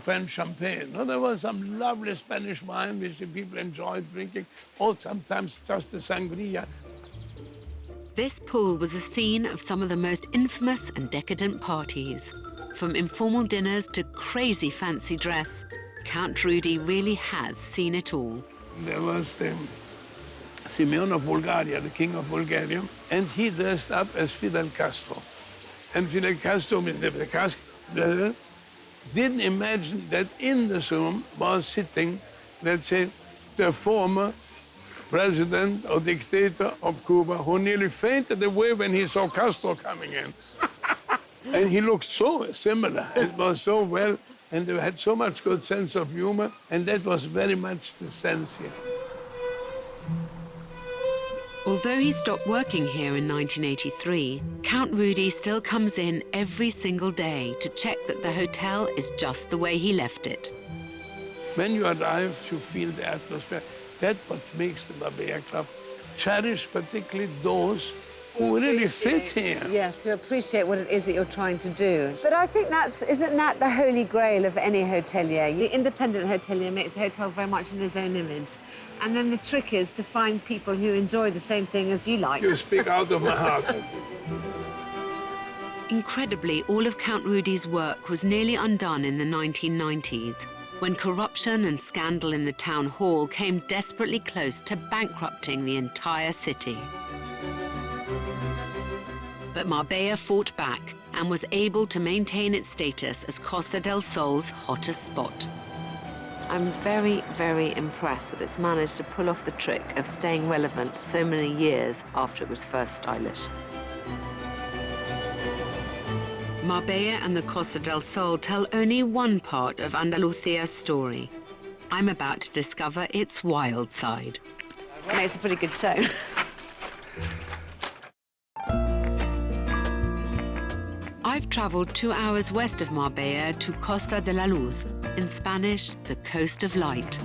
French champagne. No, there was some lovely Spanish wine which the people enjoyed drinking, or sometimes just the sangria. This pool was a scene of some of the most infamous and decadent parties. From informal dinners to crazy fancy dress, Count Rudy really has seen it all. There was the Simeon of Bulgaria, the king of Bulgaria, and he dressed up as Fidel Castro. And Fidel Castro, didn't imagine that in this room was sitting, let's say, the former president or dictator of Cuba, who nearly fainted away when he saw Castro coming in. And he looked so similar. It was so well, and they had so much good sense of humor, and that was very much the sense here. Although he stopped working here in 1983, Count Rudy still comes in every single day to check that the hotel is just the way he left it. When you arrive, you feel the atmosphere. That's what makes the Marbella Club cherish particularly those who really fit here. Yes, you appreciate what it is that you're trying to do. But I think isn't that the holy grail of any hotelier? The independent hotelier makes a hotel very much in his own image. And then the trick is to find people who enjoy the same thing as you like. You speak out of my heart. Incredibly, all of Count Rudy's work was nearly undone in the 1990s, when corruption and scandal in the town hall came desperately close to bankrupting the entire city. But Marbella fought back and was able to maintain its status as Costa del Sol's hottest spot. I'm very, very impressed that it's managed to pull off the trick of staying relevant so many years after it was first stylish. Marbella and the Costa del Sol tell only one part of Andalusia's story. I'm about to discover its wild side. It's a pretty good show. I've travelled 2 hours west of Marbella to Costa de la Luz, in Spanish, the coast of light.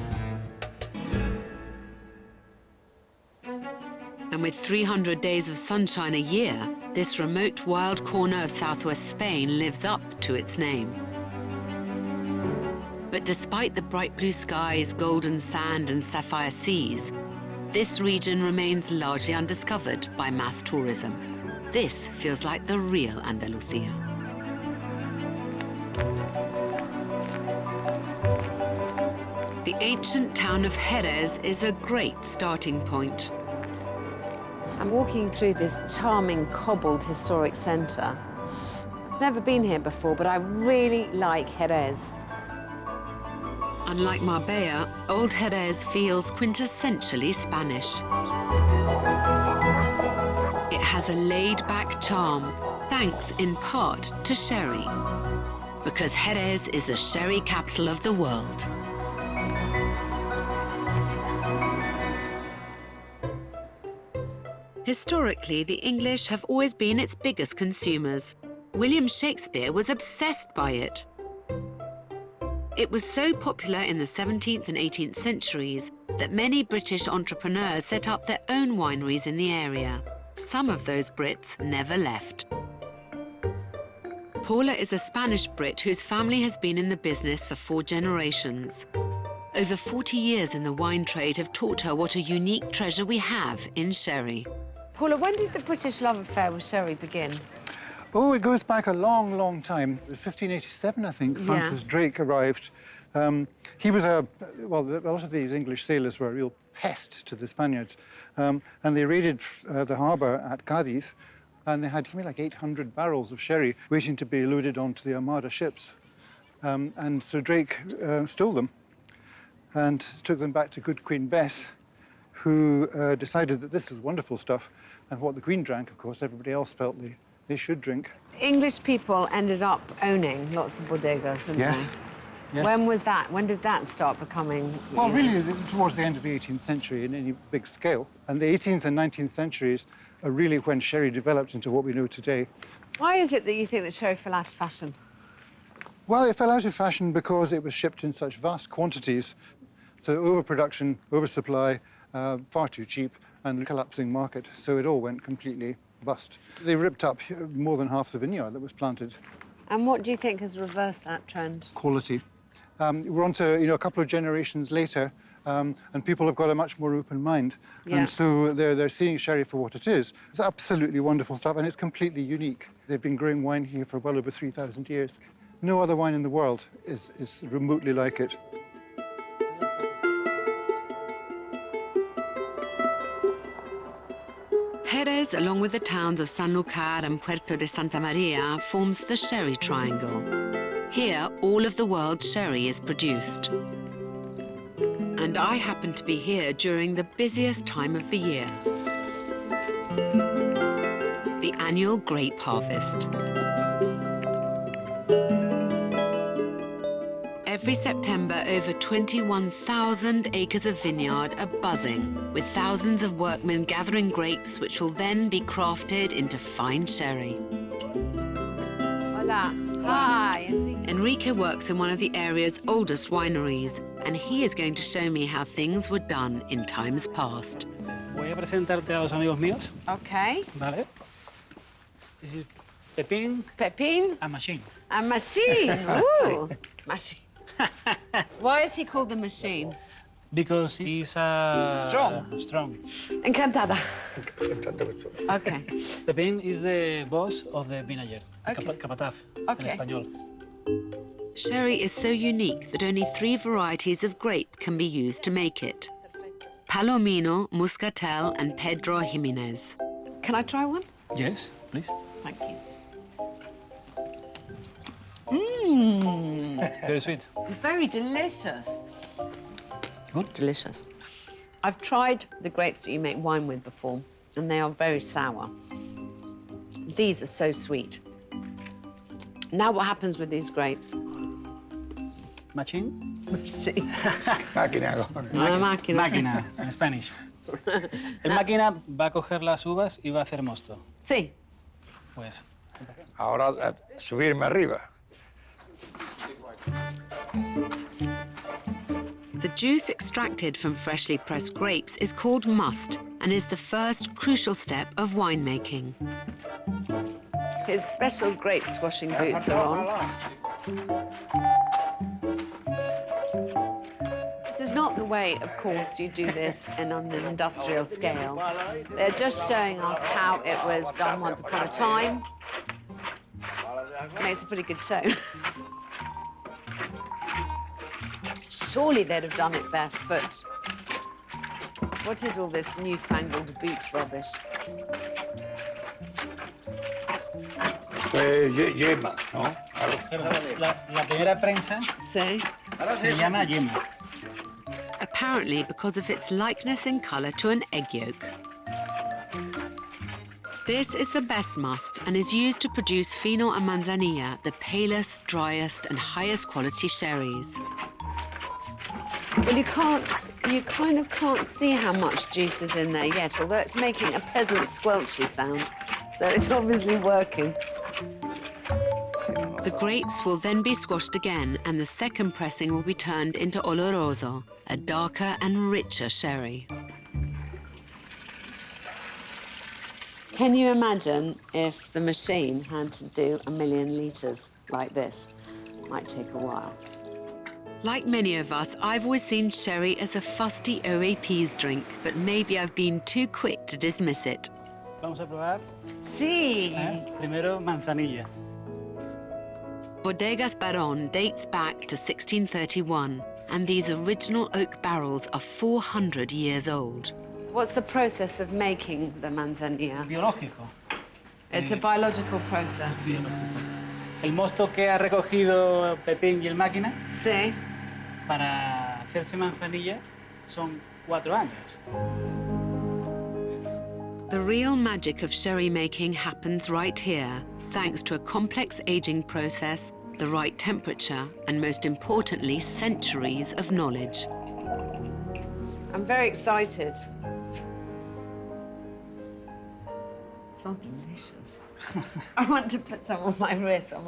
And with 300 days of sunshine a year, this remote wild corner of southwest Spain lives up to its name. But despite the bright blue skies, golden sand and sapphire seas, this region remains largely undiscovered by mass tourism. This feels like the real Andalusia. The ancient town of Jerez is a great starting point. I'm walking through this charming, cobbled historic centre. I've never been here before, but I really like Jerez. Unlike Marbella, Old Jerez feels quintessentially Spanish. It has a laid-back charm, thanks in part to sherry, because Jerez is the sherry capital of the world. Historically, the English have always been its biggest consumers. William Shakespeare was obsessed by it. It was so popular in the 17th and 18th centuries that many British entrepreneurs set up their own wineries in the area. Some of those Brits never left. Paula is a Spanish Brit whose family has been in the business for 4 generations. Over 40 years in the wine trade have taught her what a unique treasure we have in sherry. Paula, when did the British love affair with sherry begin? Oh, it goes back a long, long time. It was 1587, I think, Francis Drake arrived. He was well, a lot of these English sailors were a real pest to the Spaniards. And they raided the harbour at Cadiz, and they had something like 800 barrels of sherry waiting to be loaded onto the Armada ships. And so Drake stole them and took them back to good Queen Bess, who decided that this was wonderful stuff. And what the Queen drank, of course, everybody else felt they should drink. English people ended up owning lots of bodegas, didn't they? Yes. When was that? When did that start becoming... Well, really, towards the end of the 18th century in any big scale. And the 18th and 19th centuries are really when sherry developed into what we know today. Why is it that you think that sherry fell out of fashion? Well, it fell out of fashion because it was shipped in such vast quantities. So overproduction, oversupply, far too cheap, and collapsing market. So it all went completely bust. They ripped up more than half the vineyard that was planted. And what do you think has reversed that trend? Quality. We're on to a couple of generations later, and people have got a much more open mind. Yeah. And so they're seeing sherry for what it is. It's absolutely wonderful stuff, and it's completely unique. They've been growing wine here for well over 3,000 years. No other wine in the world is remotely like it. Jerez, along with the towns of Sanlúcar and Puerto de Santa Maria, forms the Sherry Triangle. Here, all of the world's sherry is produced. And I happen to be here during the busiest time of the year, the annual grape harvest. Every September, over 21,000 acres of vineyard are buzzing, with thousands of workmen gathering grapes which will then be crafted into fine sherry. Hola. Hi. Enrique works in one of the area's oldest wineries, and he is going to show me how things were done in times past. Voy a presentarte a los amigos míos. Okay. Vale. This is Pepín. Pepín? And Machine. And Machine. Ooh. Machine. Why is he called the Machine? Because he's strong. Encantada. Okay. Pepín is the boss of the vineyard. Okay. Capataz, Okay. en español. Sherry is so unique that only 3 varieties of grape can be used to make it: Palomino, Muscatel, and Pedro Jimenez. Can I try one? Yes, please. Thank you. Mmm. Very sweet. Very delicious. Good? Delicious. I've tried the grapes that you make wine with before, and they are very sour. These are so sweet. Now what happens with these grapes? Machine? Machine. Máquina. Máquina, en Spanish. El máquina va a coger las uvas y va a hacer mosto. Sí. Pues. Ahora a subirme arriba. The juice extracted from freshly pressed grapes is called must and is the first crucial step of winemaking. His special grape squashing boots are on. This is not the way, of course, you do this on an industrial scale. They're just showing us how it was done once upon a time. Makes a pretty good show. Surely they'd have done it barefoot. What is all this newfangled boot rubbish? Esto es yema, ¿no? La primera prensa se llama yema. Apparently because of its likeness in colour to an egg yolk. This is the best must and is used to produce Fino and Manzanilla, the palest, driest and highest quality sherries. Well, you kind of can't see how much juice is in there yet, although it's making a pleasant squelchy sound, so it's obviously working. The grapes will then be squashed again and the second pressing will be turned into Oloroso, a darker and richer sherry. Can you imagine if the machine had to do 1 million litres like this? Might take a while. Like many of us, I've always seen sherry as a fusty OAP's drink, but maybe I've been too quick to dismiss it. Vamos a probar. Sí. Primero manzanilla. Bodegas Barón dates back to 1631, and these original oak barrels are 400 years old. What's the process of making the manzanilla? Biológico. It's a biological process. El mosto que ha recogido Pepín y el máquina. Sí. Para hacerse manzanilla son 4 años. The real magic of sherry making happens right here, thanks to a complex aging process, the right temperature, and most importantly, centuries of knowledge. I'm very excited. It smells delicious. I want to put some on my wrists and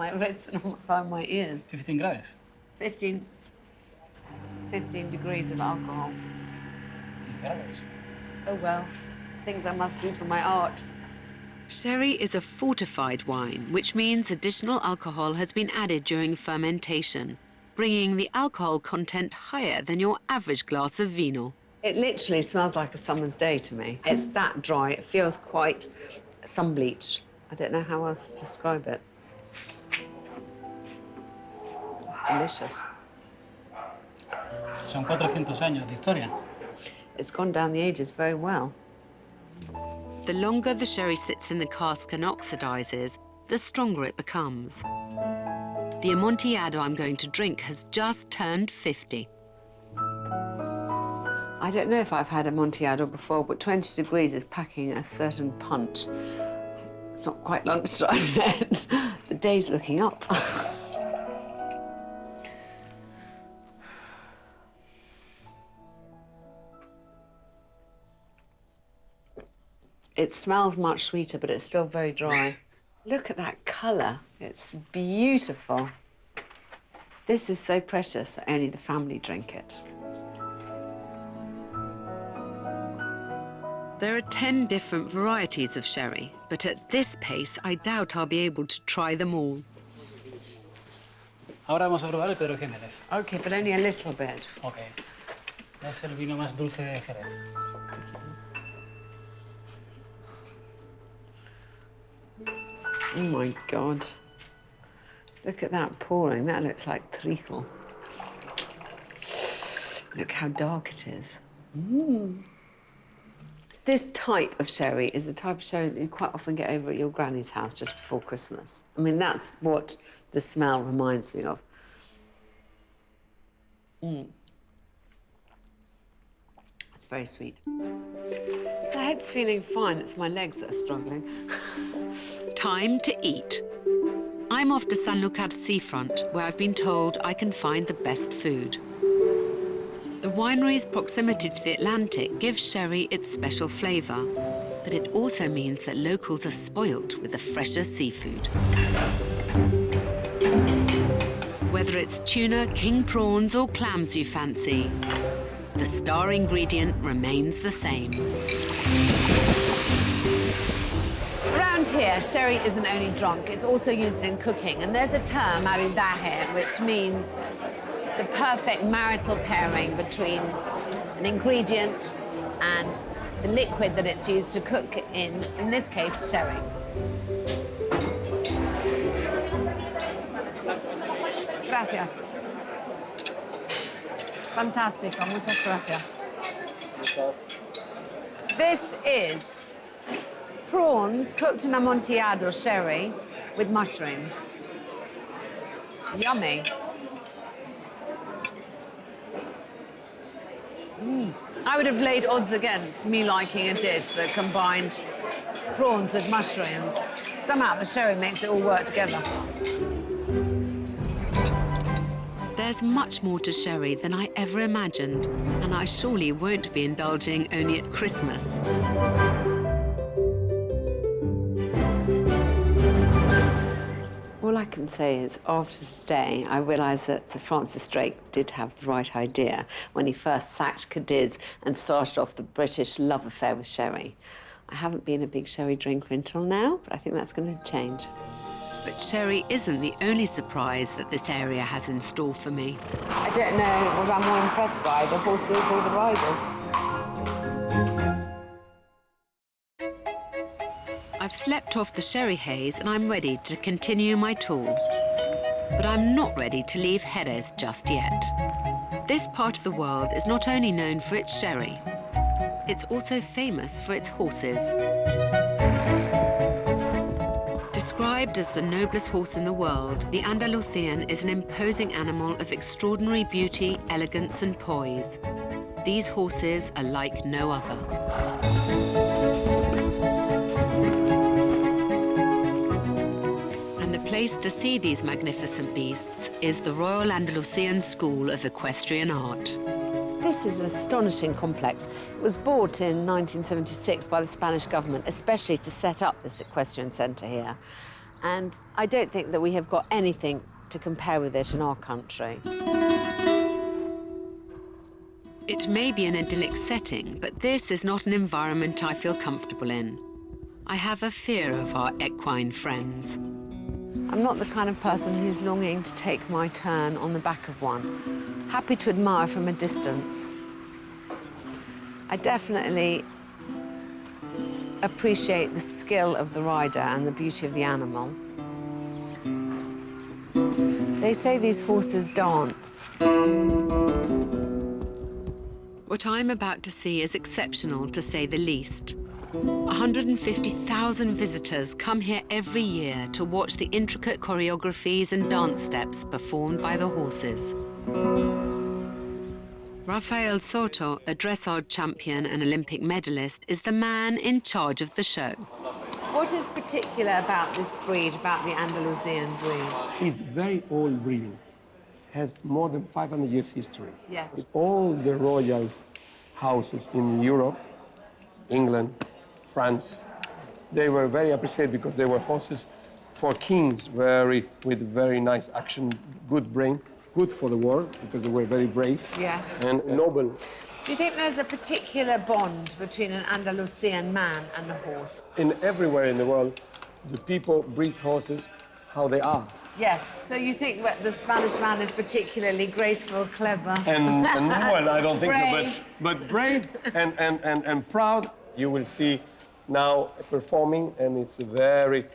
on my ears. 15 grados. 15 degrees of alcohol. Oh, well, things I must do for my art. Sherry is a fortified wine, which means additional alcohol has been added during fermentation, bringing the alcohol content higher than your average glass of vino. It literally smells like a summer's day to me. It's that dry. It feels quite sun-bleached. I don't know how else to describe it. It's delicious. Son 400 años de historia. It's gone down the ages very well. The longer the sherry sits in the cask and oxidizes, the stronger it becomes. The Amontillado I'm going to drink has just turned 50. I don't know if I've had Amontillado before, but 20 degrees is packing a certain punch. It's not quite lunchtime yet. The day's looking up. It smells much sweeter, but it's still very dry. Look at that colour. It's beautiful. This is so precious that only the family drink it. There are 10 different varieties of sherry, but at this pace, I doubt I'll be able to try them all. Ahora vamos a probar el Pedro Jiménez. OK, but only a little bit. OK. Es el vino más dulce de Jerez. Oh, my God. Look at that pouring. That looks like treacle. Look how dark it is. Mm. This type of sherry is the type of sherry that you quite often get over at your granny's house just before Christmas. I mean, that's what the smell reminds me of. Mm. It's very sweet. My head's feeling fine. It's my legs that are struggling. Time to eat. I'm off to Sanlúcar seafront, where I've been told I can find the best food. The winery's proximity to the Atlantic gives sherry its special flavour, but it also means that locals are spoilt with the fresher seafood. Whether it's tuna, king prawns or clams you fancy, the star ingredient remains the same. Around here, sherry isn't only drunk, it's also used in cooking. And there's a term, maridaje, which means the perfect marital pairing between an ingredient and the liquid that it's used to cook in this case, sherry. Gracias. Fantástico, muchas gracias. This is prawns cooked in amontillado sherry with mushrooms. Yummy. Mm. I would have laid odds against me liking a dish that combined prawns with mushrooms. Somehow the sherry makes it all work together. There's much more to sherry than I ever imagined, and I surely won't be indulging only at Christmas. All I can say is, after today, I realise that Sir Francis Drake did have the right idea when he first sacked Cadiz and started off the British love affair with sherry. I haven't been a big sherry drinker until now, but I think that's going to change. But sherry isn't the only surprise that this area has in store for me. I don't know what I'm more impressed by, the horses or the riders. I've slept off the sherry haze and I'm ready to continue my tour. But I'm not ready to leave Jerez just yet. This part of the world is not only known for its sherry, it's also famous for its horses. Described as the noblest horse in the world, the Andalusian is an imposing animal of extraordinary beauty, elegance and poise. These horses are like no other. And the place to see these magnificent beasts is the Royal Andalusian School of Equestrian Art. This is an astonishing complex. It was bought in 1976 by the Spanish government, especially to set up this equestrian centre here. And I don't think that we have got anything to compare with it in our country. It may be an idyllic setting, but this is not an environment I feel comfortable in. I have a fear of our equine friends. I'm not the kind of person who's longing to take my turn on the back of one. Happy to admire from a distance. I definitely appreciate the skill of the rider and the beauty of the animal. They say these horses dance. What I'm about to see is exceptional, to say the least. 150,000 visitors come here every year to watch the intricate choreographies and dance steps performed by the horses. Rafael Soto, a dressage champion and Olympic medalist, is the man in charge of the show. What is particular about this breed, about the Andalusian breed? It's very old breeding. Has more than 500 years history. Yes. With all the royal houses in Europe, England, France, they were very appreciated because they were horses for kings, with very nice action, good brain, good for the war because they were very brave. Yes. And noble. Do you think there's a particular bond between an Andalusian man and a horse? Everywhere in the world, the people breed horses how they are. Yes. So you think that the Spanish man is particularly graceful, clever? And well, I don't think brave. so, but brave and proud. You will see now performing, and it's very,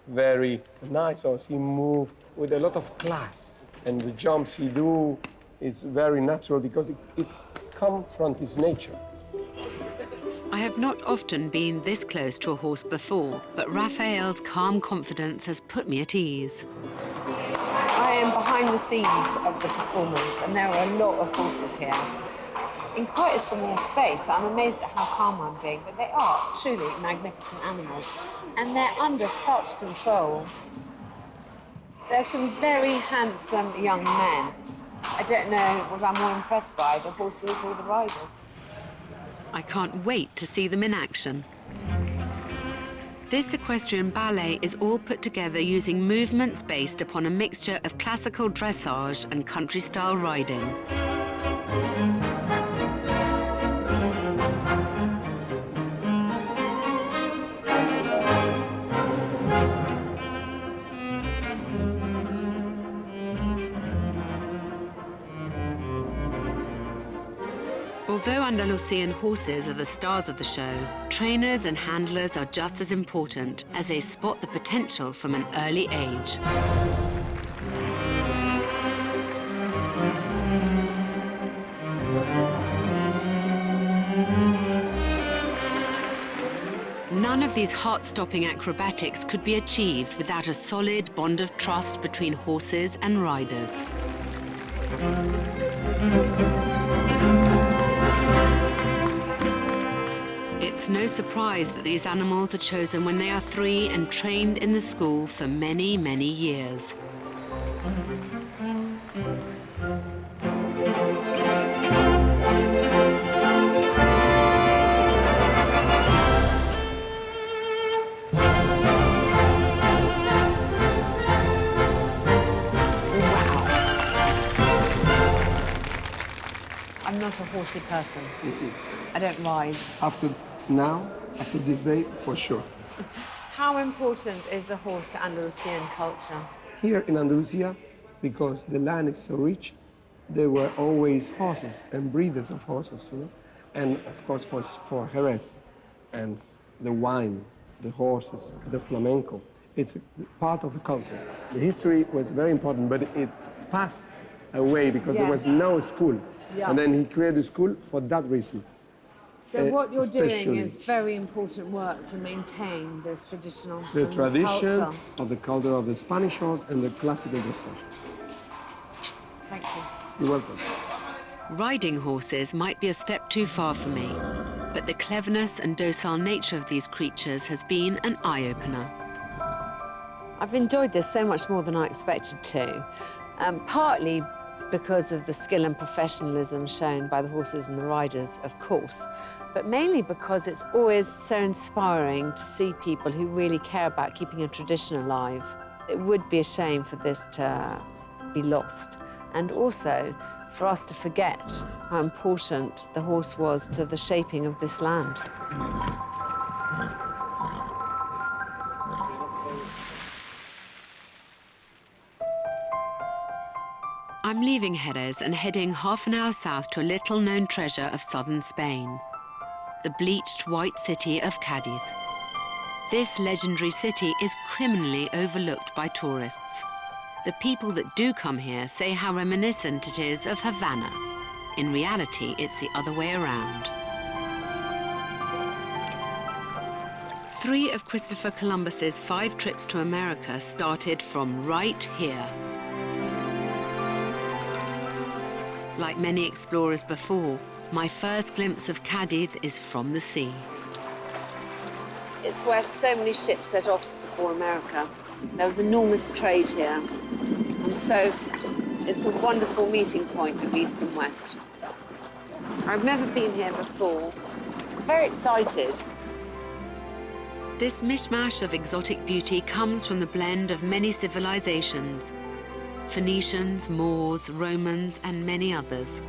very nice horse. He moves with a lot of class, and the jumps he do is very natural because it comes from his nature. I have not often been this close to a horse before, but Raphael's calm confidence has put me at ease. I am behind the scenes of the performance, and there are a lot of horses here. In quite a small space, I'm amazed at how calm I'm being, but they are truly magnificent animals, and they're under such control. There's some very handsome young men. I don't know what I'm more impressed by, the horses or the riders. I can't wait to see them in action. This equestrian ballet is all put together using movements based upon a mixture of classical dressage and country-style riding. Although Andalusian horses are the stars of the show, trainers and handlers are just as important as they spot the potential from an early age. None of these heart-stopping acrobatics could be achieved without a solid bond of trust between horses and riders. It's no surprise that these animals are chosen when they are 3 and trained in the school for many, many years. I'm not a horsey person. I don't ride. After this day, for sure. How important is the horse to Andalusian culture? Here in Andalusia, because the land is so rich, there were always horses and breeders of horses, you know? And of course for Jerez and the wine, the horses, the flamenco, it's part of the culture. The history was very important, but it passed away because there was no school. Yeah. And then he created a school for that reason. So what you're doing is very important work to maintain this traditional the tradition culture. of the culture of the Spanish horse and the classical dressage. Thank you. You're welcome. Riding horses might be a step too far for me, but the cleverness and docile nature of these creatures has been an eye-opener. I've enjoyed this so much more than I expected to, partly because of the skill and professionalism shown by the horses and the riders, of course, but mainly because it's always so inspiring to see people who really care about keeping a tradition alive. It would be a shame for this to be lost, and also for us to forget how important the horse was to the shaping of this land. I'm leaving Jerez and heading half an hour south to a little-known treasure of southern Spain, the bleached white city of Cádiz. This legendary city is criminally overlooked by tourists. The people that do come here say how reminiscent it is of Havana. In reality, it's the other way around. 3 of Christopher Columbus's 5 trips to America started from right here. Like many explorers before, my first glimpse of Cádiz is from the sea. It's where so many ships set off for America. There was enormous trade here, and so it's a wonderful meeting point of East and West. I've never been here before. I'm very excited. This mishmash of exotic beauty comes from the blend of many civilizations: Phoenicians, Moors, Romans, and many others.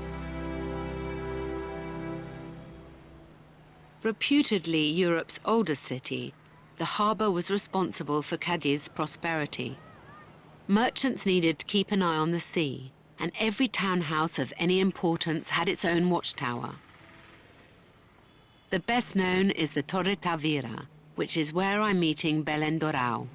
Reputedly Europe's oldest city, the harbour was responsible for Cadiz's prosperity. Merchants needed to keep an eye on the sea, and every townhouse of any importance had its own watchtower. The best known is the Torre Tavira, which is where I'm meeting Belén Dorao.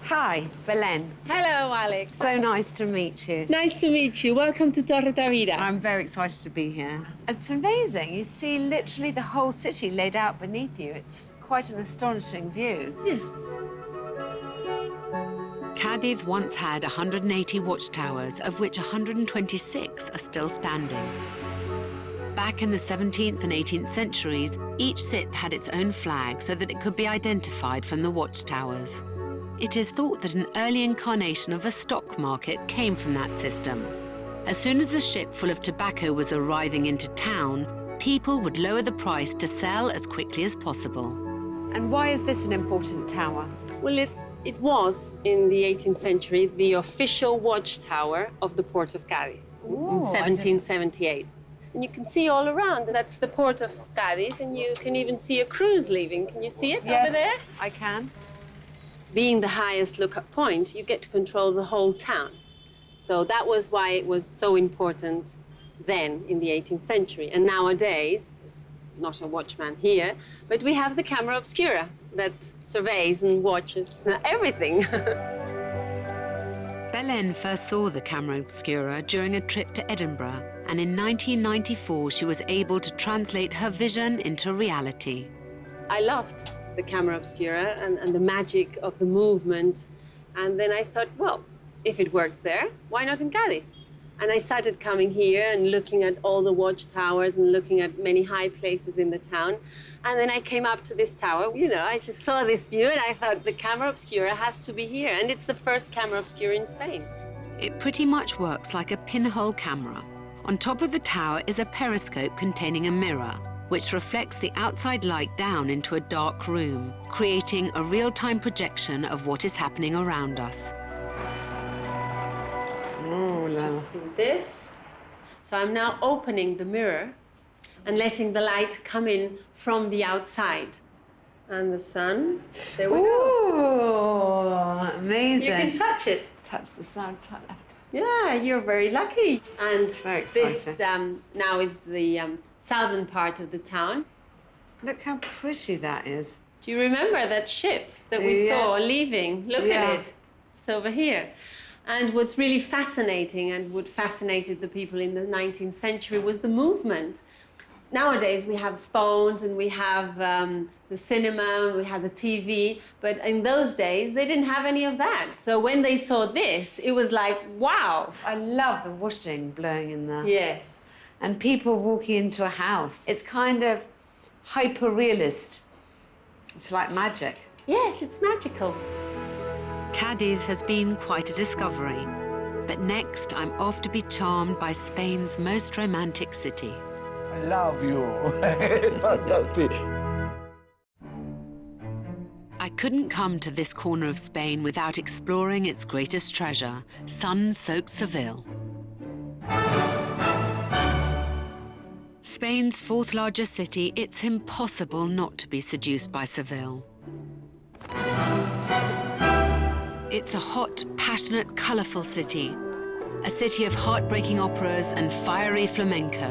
Hi, Belén. Hello, Alex. So nice to meet you. Nice to meet you. Welcome to Torre Tavira. I'm very excited to be here. It's amazing. You see literally the whole city laid out beneath you. It's quite an astonishing view. Yes. Cadiz once had 180 watchtowers, of which 126 are still standing. Back in the 17th and 18th centuries, each ship had its own flag so that it could be identified from the watchtowers. It is thought that an early incarnation of a stock market came from that system. As soon as a ship full of tobacco was arriving into town, people would lower the price to sell as quickly as possible. And why is this an important tower? Well, it was, in the 18th century, the official watchtower of the port of Cadiz in 1778. And you can see all around, that's the port of Cadiz, and you can even see a cruise leaving. Can you see it over there? I can. Being the highest lookup point, you get to control the whole town. So that was why it was so important then, in the 18th century. And nowadays, there's not a watchman here, but we have the camera obscura that surveys and watches everything. Belén first saw the camera obscura during a trip to Edinburgh, and in 1994 she was able to translate her vision into reality. I loved the camera obscura and the magic of the movement. And then I thought, well, if it works there, why not in Cadiz? And I started coming here and looking at all the watchtowers and looking at many high places in the town. And then I came up to this tower. You know, I just saw this view and I thought the camera obscura has to be here. And it's the first camera obscura in Spain. It pretty much works like a pinhole camera. On top of the tower is a periscope containing a mirror, which reflects the outside light down into a dark room, creating a real-time projection of what is happening around us. Let's just see this. So I'm now opening the mirror and letting the light come in from the outside. And the sun, there we go. Amazing. You can touch it. Touch the sun, touch left. Yeah, you're very lucky. And very exciting. This now is the southern part of the town. Look how pretty that is. Do you remember that ship that we saw leaving? Look at it. It's over here. And what's really fascinating and what fascinated the people in the 19th century was the movement. Nowadays, we have phones and we have the cinema and we have the TV, but in those days, they didn't have any of that. So when they saw this, it was like, wow. I love the whooshing blowing in there. Yes. And people walking into a house. It's kind of hyper-realist. It's like magic. Yes, it's magical. Cadiz has been quite a discovery, but next I'm off to be charmed by Spain's most romantic city. I love you. Fantastic. I couldn't come to this corner of Spain without exploring its greatest treasure, sun-soaked Seville. Spain's fourth largest city, it's impossible not to be seduced by Seville. It's a hot, passionate, colourful city. A city of heartbreaking operas and fiery flamenco.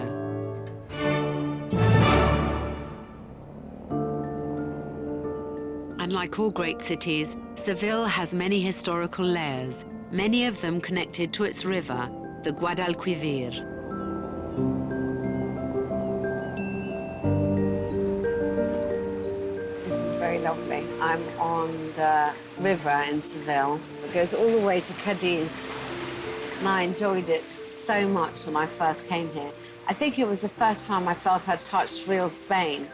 And like all great cities, Seville has many historical layers, many of them connected to its river, the Guadalquivir. This is very lovely. I'm on the river in Seville. It goes all the way to Cadiz. And I enjoyed it so much when I first came here. I think it was the first time I felt I'd touched real Spain.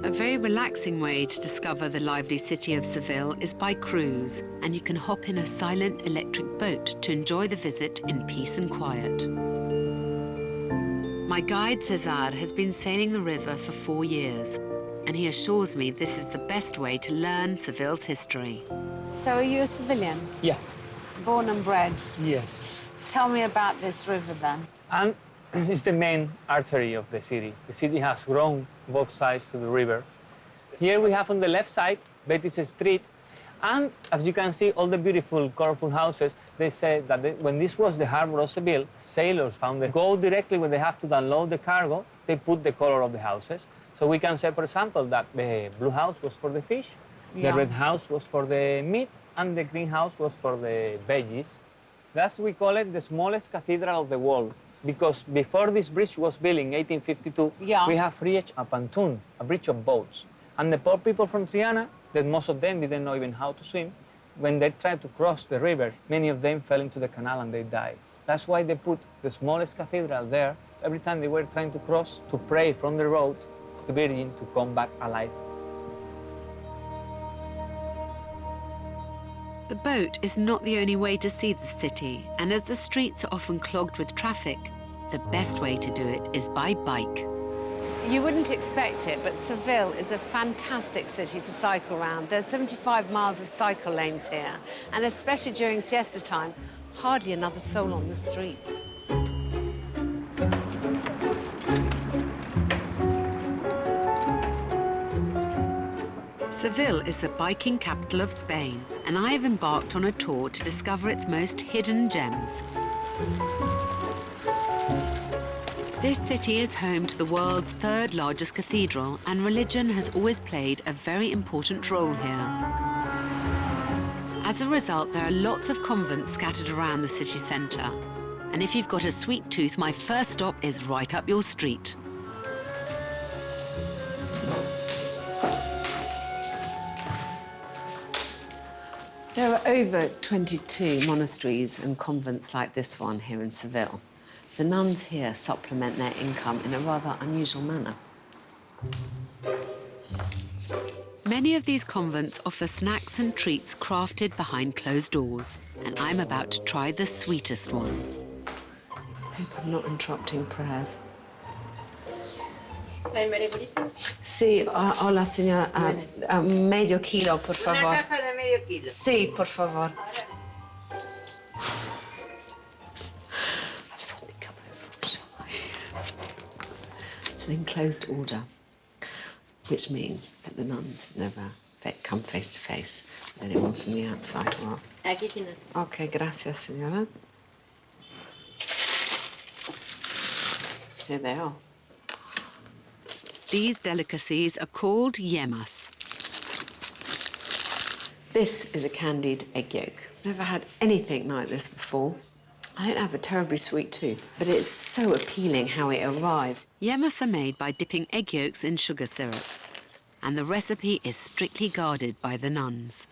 A very relaxing way to discover the lively city of Seville is by cruise, and you can hop in a silent electric boat to enjoy the visit in peace and quiet. My guide, Cesar, has been sailing the river for 4 years, and he assures me this is the best way to learn Seville's history. So are you a civilian? Yeah. Born and bred? Yes. Tell me about this river, then. And it's the main artery of the city. The city has grown both sides to the river. Here we have on the left side, Betis Street, and as you can see, all the beautiful, colorful houses. They say that when this was the harbor of Seville, sailors found the gold directly when they have to download the cargo, they put the color of the houses. So we can say, for example, that the blue house was for the fish, the red house was for the meat, and the green house was for the veggies. Thus, we call it the smallest cathedral of the world, because before this bridge was built in 1852, we have reached a pontoon, a bridge of boats. And the poor people from Triana, that most of them didn't know even how to swim, when they tried to cross the river, many of them fell into the canal and they died. That's why they put the smallest cathedral there every time they were trying to cross, to pray from the road to the Virgin to come back alive. The boat is not the only way to see the city, and as the streets are often clogged with traffic, the best way to do it is by bike. You wouldn't expect it, but Seville is a fantastic city to cycle around. There's 75 miles of cycle lanes here, and especially during siesta time, hardly another soul on the streets. Seville is the biking capital of Spain, and I have embarked on a tour to discover its most hidden gems. This city is home to the world's 3rd largest cathedral, and religion has always played a very important role here. As a result, there are lots of convents scattered around the city centre. And if you've got a sweet tooth, my first stop is right up your street. There are over 22 monasteries and convents like this one here in Seville. The nuns here supplement their income in a rather unusual manner. Many of these convents offer snacks and treats crafted behind closed doors, and I'm about to try the sweetest one. I hope I'm not interrupting prayers. Sí, hola, señora. Medio kilo, por favor. Una caja de medio kilo. Sí, por favor. It's an enclosed order, which means that the nuns never come face to face with anyone from the outside world. Aquí tiene. Okay, gracias, señora. Here they are. These delicacies are called yemas. This is a candied egg yolk. Never had anything like this before. I don't have a terribly sweet tooth, but it's so appealing how it arrives. Yemas are made by dipping egg yolks in sugar syrup, and the recipe is strictly guarded by the nuns.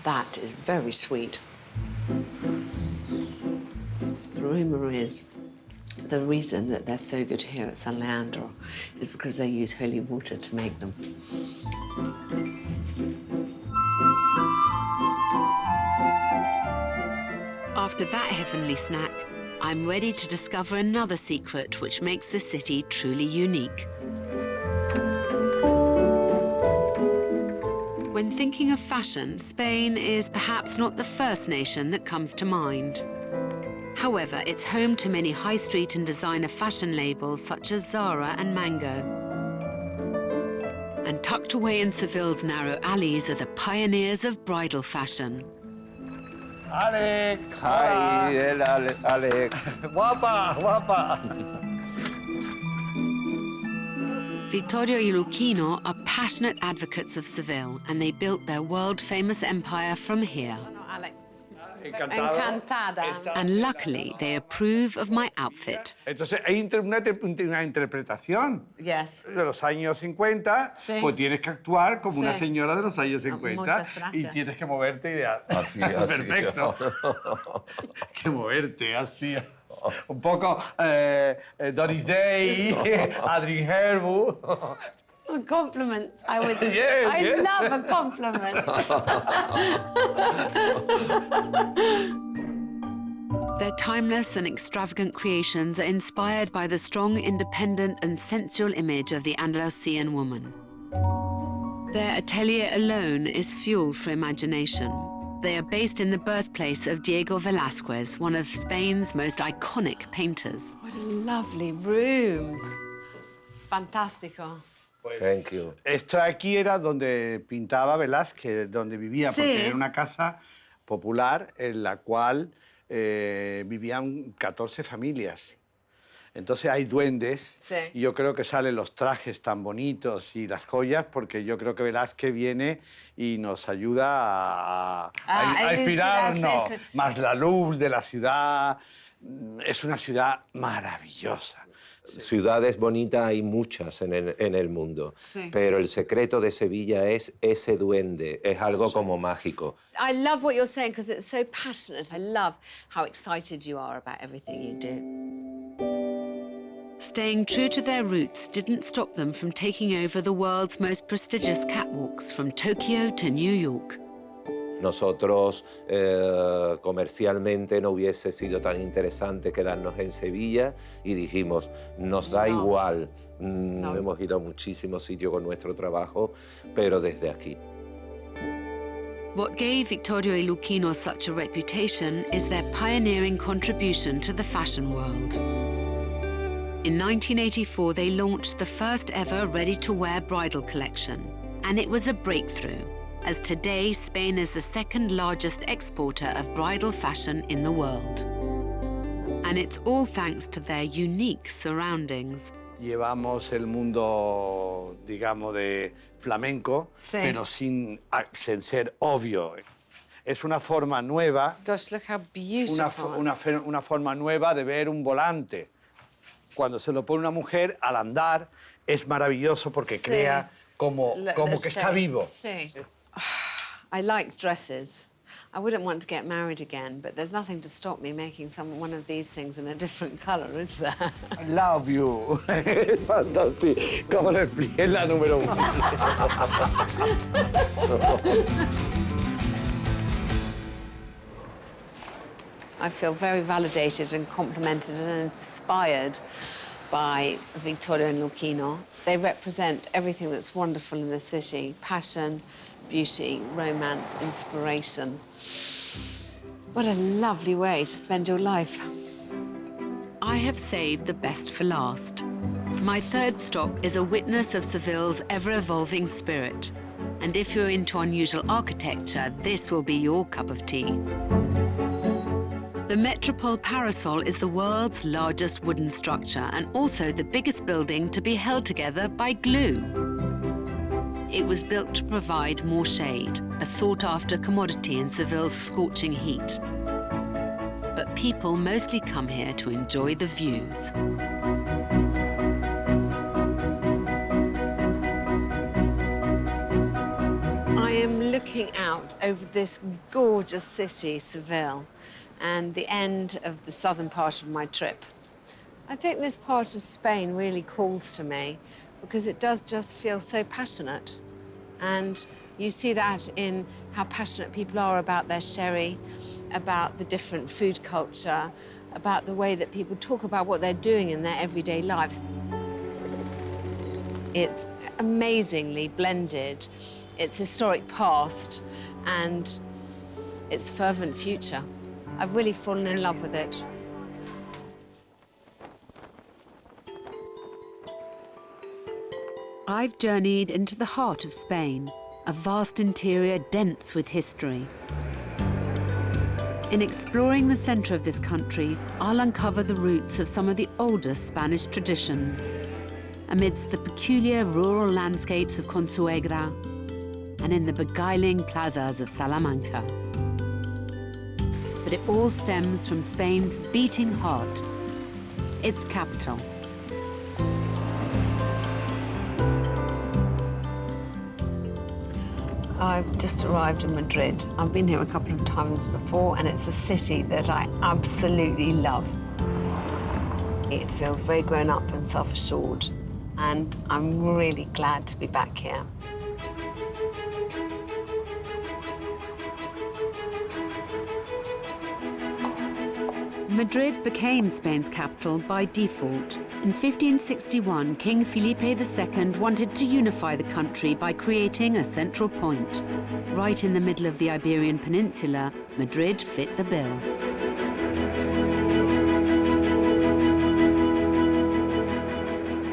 That is very sweet. The rumour is the reason that they're so good here at San Leandro is because they use holy water to make them. After that heavenly snack, I'm ready to discover another secret which makes the city truly unique. When thinking of fashion, Spain is perhaps not the first nation that comes to mind. However, it's home to many high street and designer fashion labels such as Zara and Mango. And tucked away in Seville's narrow alleys are the pioneers of bridal fashion. Alec! Hi, Alec. Guapa, guapa. Vittorio y Luchino are passionate advocates of Seville, and they built their world-famous empire from here. Encantada. And luckily, they approve of my outfit. Entonces, hay una interpretación Yes. de los años 50, Sí. pues tienes que actuar como una Sí. señora de los años 50 Muchas gracias. y tienes que moverte ideal. Así. Perfecto. que moverte así. Un poco Doris Day, Adrien Herbu. Compliments. I Yes, love a compliment. Their timeless and extravagant creations are inspired by the strong, independent and sensual image of the Andalusian woman. Their atelier alone is fuel for imagination. They are based in the birthplace of Diego Velázquez, one of Spain's most iconic painters. What a lovely room. It's fantástico. Thank you. Esto aquí era donde pintaba Velázquez, donde vivía, Sí. porque era una casa popular en la cual vivían 14 familias. Entonces hay duendes, Sí. y yo creo que salen los trajes tan bonitos y las joyas, porque yo creo que Velázquez viene y nos ayuda a inspirarnos. Más la luz de la ciudad. Es una ciudad maravillosa. Ciudades bonitas hay muchas en el mundo, Sí. pero el secreto de Sevilla es ese duende, es algo como mágico. I love what you're saying because it's so passionate. I love how excited you are about everything you do. Staying true to their roots didn't stop them from taking over the world's most prestigious catwalks from Tokyo to New York. Nosotros comercialmente no hubiese sido tan interesante quedarnos en Sevilla y dijimos, nos da igual, hemos ido a muchísimos sitios con nuestro trabajo, pero desde aquí. What gave Vittorio y Luchino such a reputation is their pioneering contribution to the fashion world. In 1984, they launched the first ever ready-to-wear bridal collection, and it was a breakthrough, as today Spain is the second largest exporter of bridal fashion in the world. And it's all thanks to their unique surroundings. Llevamos el mundo, digamos, de flamenco, Sí. pero sin ser obvio. Es una forma nueva, Gosh, look how beautiful. una forma nueva de ver un volante. Cuando se lo pone una mujer, al andar, es maravilloso porque Sí. crea como The que está shape. vivo. Sí. I like dresses. I wouldn't want to get married again, but there's nothing to stop me making one of these things in a different colour, is there? I love you. Es fantástico. ¿Cómo lo expliqué en la número 1? I feel very validated and complimented and inspired by Vittorio and Luchino. They represent everything that's wonderful in the city: passion, beauty, romance, inspiration. What a lovely way to spend your life. I have saved the best for last. My third stop is a witness of Seville's ever-evolving spirit. And if you're into unusual architecture, this will be your cup of tea. The Metropole Parasol is the world's largest wooden structure and also the biggest building to be held together by glue. It was built to provide more shade, a sought-after commodity in Seville's scorching heat. But people mostly come here to enjoy the views. I am looking out over this gorgeous city, Seville, and the end of the southern part of my trip. I think this part of Spain really calls to me because it does just feel so passionate. And you see that in how passionate people are about their sherry, about the different food culture, about the way that people talk about what they're doing in their everyday lives. It's amazingly blended, its historic past and its fervent future. I've really fallen in love with it. I've journeyed into the heart of Spain, a vast interior dense with history. In exploring the centre of this country, I'll uncover the roots of some of the oldest Spanish traditions, amidst the peculiar rural landscapes of Consuegra and in the beguiling plazas of Salamanca. But it all stems from Spain's beating heart, its capital. I've just arrived in Madrid. I've been here a couple of times before, and it's a city that I absolutely love. It feels very grown up and self-assured, and I'm really glad to be back here. Madrid became Spain's capital by default. In 1561, King Felipe II wanted to unify the country by creating a central point. Right in the middle of the Iberian Peninsula, Madrid fit the bill.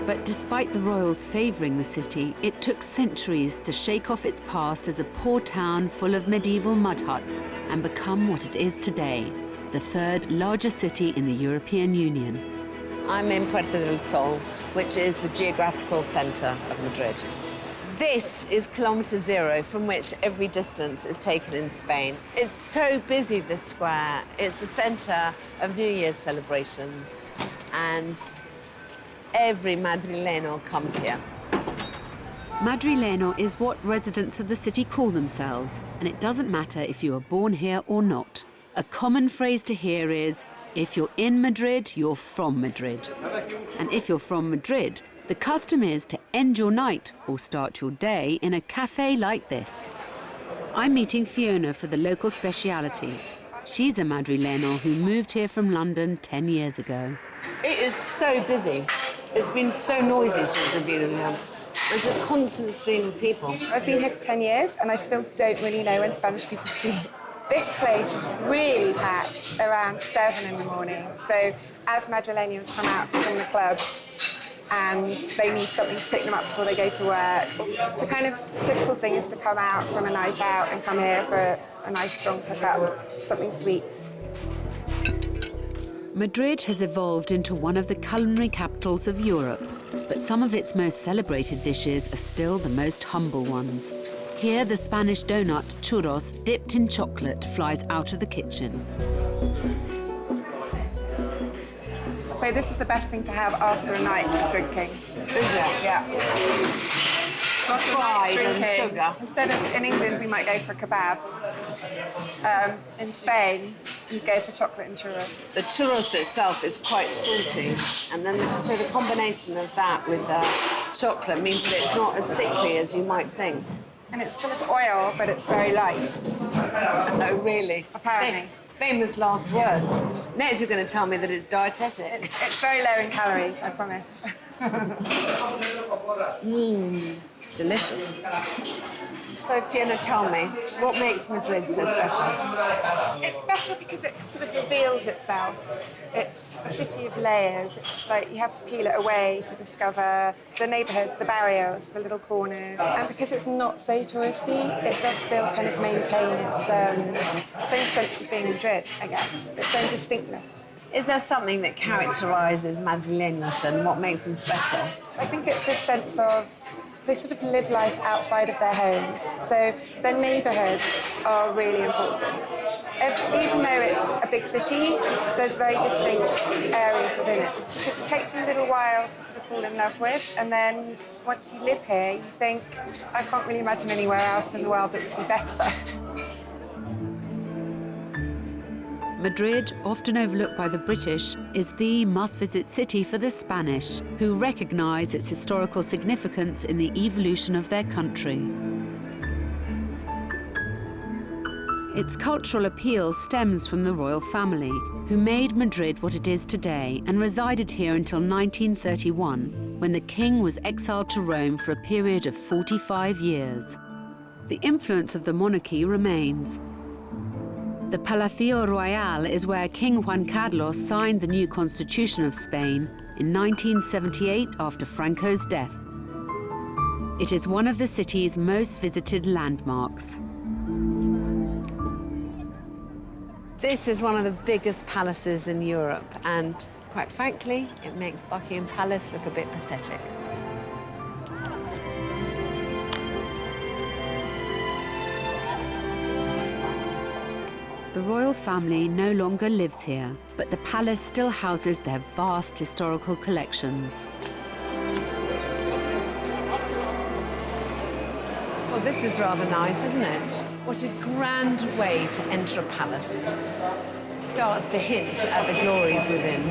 But despite the royals favouring the city, it took centuries to shake off its past as a poor town full of medieval mud huts and become what it is today, the third largest city in the European Union. I'm in Puerta del Sol, which is the geographical centre of Madrid. This is kilometre zero from which every distance is taken in Spain. It's so busy, this square. It's the centre of New Year's celebrations, and every Madrileno comes here. Madrileno is what residents of the city call themselves, and it doesn't matter if you were born here or not. A common phrase to hear is, if you're in Madrid, you're from Madrid. And if you're from Madrid, the custom is to end your night or start your day in a cafe like this. I'm meeting Fiona for the local speciality. She's a Madrileno who moved here from London 10 years ago. It is so busy. It's been so noisy since I've been in here. There's this constant stream of people. I've been here for 10 years and I still don't really know when Spanish people sleep. This place is really packed around 7 in the morning. So as Madrileños come out from the clubs and they need something to pick them up before they go to work, the kind of typical thing is to come out from a night out and come here for a nice strong pickup, something sweet. Madrid has evolved into one of the culinary capitals of Europe, but some of its most celebrated dishes are still the most humble ones. Here, the Spanish donut, churros, dipped in chocolate, flies out of the kitchen. So this is the best thing to have after a night of drinking. Is it? Yeah. So after a night of and drinking, sugar. instead of, in England, we might go for kebab. In Spain, you go for chocolate and churros. The churros itself is quite salty, and then so the combination of that with the chocolate means that it's not as sickly as you might think. And it's full of oil, but it's very light. Oh, really? Apparently. Famous last words. Next, you're going to tell me that it's dietetic. It's very low in calories, I promise. Delicious. So, Fiona, tell me, what makes Madrid so special? It's special because it sort of reveals itself. It's a city of layers. It's like you have to peel it away to discover the neighbourhoods, the barrios, the little corners. And because it's not so touristy, it does still kind of maintain its own sense of being Madrid, I guess, its own distinctness. Is there something that characterises Madrileños and what makes them special? So I think it's this sense of they sort of live life outside of their homes. So their neighbourhoods are really important. Even though it's a big city, there's very distinct areas within it. Because it takes a little while to sort of fall in love with, and then once you live here, you think, I can't really imagine anywhere else in the world that would be better. Madrid, often overlooked by the British, is the must-visit city for the Spanish, who recognise its historical significance in the evolution of their country. Its cultural appeal stems from the royal family, who made Madrid what it is today and resided here until 1931, when the king was exiled to Rome for a period of 45 years. The influence of the monarchy remains. The Palacio Royal is where King Juan Carlos signed the new Constitution of Spain in 1978 after Franco's death. It is one of the city's most visited landmarks. This is one of the biggest palaces in Europe, and quite frankly, it makes Buckingham Palace look a bit pathetic. The royal family no longer lives here, but the palace still houses their vast historical collections. Well, this is rather nice, isn't it? What a grand way to enter a palace. It starts to hint at the glories within.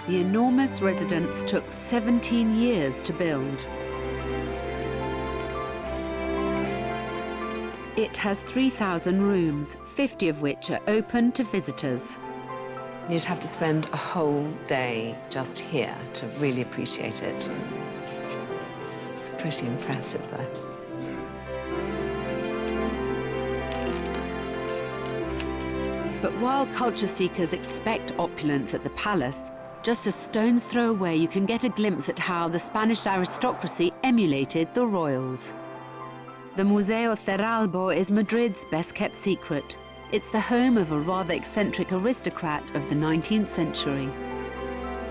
The enormous residence took 17 years to build. It has 3,000 rooms, 50 of which are open to visitors. You'd have to spend a whole day just here to really appreciate it. It's pretty impressive, though. But while culture seekers expect opulence at the palace, just a stone's throw away you can get a glimpse at how the Spanish aristocracy emulated the royals. The Museo Cerralbo is Madrid's best-kept secret. It's the home of a rather eccentric aristocrat of the 19th century.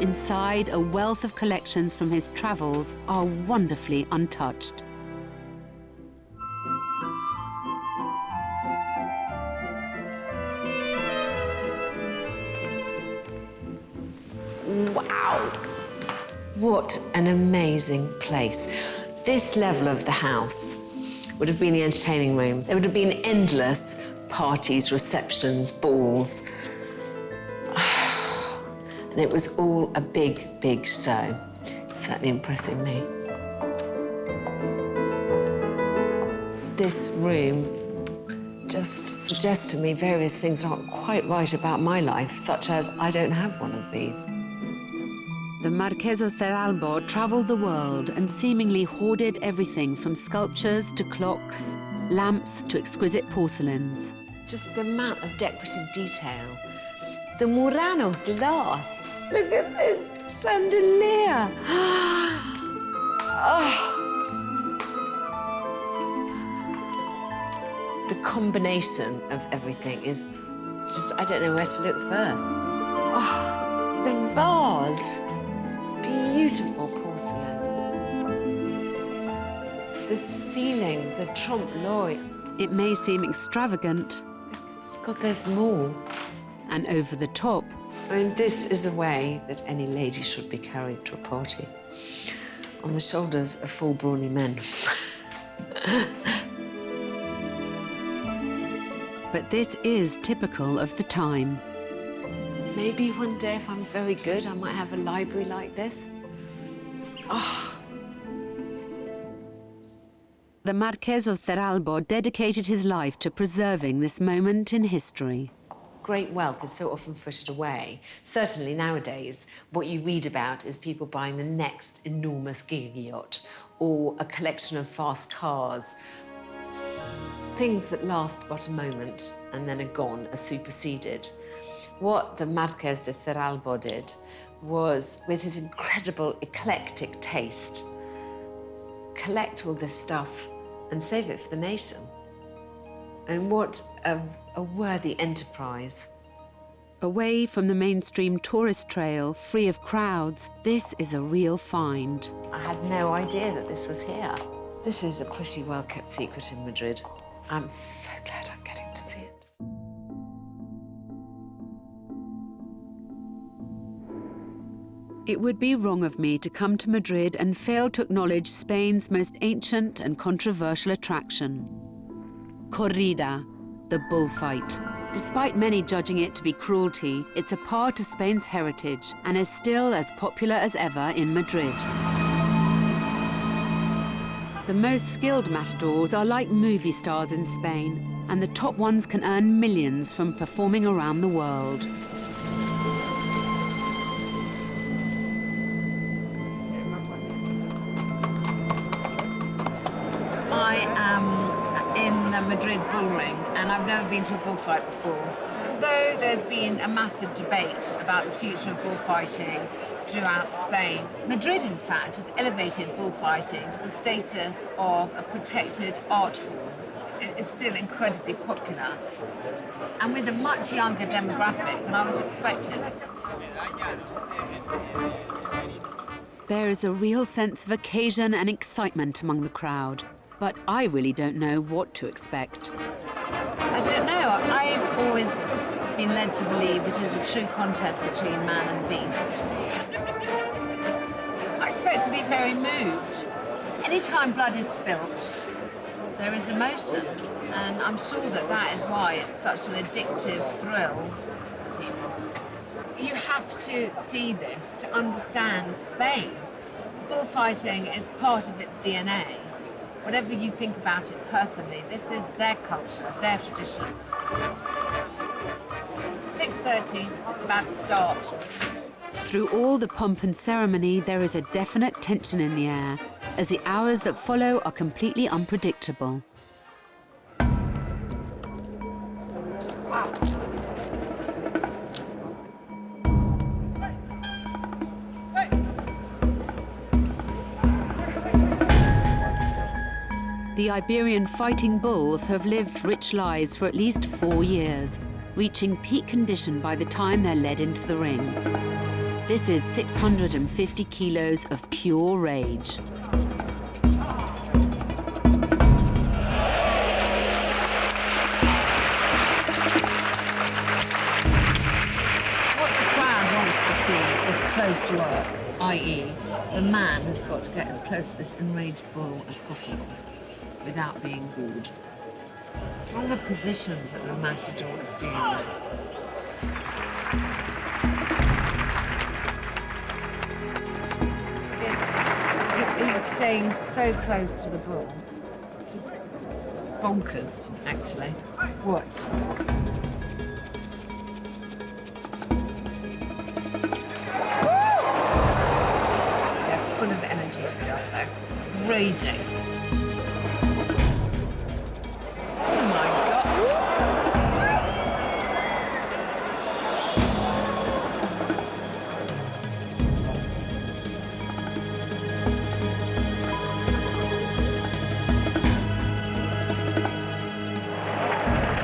Inside, a wealth of collections from his travels are wonderfully untouched. Wow! What an amazing place. This level of the house would have been the entertaining room. There would have been endless parties, receptions, balls. And it was all a big, big show. Certainly impressing me. This room just suggests to me various things that aren't quite right about my life, such as I don't have one of these. The Marqués of Cerralbo travelled the world and seemingly hoarded everything from sculptures to clocks, lamps to exquisite porcelains. Just the amount of decorative detail. The Murano glass. Look at this chandelier. Oh. The combination of everything is just, I don't know where to look first. Oh, the vase. Beautiful porcelain. The ceiling, the trompe-l'oeil. It may seem extravagant. God, there's more. And over the top. I mean, this is a way that any lady should be carried to a party. On the shoulders of full brawny men. But this is typical of the time. Maybe one day, if I'm very good, I might have a library like this. Oh. The Marqués of Cerralbo dedicated his life to preserving this moment in history. Great wealth is so often frittered away. Certainly nowadays, what you read about is people buying the next enormous gig yacht or a collection of fast cars. Things that last but a moment and then are gone, are superseded. What the Marqués de Cerralbo did was, with his incredible eclectic taste, collect all this stuff and save it for the nation. And what a worthy enterprise. Away from the mainstream tourist trail, free of crowds, this is a real find. I had no idea that this was here. This is a pretty well-kept secret in Madrid. I'm so glad I'm getting to see it. It would be wrong of me to come to Madrid and fail to acknowledge Spain's most ancient and controversial attraction. Corrida, the bullfight. Despite many judging it to be cruelty, it's a part of Spain's heritage and is still as popular as ever in Madrid. The most skilled matadors are like movie stars in Spain, and the top ones can earn millions from performing around the world. I am in the Madrid bullring, and I've never been to a bullfight before. Although there's been a massive debate about the future of bullfighting throughout Spain, Madrid, in fact, has elevated bullfighting to the status of a protected art form. It is still incredibly popular, and with a much younger demographic than I was expecting. There is a real sense of occasion and excitement among the crowd, but I really don't know what to expect. I don't know. I've always been led to believe it is a true contest between man and beast. I expect to be very moved. Anytime blood is spilt, there is emotion, and I'm sure that that is why it's such an addictive thrill. You have to see this to understand Spain. Bullfighting is part of its DNA. whatever you think about it personally, this is their culture, their tradition. 6:30, it's about to start. Through all the pomp and ceremony, there is a definite tension in the air, as the hours that follow are completely unpredictable. The Iberian fighting bulls have lived rich lives for at least 4 years, reaching peak condition by the time they're led into the ring. This is 650 kilos of pure rage. What the crowd wants to see is close work, i.e. the man has got to get as close to this enraged bull as possible without being gored. It's all the positions that the matador assumes. He's staying so close to the bull. It's just bonkers, actually. What? They're full of energy still, though. Raging. Oh my God.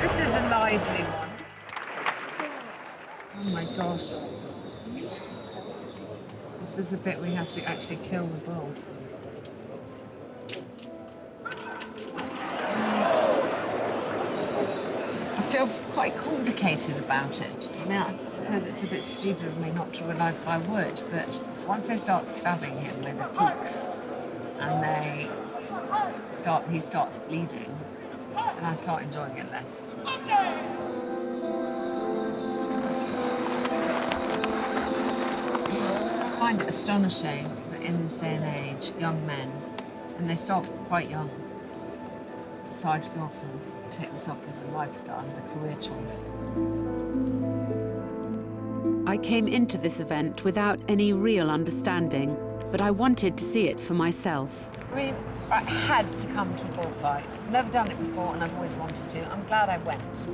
This is a lively one. Oh my gosh. This is a bit where he has to actually kill the bull. I feel quite complicated about it. I mean, I suppose it's a bit stupid of me not to realise that I would, but once they start stabbing him with the peaks and he starts bleeding, and I start enjoying it less. I find it astonishing that in this day and age, young men, and they start quite young, decide to go off and take this up as a lifestyle, as a career choice. I came into this event without any real understanding, but I wanted to see it for myself. I mean, I had to come to a bullfight. I've never done it before, and I've always wanted to. I'm glad I went.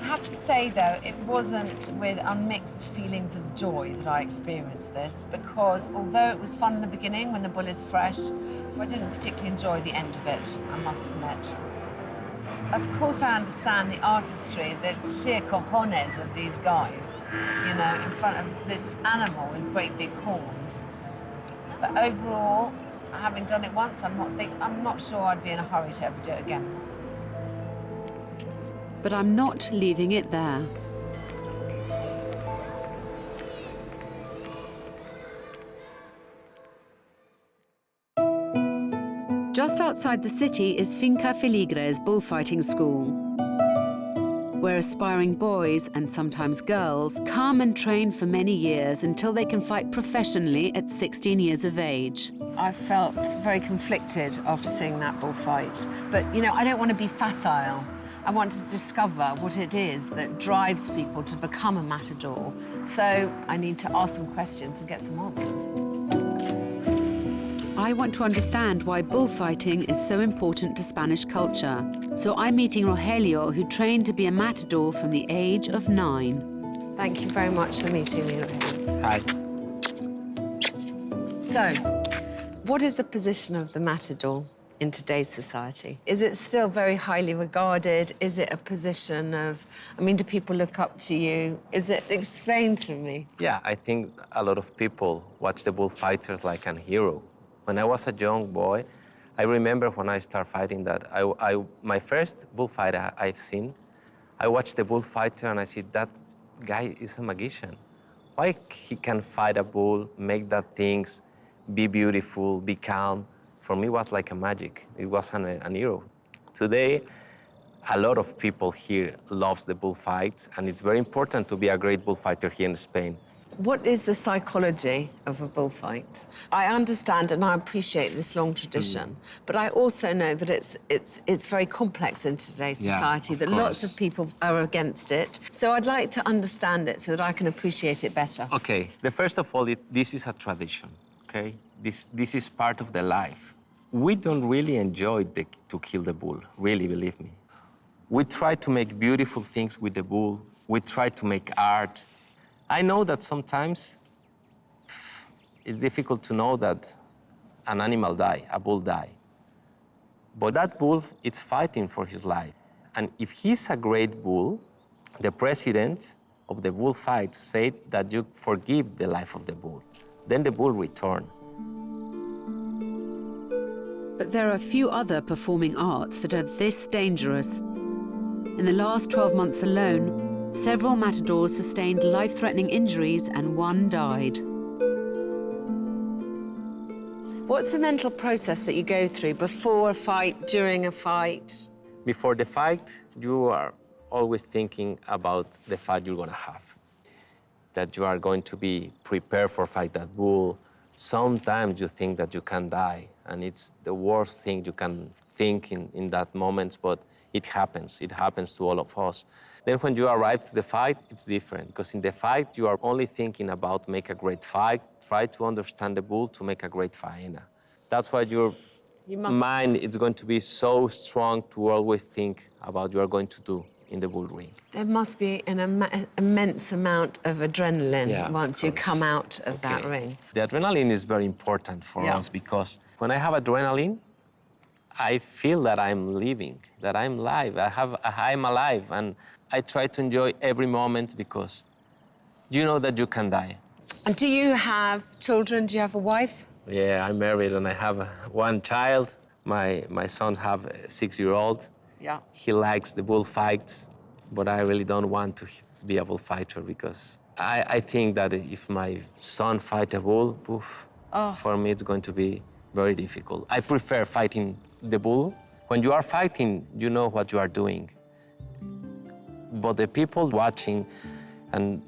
I have to say, though, it wasn't with unmixed feelings of joy that I experienced this, because although it was fun in the beginning, when the bull is fresh, I didn't particularly enjoy the end of it, I must admit. Of course, I understand the artistry, the sheer cojones of these guys, you know, in front of this animal with great big horns. But overall, having done it once, I'm not sure I'd be in a hurry to ever do it again. But I'm not leaving it there. Just outside the city is Finca Feligre's bullfighting school, where aspiring boys, and sometimes girls, come and train for many years until they can fight professionally at 16 years of age. I felt very conflicted after seeing that bullfight. But, you know, I don't want to be facile. I want to discover what it is that drives people to become a matador. So I need to ask some questions and get some answers. I want to understand why bullfighting is so important to Spanish culture. So I'm meeting Rogelio, who trained to be a matador from the age of 9. Thank you very much for meeting me, Rogelio. Hi. So, what is the position of the matador in today's society? Is it still very highly regarded? Is it a position of, I mean, do people look up to you? Is it, explain to me. Yeah, I think a lot of people watch the bullfighters like a hero. When I was a young boy, I remember when I started fighting that my first bullfight I've seen, I watched the bullfighter and I said, that guy is a magician. Why he can fight a bull, make that things, be beautiful, be calm? For me, it was like a magic. It was an hero. Today, a lot of people here loves the bullfights, and it's very important to be a great bullfighter here in Spain. What is the psychology of a bullfight? I understand and I appreciate this long tradition, but I also know that it's very complex in today's society, that lots of people are against it. So I'd like to understand it so that I can appreciate it better. Okay, first of all, this is a tradition, okay? This is part of the life. We don't really enjoy to kill the bull, really, believe me. We try to make beautiful things with the bull. We try to make art. I know that sometimes it's difficult to know that an animal died, a bull died. But that bull is fighting for his life. And if he's a great bull, the president of the bullfight said that you forgive the life of the bull. Then the bull returned. But there are a few other performing arts that are this dangerous. In the last 12 months alone, several matadors sustained life-threatening injuries and one died. What's the mental process that you go through before a fight, during a fight? Before the fight, you are always thinking about the fight you're gonna have. That you are going to be prepared for fight that bull. Sometimes you think that you can die, and it's the worst thing you can think in that moment, but it happens to all of us. Then when you arrive to the fight, it's different, because in the fight, you are only thinking about make a great fight, try to understand the bull to make a great faena. That's why your mind is going to be so strong to always think about what you are going to do in the bull ring. There must be an immense amount of adrenaline once you come out of that ring. The adrenaline is very important for us, because when I have adrenaline, I feel that I'm living, that I'm alive. I'm alive, and I try to enjoy every moment because you know that you can die. And do you have children? Do you have a wife? Yeah, I'm married and I have one child. My son have a 6-year-old. Yeah. He likes the bullfights, but I really don't want to be a bullfighter because I think that if my son fight a bull, for me it's going to be very difficult. I prefer fighting the bull. When you are fighting, you know what you are doing. But the people watching, and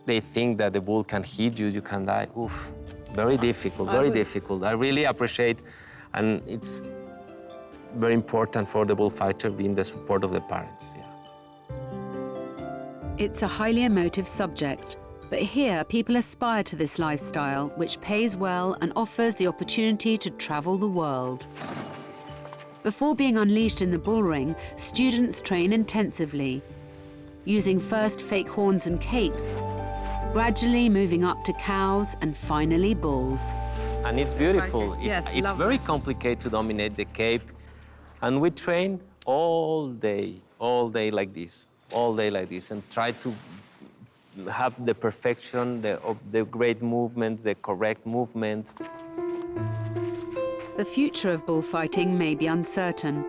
they think that the bull can hit you, you can die. Very difficult, very difficult. I really appreciate, and it's very important for the bullfighter being the support of the parents. It's a highly emotive subject, but here people aspire to this lifestyle, which pays well and offers the opportunity to travel the world. Before being unleashed in the bull ring, students train intensively, using first fake horns and capes, gradually moving up to cows and finally bulls. And it's beautiful. It's very complicated to dominate the cape. And we train all day like this, and try to have the perfection of the great movement, the correct movement. The future of bullfighting may be uncertain,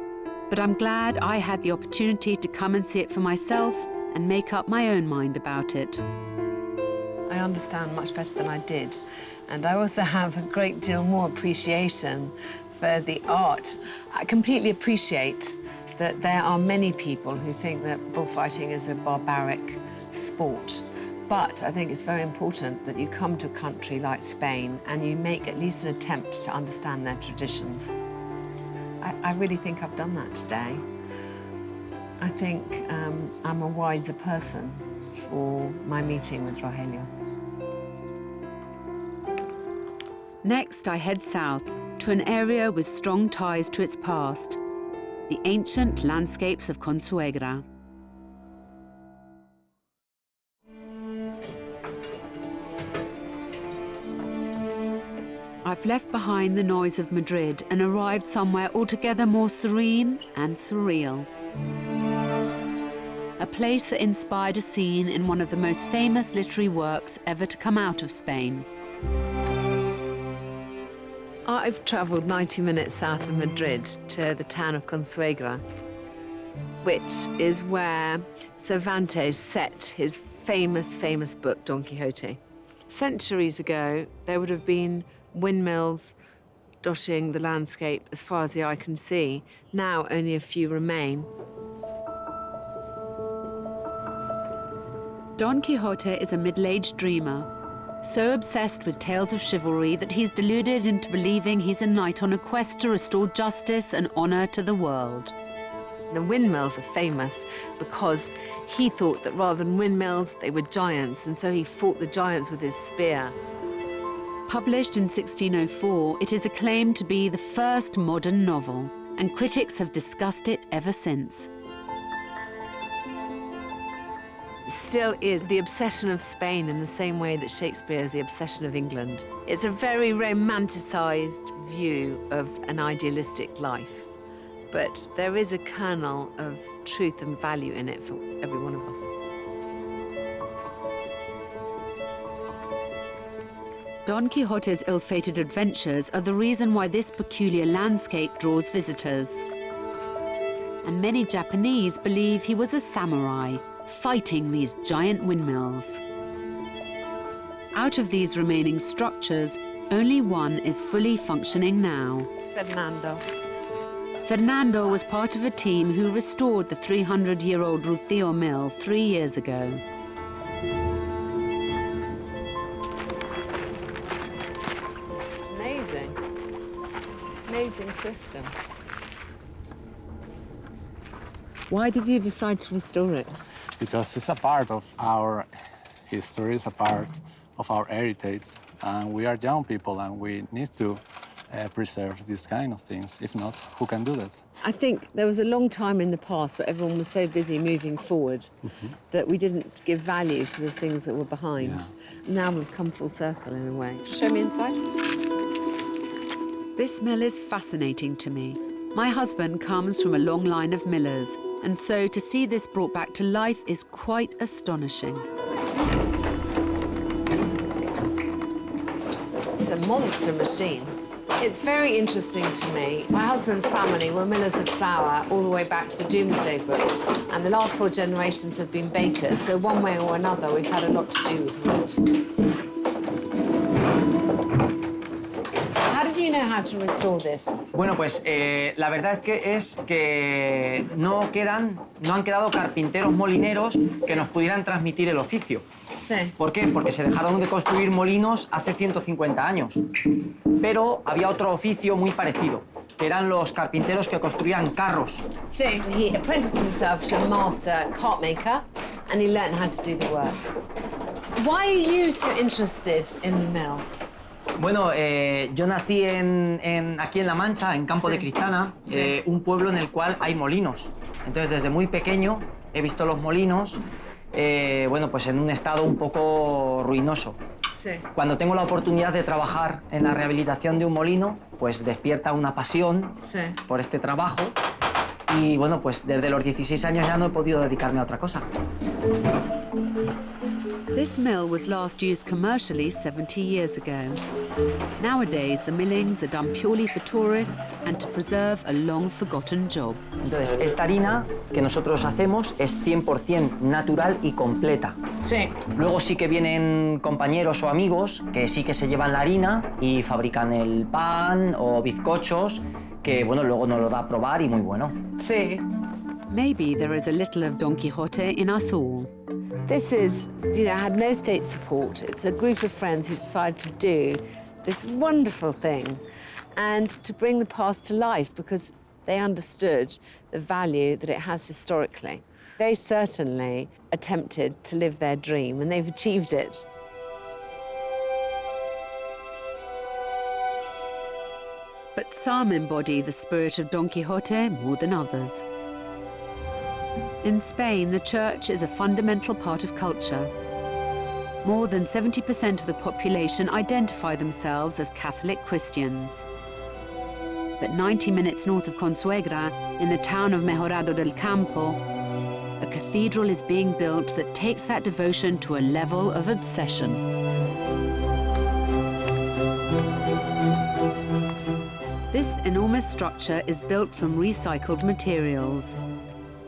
but I'm glad I had the opportunity to come and see it for myself and make up my own mind about it. I understand much better than I did. And I also have a great deal more appreciation for the art. I completely appreciate that there are many people who think that bullfighting is a barbaric sport. But I think it's very important that you come to a country like Spain and you make at least an attempt to understand their traditions. I really think I've done that today. I think I'm a wiser person for my meeting with Rogelio. Next, I head south to an area with strong ties to its past, the ancient landscapes of Consuegra. I've left behind the noise of Madrid and arrived somewhere altogether more serene and surreal. A place that inspired a scene in one of the most famous literary works ever to come out of Spain. I've travelled 90 minutes south of Madrid to the town of Consuegra, which is where Cervantes set his famous book, Don Quixote. Centuries ago, there would have been windmills dotting the landscape as far as the eye can see. Now, only a few remain. Don Quixote is a middle-aged dreamer So obsessed with tales of chivalry that he's deluded into believing he's a knight on a quest to restore justice and honor to the world. The windmills are famous because he thought that rather than windmills, they were giants, and so he fought the giants with his spear. Published in 1604, it is acclaimed to be the first modern novel, and critics have discussed it ever since. Still is the obsession of Spain in the same way that Shakespeare is the obsession of England. It's a very romanticized view of an idealistic life, but there is a kernel of truth and value in it for every one of us. Don Quixote's ill-fated adventures are the reason why this peculiar landscape draws visitors. And many Japanese believe he was a samurai, fighting these giant windmills. Out of these remaining structures, only one is fully functioning now. Fernando was part of a team who restored the 300-year-old Rocío mill 3 years ago. It's amazing. Amazing system. Why did you decide to restore it? Because it's a part of our history, it's a part of our heritage, and we are young people and we need to preserve these kind of things. If not, who can do that? I think there was a long time in the past where everyone was so busy moving forward that we didn't give value to the things that were behind. Yeah. Now we've come full circle in a way. Show me inside. This mill is fascinating to me. My husband comes from a long line of millers, and so to see this brought back to life is quite astonishing. It's a monster machine. It's very interesting to me. My husband's family were millers of flour all the way back to the Doomsday Book, and the last 4 generations have been bakers, so one way or another we've had a lot to do with wood. How did you know how to restore this? Bueno, pues la verdad es que no han quedado carpinteros molineros que nos pudieran transmitir el oficio. Sí. ¿Por qué? Porque se dejaron de construir molinos hace 150 años. Pero había otro oficio muy parecido, que eran los carpinteros que construían carros. Sí. He apprenticed himself to a master cart maker, and he learned how to do the work. Why are you so interested in the mill? Bueno, yo nací aquí en La Mancha, en Campo de Cristana, un pueblo en el cual hay molinos. Entonces, desde muy pequeño he visto los molinos, bueno, pues en un estado un poco ruinoso. Sí. Cuando tengo la oportunidad de trabajar en la rehabilitación de un molino, pues despierta una pasión por este trabajo. Y bueno, pues desde los 16 años ya no he podido dedicarme a otra cosa. This mill was last used commercially 70 years ago. Nowadays, the millings are done purely for tourists and to preserve a long-forgotten job. Entonces, esta harina que nosotros hacemos es 100% natural y completa. Sí. Luego sí que vienen compañeros o amigos que sí que se llevan la harina y fabrican el pan o bizcochos, que bueno, luego nos lo da a probar y muy bueno. Sí. Maybe there is a little of Don Quixote in us all. This is, had no state support. It's a group of friends who decided to do this wonderful thing and to bring the past to life because they understood the value that it has historically. They certainly attempted to live their dream and they've achieved it. But some embody the spirit of Don Quixote more than others. In Spain, the church is a fundamental part of culture. More than 70% of the population identify themselves as Catholic Christians. But 90 minutes north of Consuegra, in the town of Mejorado del Campo, a cathedral is being built that takes that devotion to a level of obsession. This enormous structure is built from recycled materials: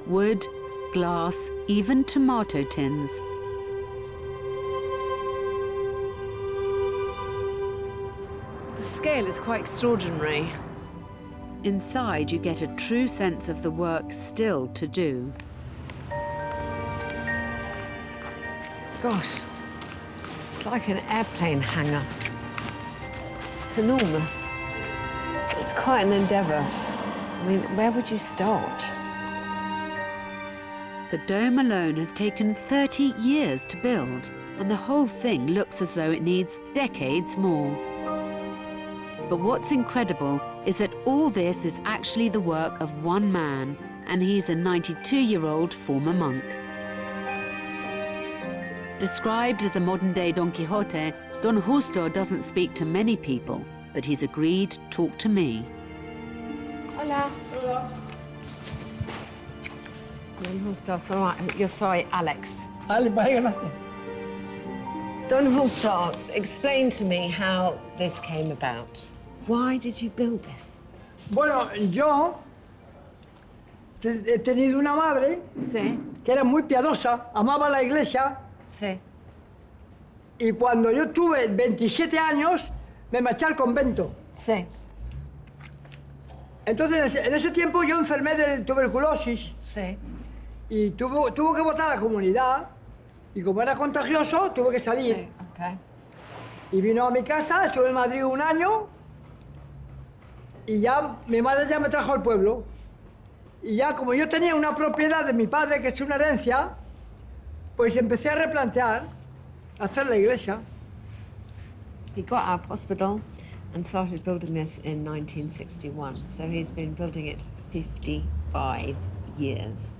wood, glass, even tomato tins. The scale is quite extraordinary. Inside, you get a true sense of the work still to do. Gosh, it's It's like an airplane hangar. It's enormous. It's quite an endeavour. I mean, where would you start? The dome alone has taken 30 years to build, and the whole thing looks as though it needs decades more. But what's incredible is that all this is actually the work of one man, and he's a 92-year-old former monk. Described as a modern-day Don Quixote, Don Justo doesn't speak to many people, but he's agreed to talk to me. Hola. Hola. Don Justo, yo soy Alex. Don Justo, explain to me how this came about. Why did you build this? Bueno, yo he tenido una madre que era muy piadosa, amaba la iglesia. Sí. Y cuando yo tuve 27 años, me marché al convento. Sí. Entonces, en ese tiempo yo enfermé de tuberculosis. Sí. Y tuvo que votar a la comunidad. Y como era contagioso, tuve que salir. Sí, okay. Y vino a mi casa, estuve en Madrid un año. Y ya mi madre ya me trajo al pueblo. Y ya como yo tenía una propiedad de mi padre, que es una herencia, pues empecé a replantear hacer la iglesia. He got out of hospital and started building this in 1961. So he's been building it 55 years.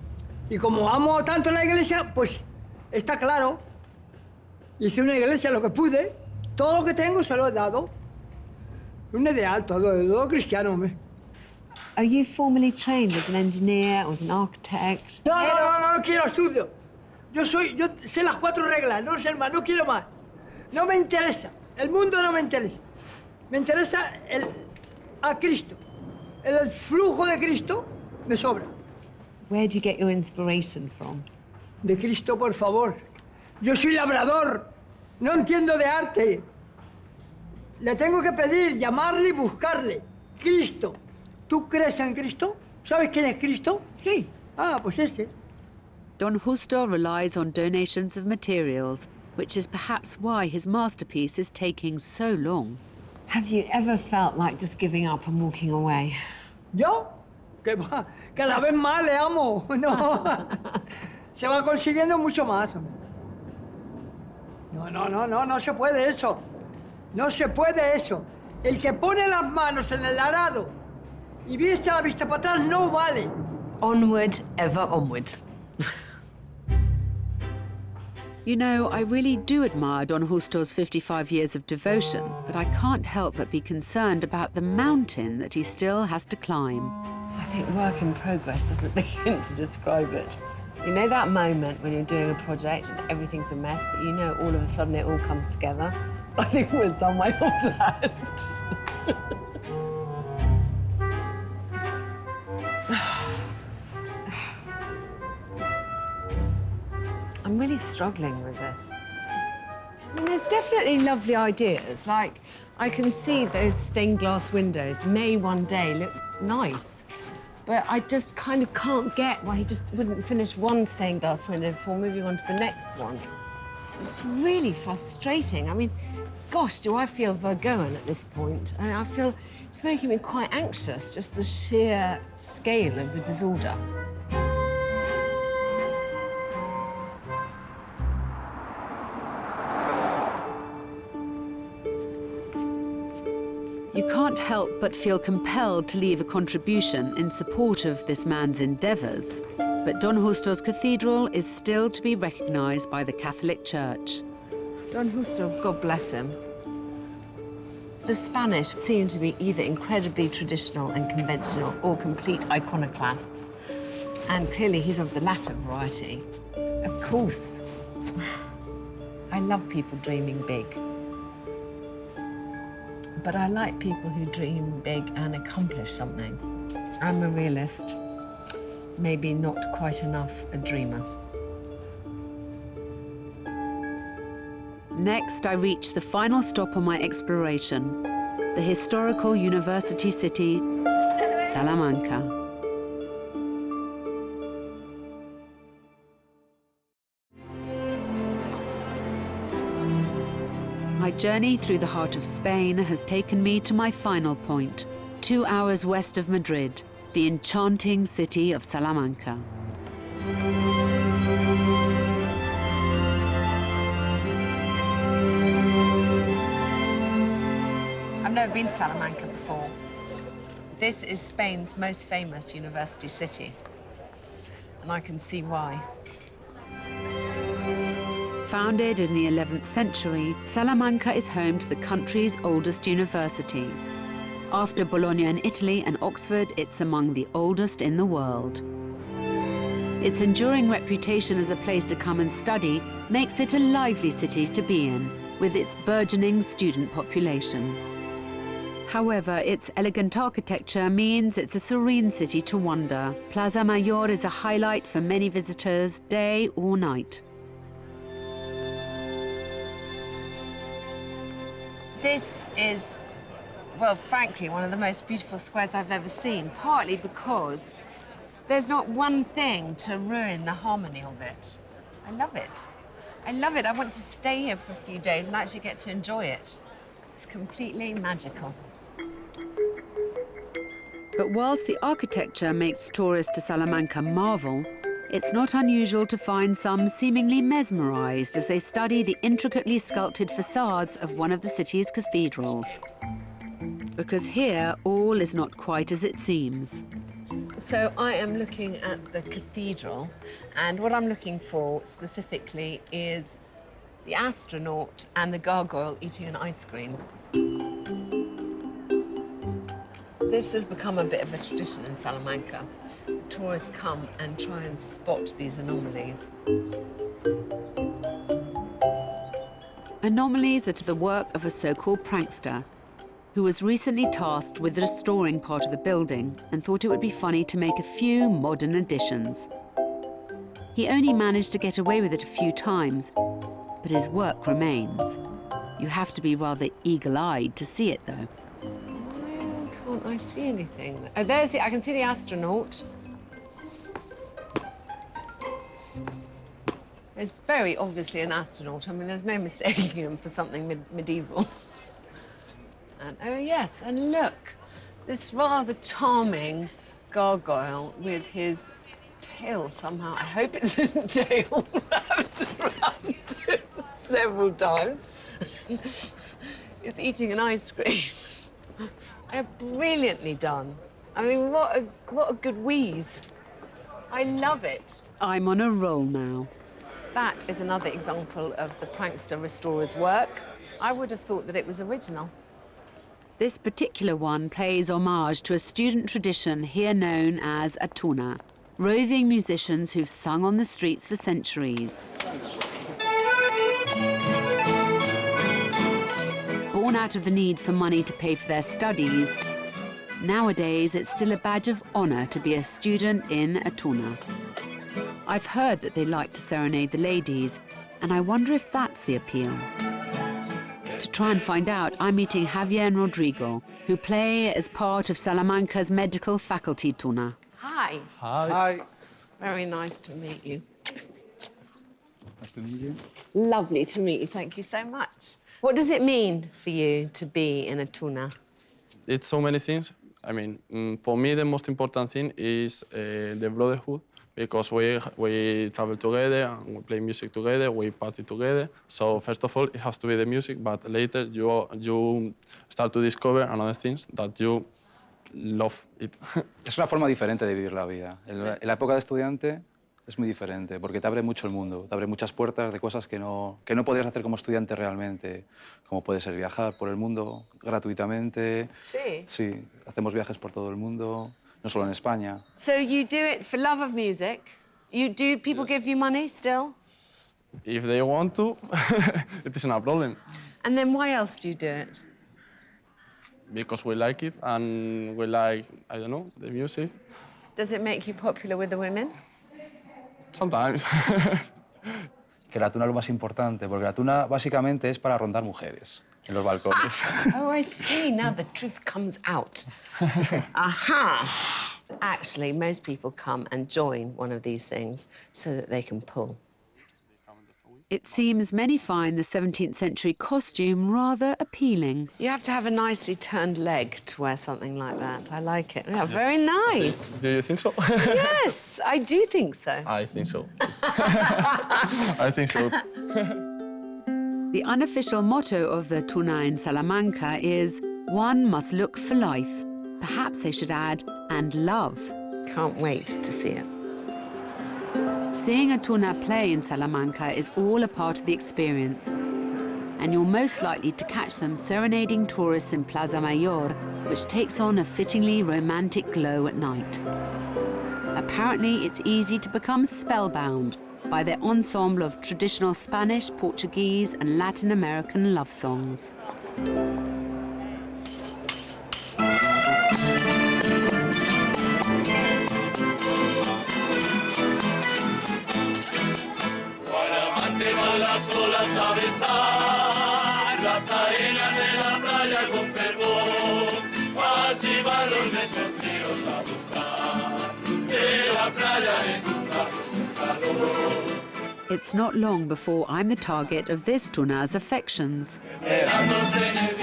Y como amo tanto la iglesia, pues está claro. Hice una iglesia lo que pude. Todo lo que tengo se lo he dado. Un ideal, todo cristiano, hombre. Are you formally trained as an engineer or as an architect? No quiero estudio. Yo sé las 4 reglas, no sé más, no quiero más. No me interesa. El mundo no me interesa. Me interesa a Cristo. El flujo de Cristo me sobra. Where do you get your inspiration from? De Cristo, por favor. Yo soy labrador. No entiendo de arte. Le tengo que pedir, llamarle y buscarle. Cristo. ¿Tú crees en Cristo? ¿Sabes quién es Cristo? Sí. Ah, pues ese. Don Justo relies on donations of materials, which is perhaps why his masterpiece is taking so long. Have you ever felt like just giving up and walking away? ¿Yo? Cada vez más le amo. No. Se va consiguiendo mucho más. No se puede eso. No se puede eso. El que pone las manos en el arado y echa la vista para atrás no vale. Onward, ever onward. You know, I really do admire Don Justo's 55 years of devotion, but I can't help but be concerned about the mountain that he still has to climb. I think work in progress doesn't begin to describe it. You know that moment when you're doing a project and everything's a mess, but you know all of a sudden it all comes together? I think we're some way off that. I'm really struggling with this. I mean, there's definitely lovely ideas. Like, I can see those stained glass windows may one day look nice. But I just kind of can't get why he just wouldn't finish one stained glass window before moving on to the next one. It's really frustrating. I mean, gosh, do I feel Virgoan at this point? I feel it's making me quite anxious, just the sheer scale of the disorder. You can't help but feel compelled to leave a contribution in support of this man's endeavours. But Don Justo's cathedral is still to be recognised by the Catholic Church. Don Justo, God bless him. The Spanish seem to be either incredibly traditional and conventional or complete iconoclasts. And clearly he's of the latter variety. Of course. I love people dreaming big. But I like people who dream big and accomplish something. I'm a realist, maybe not quite enough a dreamer. Next, I reach the final stop on my exploration, the historical university city, Salamanca. journey through the heart of Spain has taken me to my final point, 2 hours west of Madrid, the enchanting city of Salamanca. I've never been to Salamanca before. This is Spain's most famous university city, and I can see why. Founded in the 11th century, Salamanca is home to the country's oldest university. After Bologna in Italy and Oxford, it's among the oldest in the world. Its enduring reputation as a place to come and study makes it a lively city to be in, with its burgeoning student population. However, its elegant architecture means it's a serene city to wander. Plaza Mayor is a highlight for many visitors, day or night. This is, well, frankly, one of the most beautiful squares I've ever seen, partly because there's not one thing to ruin the harmony of it. I love it. I love it. I want to stay here for a few days and actually get to enjoy it. It's completely magical. But whilst the architecture makes tourists to Salamanca marvel, it's not unusual to find some seemingly mesmerized as they study the intricately sculpted facades of one of the city's cathedrals. Because here, all is not quite as it seems. So I am looking at the cathedral, and what I'm looking for specifically is the astronaut and the gargoyle eating an ice cream. This has become a bit of a tradition in Salamanca. Tourists come and try and spot these anomalies. Anomalies are to the work of a so-called prankster, who was recently tasked with restoring part of the building and thought it would be funny to make a few modern additions. He only managed to get away with it a few times, but his work remains. You have to be rather eagle-eyed to see it, though. Why can't I see anything? Oh, I can see the astronaut. It's very obviously an astronaut. I mean, there's no mistaking him for something medieval. And, oh, yes, and look, this rather charming gargoyle with his tail somehow. I hope it's his tail wrapped around him several times. It's eating an ice cream. Brilliantly done. I mean, what a good wheeze. I love it. I'm on a roll now. That is another example of the prankster restorer's work. I would have thought that it was original. This particular one pays homage to a student tradition here known as a tuna, roving musicians who've sung on the streets for centuries. Born out of the need for money to pay for their studies, nowadays it's still a badge of honor to be a student in a tuna. I've heard that they like to serenade the ladies, and I wonder if that's the appeal. To try and find out, I'm meeting Javier and Rodrigo, who play as part of Salamanca's medical faculty tuna. Hi. Hi. Hi. Very nice to meet you. Nice to meet you. Lovely to meet you. Thank you so much. What does it mean for you to be in a tuna? It's so many things. I mean, for me, the most important thing is the brotherhood, because we travel together, and we play music together, we party together. So first of all, it has to be the music, but later you start to discover another things that you love it. Es una forma diferente de vivir la vida. En la época de estudiante es muy diferente, porque te abre mucho el mundo, te abre muchas puertas de cosas que no podrías hacer como estudiante realmente, como puede ser viajar por el mundo gratuitamente. Sí. Sí, hacemos viajes por todo el mundo. No solo en España. So you do it for love of music? People give you money still? If they want to, it isn't a problem. And then why else do you do it? Because we like it and we like, I don't know, the music. Does it make you popular with the women? Sometimes. Que la tuna es lo más importante, porque la tuna básicamente es para rondar mujeres en los balcones. Oh, I see. Now the truth comes out. Aha! Actually, most people come and join one of these things so that they can pull. It seems many find the 17th century costume rather appealing. You have to have a nicely turned leg to wear something like that. I like it. Yeah, very nice. Do you think so? Yes, I do think so. I think so. I think so. The unofficial motto of the tuna in Salamanca is, "One must look for life." Perhaps they should add, "and love." Can't wait to see it. Seeing a tuna play in Salamanca is all a part of the experience, and you're most likely to catch them serenading tourists in Plaza Mayor, which takes on a fittingly romantic glow at night. Apparently, it's easy to become spellbound by their ensemble of traditional Spanish, Portuguese, and Latin American love songs. Las olas a besar las arenas de la playa con fervor, así van los desconfíos a buscar de la playa de tu calor. It's not long before I'm the target of this tuna's affections. Si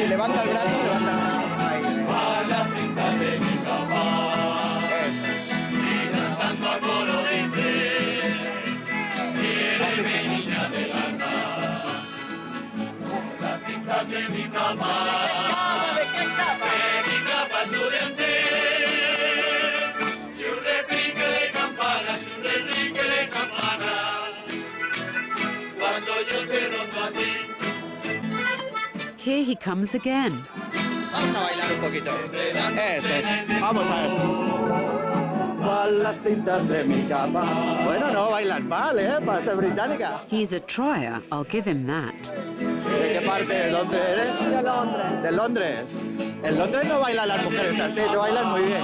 levanta el brazo, levanta el brazo. A las cintas de mi cama, y danzando a coro dice, viene mi niña del alma, con las cintas de mi cama, de mi capa estudiantil, y un repique de campanas, y un repique de campanas, cuando yo te roto a ti. Here he comes again. Vamos a bailar un poquito. Eso es. Vamos a ver. Con las cintas de mi cama. Bueno, no bailan mal, ¿eh? Para ser británica. He's a trier, I'll give him that. ¿De qué parte de Londres eres? De Londres. ¿De Londres? En Londres no bailan las mujeres así, te bailan muy bien.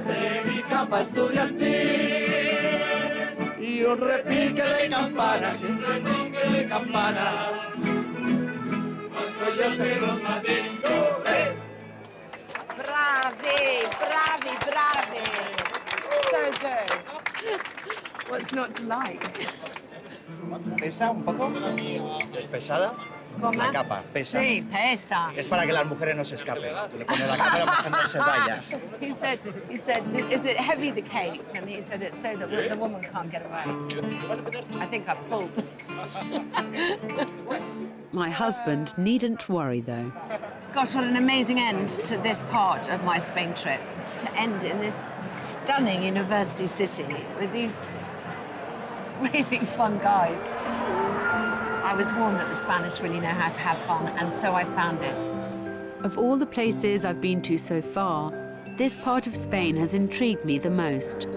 De mi capa estudiantil y un repique de campanas, y un repique de campanas. Bravi, bravi, bravi. So good. What's not to like? ¿Pesa un poco? ¿Es pesada? ¿Cómo? La capa, pesa. Sí, pesa. Es para que las mujeres no se escapen. Tú le pones la capa y la mujer no se vaya. He said, is it heavy, the cake? And he said, it's so that the woman can't get away. I think I pulled. My husband needn't worry, though. Gosh, what an amazing end to this part of my Spain trip. To end in this stunning university city with these really fun guys. I was warned that the Spanish really know how to have fun, and so I found it. Of all the places I've been to so far, this part of Spain has intrigued me the most.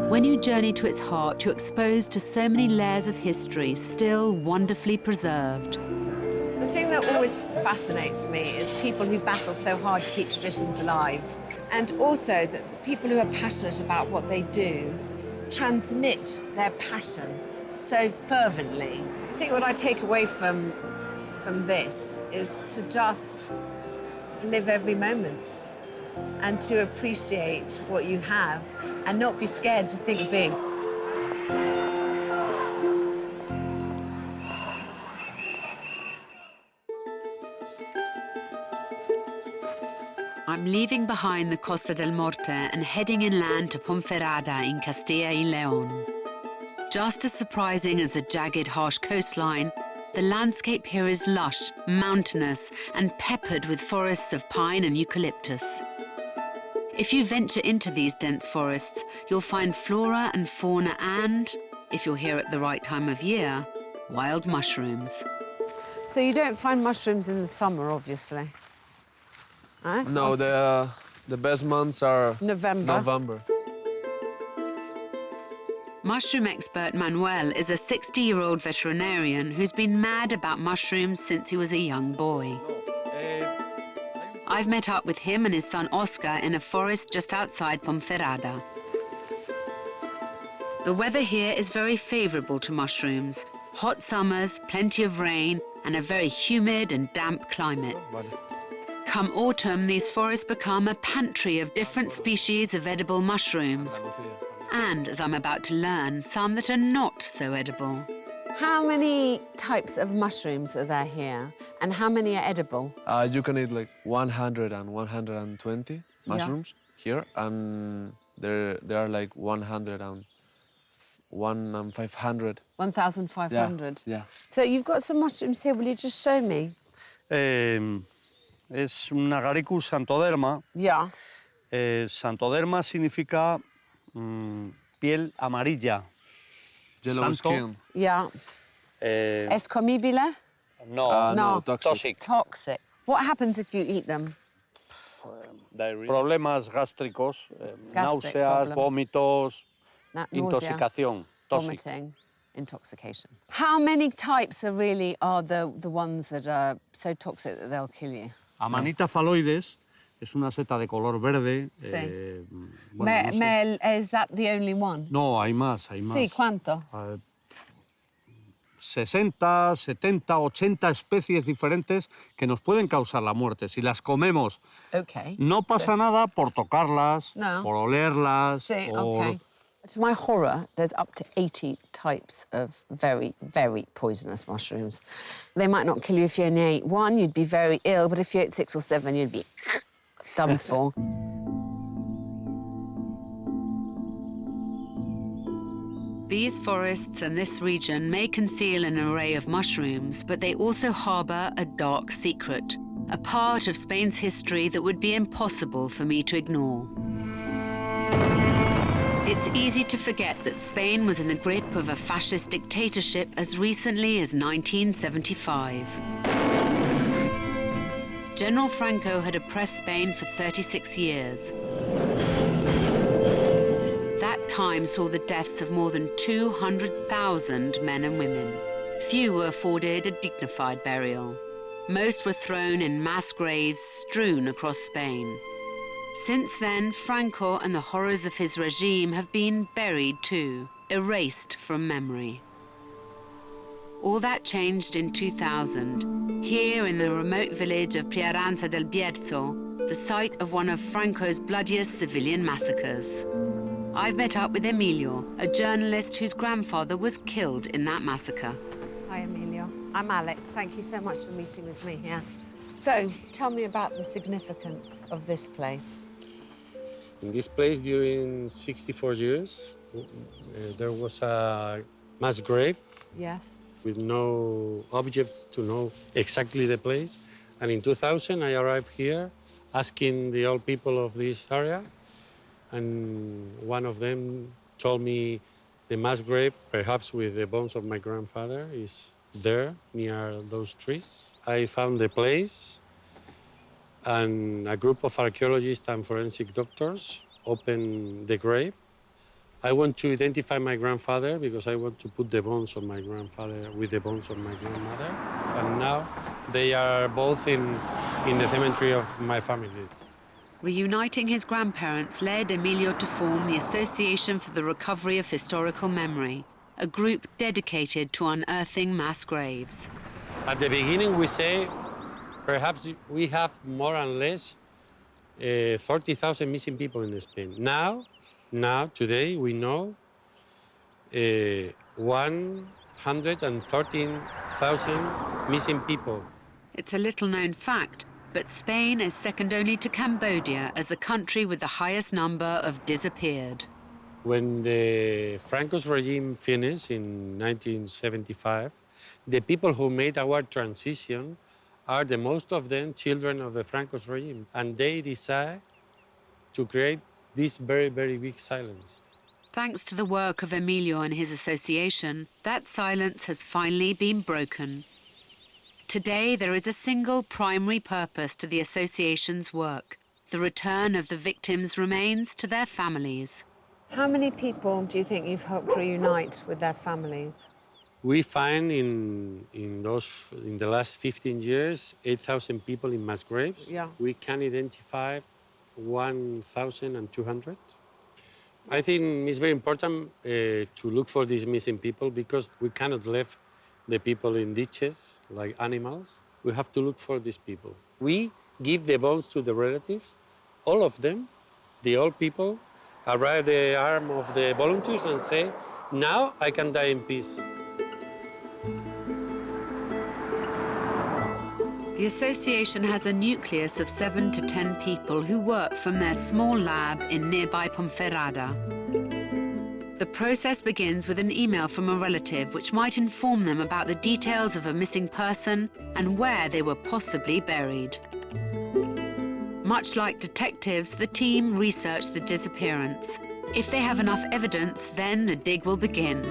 When you journey to its heart, you're exposed to so many layers of history still wonderfully preserved. The thing that always fascinates me is people who battle so hard to keep traditions alive, and also that the people who are passionate about what they do transmit their passion so fervently. I think what I take away from this is to just live every moment and to appreciate what you have and not be scared to think big. I'm leaving behind the Costa del Morte and heading inland to Ponferrada in Castilla y León. Just as surprising as the jagged, harsh coastline, the landscape here is lush, mountainous, and peppered with forests of pine and eucalyptus. If you venture into these dense forests, you'll find flora and fauna and, if you're here at the right time of year, wild mushrooms. So you don't find mushrooms in the summer, obviously? Huh? No, the best months are November. Mushroom expert Manuel is a 60-year-old veterinarian who's been mad about mushrooms since he was a young boy. I've met up with him and his son Oscar in a forest just outside Ponferrada. The weather here is very favourable to mushrooms. Hot summers, plenty of rain, and a very humid and damp climate. Come autumn, these forests become a pantry of different species of edible mushrooms. And, as I'm about to learn, some that are not so edible. How many types of mushrooms are there here, and how many are edible? You can eat like 100 and 120 mushrooms here, and there are like 100 and 500. 1,500? Yeah. So you've got some mushrooms here. Will you just show me? Es un agaricus santoderma. Yeah. Santoderma significa piel amarilla. Yellow Santo. skin. Yeah. Es comibile? No, No. Toxic. Toxic. What happens if you eat them? Problemas gástricos, náuseas, problems. vómitos, Nausea, intoxicación. vomiting, intoxication. How many types are the ones that are so toxic that they'll kill you? Amanita phalloides es una seta de color verde. Sí. Bueno, no sé. Is that the only one? No, hay más, hay más. Sí, ¿cuánto? 60, 70, 80 especies diferentes que nos pueden causar la muerte. Si las comemos, no pasa nada por tocarlas, por olerlas. Sí, okay. To my horror, there's up to 80 types of very, very poisonous mushrooms. They might not kill you if you only ate one, you'd be very ill, but if you ate 6 or 7, you'd be done for. These forests and this region may conceal an array of mushrooms, but they also harbour a dark secret, a part of Spain's history that would be impossible for me to ignore. It's easy to forget that Spain was in the grip of a fascist dictatorship as recently as 1975. General Franco had oppressed Spain for 36 years. That time saw the deaths of more than 200,000 men and women. Few were afforded a dignified burial. Most were thrown in mass graves strewn across Spain. Since then, Franco and the horrors of his regime have been buried too, erased from memory. All that changed in 2000, here in the remote village of Prieranza del Bierzo, the site of one of Franco's bloodiest civilian massacres. I've met up with Emilio, a journalist whose grandfather was killed in that massacre. Hi, Emilio. I'm Alex. Thank you so much for meeting with me here. So, tell me about the significance of this place. In this place, during 64 years, there was a mass grave. Yes. With no objects to know exactly the place. And in 2000, I arrived here asking the old people of this area. And one of them told me the mass grave, perhaps with the bones of my grandfather, is there, near those trees. I found the place, and a group of archaeologists and forensic doctors opened the grave. I want to identify my grandfather because I want to put the bones of my grandfather with the bones of my grandmother. And now they are both in the cemetery of my family. Reuniting his grandparents led Emilio to form the Association for the Recovery of Historical Memory, a group dedicated to unearthing mass graves. At the beginning, we say perhaps we have more or less 30,000 missing people in Spain. Now, today, we know 113,000 missing people. It's a little-known fact, but Spain is second only to Cambodia as the country with the highest number of disappeared. When the Franco's regime finished in 1975, the people who made our transition are the most of them children of the Franco's regime, and they decide to create this very, very big silence. Thanks to the work of Emilio and his association, that silence has finally been broken. Today, there is a single primary purpose to the association's work: the return of the victims' remains to their families. How many people do you think you've helped reunite with their families? We find in the last 15 years, 8,000 people in mass graves. Yeah. We can identify 1,200. I think it's very important to look for these missing people because we cannot leave the people in ditches like animals. We have to look for these people. We give the bones to the relatives, all of them, the old people, arrive the arm of the volunteers and say, now I can die in peace. The association has a nucleus of 7 to 10 people who work from their small lab in nearby Ponferrada. The process begins with an email from a relative which might inform them about the details of a missing person and where they were possibly buried. Much like detectives, the team research the disappearance. If they have enough evidence, then the dig will begin.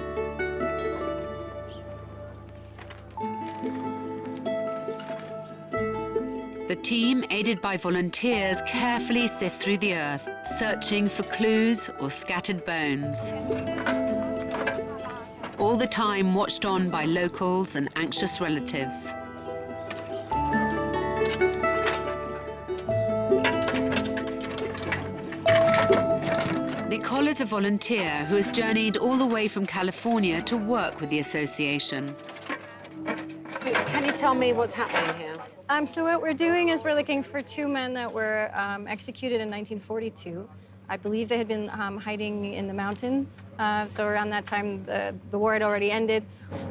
The team, aided by volunteers, carefully sift through the earth, searching for clues or scattered bones. All the time watched on by locals and anxious relatives. Nicole is a volunteer who has journeyed all the way from California to work with the association. Can you tell me what's happening here? So what we're doing is we're looking for 2 men that were executed in 1942. I believe they had been hiding in the mountains. So around that time, the war had already ended.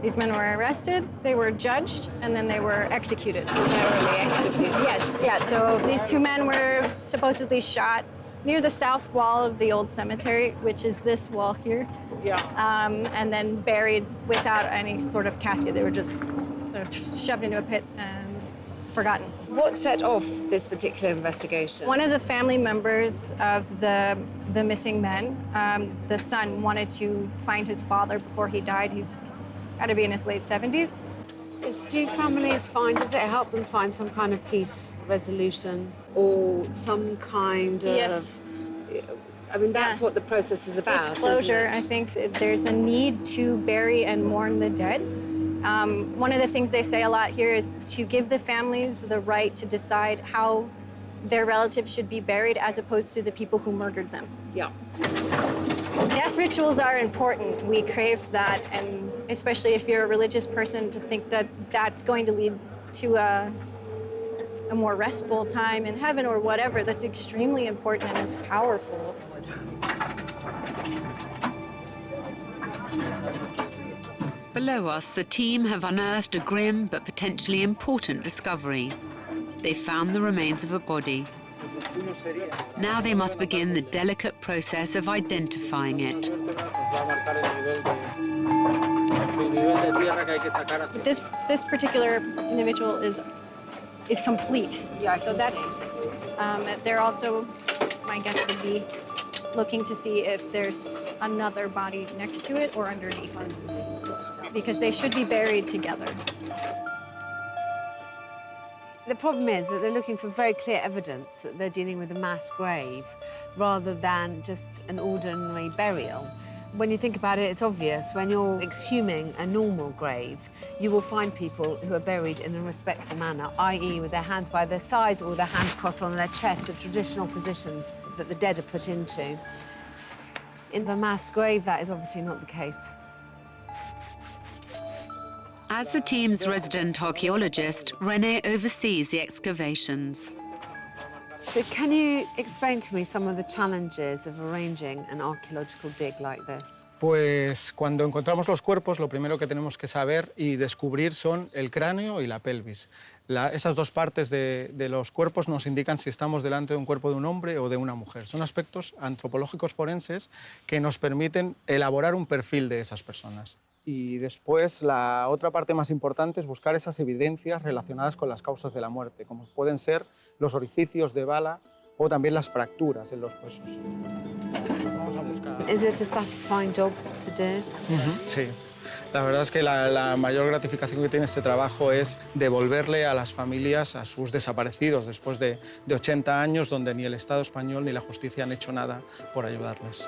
These men were arrested, they were judged, and then they were executed. Summarily executed? Yes, yeah. So these 2 men were supposedly shot near the south wall of the old cemetery, which is this wall here. Yeah. And then buried without any sort of casket. They were just shoved into a pit and forgotten. What set off this particular investigation? One of the family members of the missing men, the son, wanted to find his father before he died. He's got to be in his late 70s. Do families find, does it help them find some kind of peace resolution or some kind of... Yes. I mean, that's what the process is about, It's closure. isn't it? I think there's a need to bury and mourn the dead. One of the things they say a lot here is to give the families the right to decide how their relatives should be buried as opposed to the people who murdered them. Yeah. Death rituals are important. We crave that, and especially if you're a religious person, to think that that's going to lead to a more restful time in heaven or whatever, that's extremely important and it's powerful. Below us, the team have unearthed a grim but potentially important discovery. They found the remains of a body. Now they must begin the delicate process of identifying it. This particular individual is complete. Yeah, so that's they're also, my guess would be, looking to see if there's another body next to it or underneath it, because they should be buried together. The problem is that they're looking for very clear evidence that they're dealing with a mass grave rather than just an ordinary burial. When you think about it, it's obvious. When you're exhuming a normal grave, you will find people who are buried in a respectful manner, i.e. with their hands by their sides or their hands crossed on their chest, the traditional positions that the dead are put into. In a mass grave, that is obviously not the case. As the team's resident archaeologist, René oversees the excavations. So can you explain to me some of the challenges of arranging an archaeological dig like this? Pues cuando encontramos los cuerpos, lo primero que tenemos que saber y descubrir son el cráneo y la pelvis. Esas 2 partes de los cuerpos nos indican si estamos delante de un cuerpo de un hombre o de una mujer. Son aspectos antropológicos forenses que nos permiten elaborar un perfil de esas personas. Y después, la otra parte más importante es buscar esas evidencias relacionadas con las causas de la muerte, como pueden ser los orificios de bala o también las fracturas en los huesos. Vamos a buscar... Is it a satisfying job to do? Sí. La verdad es que la mayor gratificación que tiene este trabajo es devolverle a las familias a sus desaparecidos después de 80 años donde ni el Estado español ni la justicia han hecho nada por ayudarles.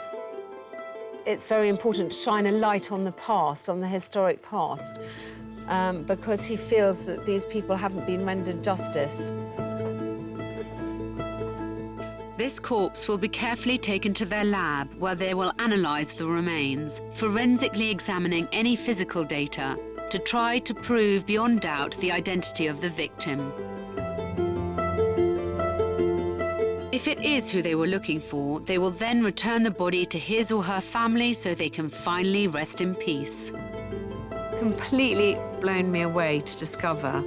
It's very important to shine a light on the past, on the historic past, because he feels that these people haven't been rendered justice. This corpse will be carefully taken to their lab, where they will analyse the remains, forensically examining any physical data to try to prove beyond doubt the identity of the victim. If it is who they were looking for, they will then return the body to his or her family so they can finally rest in peace. Completely blown me away to discover